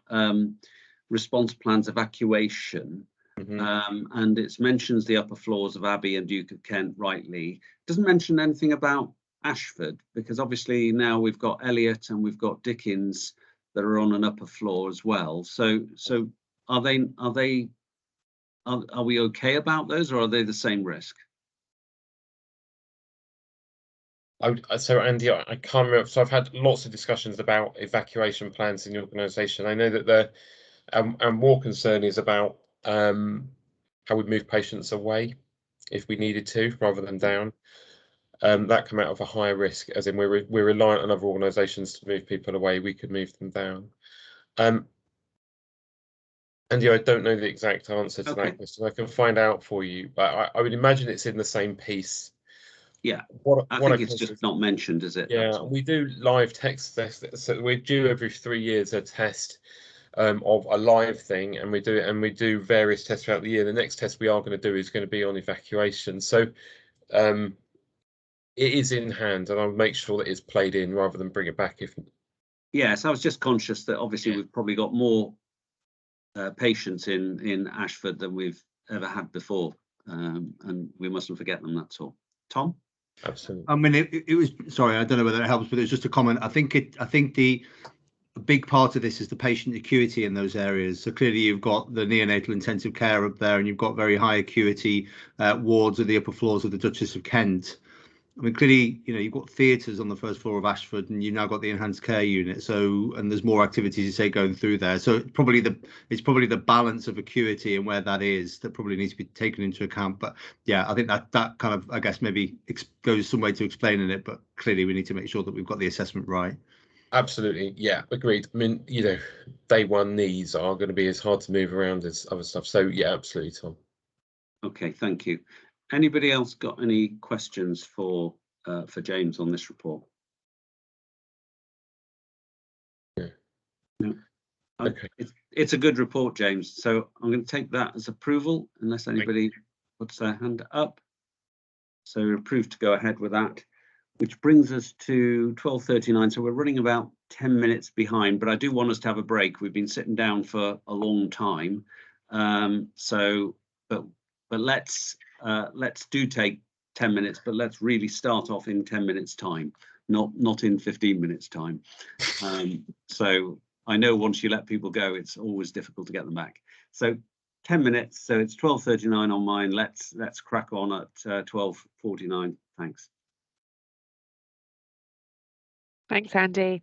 response plans evacuation. And it mentions the upper floors of Abbey and Duke of Kent rightly. It doesn't mention anything about Ashford, because obviously now we've got Elliot and we've got Dickens that are on an upper floor as well. So are we okay about those, or are they the same risk? So Andy, I can't remember. So I've had lots of discussions about evacuation plans in the organisation. I know that our more concern is about how we move patients away if we needed to, rather than down. That come out of a higher risk, as in we're reliant on other organisations to move people away. We could move them down. Andy, I don't know the exact answer to that question. I can find out for you, but I would imagine it's in the same piece. Yeah, I think it's just not mentioned, is it? Yeah, we do live text tests. So we do every 3 years a test of a live thing, and we do various tests throughout the year. The next test we are going to do is going to be on evacuation. So it is in hand, and I'll make sure that it's played in rather than bring it back. Yes, I was just conscious that obviously we've probably got more patients in Ashford than we've ever had before, and we mustn't forget them. That's all. Tom? Absolutely. I mean, it was, sorry, I don't know whether it helps, but it's just a comment. I think a big part of this is the patient acuity in those areas. So clearly you've got the neonatal intensive care up there, and you've got very high acuity wards of the upper floors of the Duchess of Kent. I mean, clearly, you know, you've got theatres on the first floor of Ashford, and you've now got the enhanced care unit. So, and there's more activities, you say, going through there. So it's probably the balance of acuity and where that is that probably needs to be taken into account. But yeah, I think that kind of, I guess, maybe goes some way to explaining it. But clearly, we need to make sure that we've got the assessment right. Absolutely, yeah, agreed. I mean, you know, day one needs are going to be as hard to move around as other stuff. So yeah, absolutely, Tom. Okay, thank you. Anybody else got any questions for James on this report? No. Okay. It's a good report, James. So I'm going to take that as approval, unless anybody puts their hand up. So we're approved to go ahead with that, which brings us to 12:39. So we're running about 10 minutes behind, but I do want us to have a break. We've been sitting down for a long time. But let's do take 10 minutes, but let's really start off in 10 minutes time, not in 15 minutes time. So I know once you let people go, it's always difficult to get them back. So 10 minutes, so it's 12:39 on mine. Let's crack on at 12:49. Thanks. Thanks, Andy.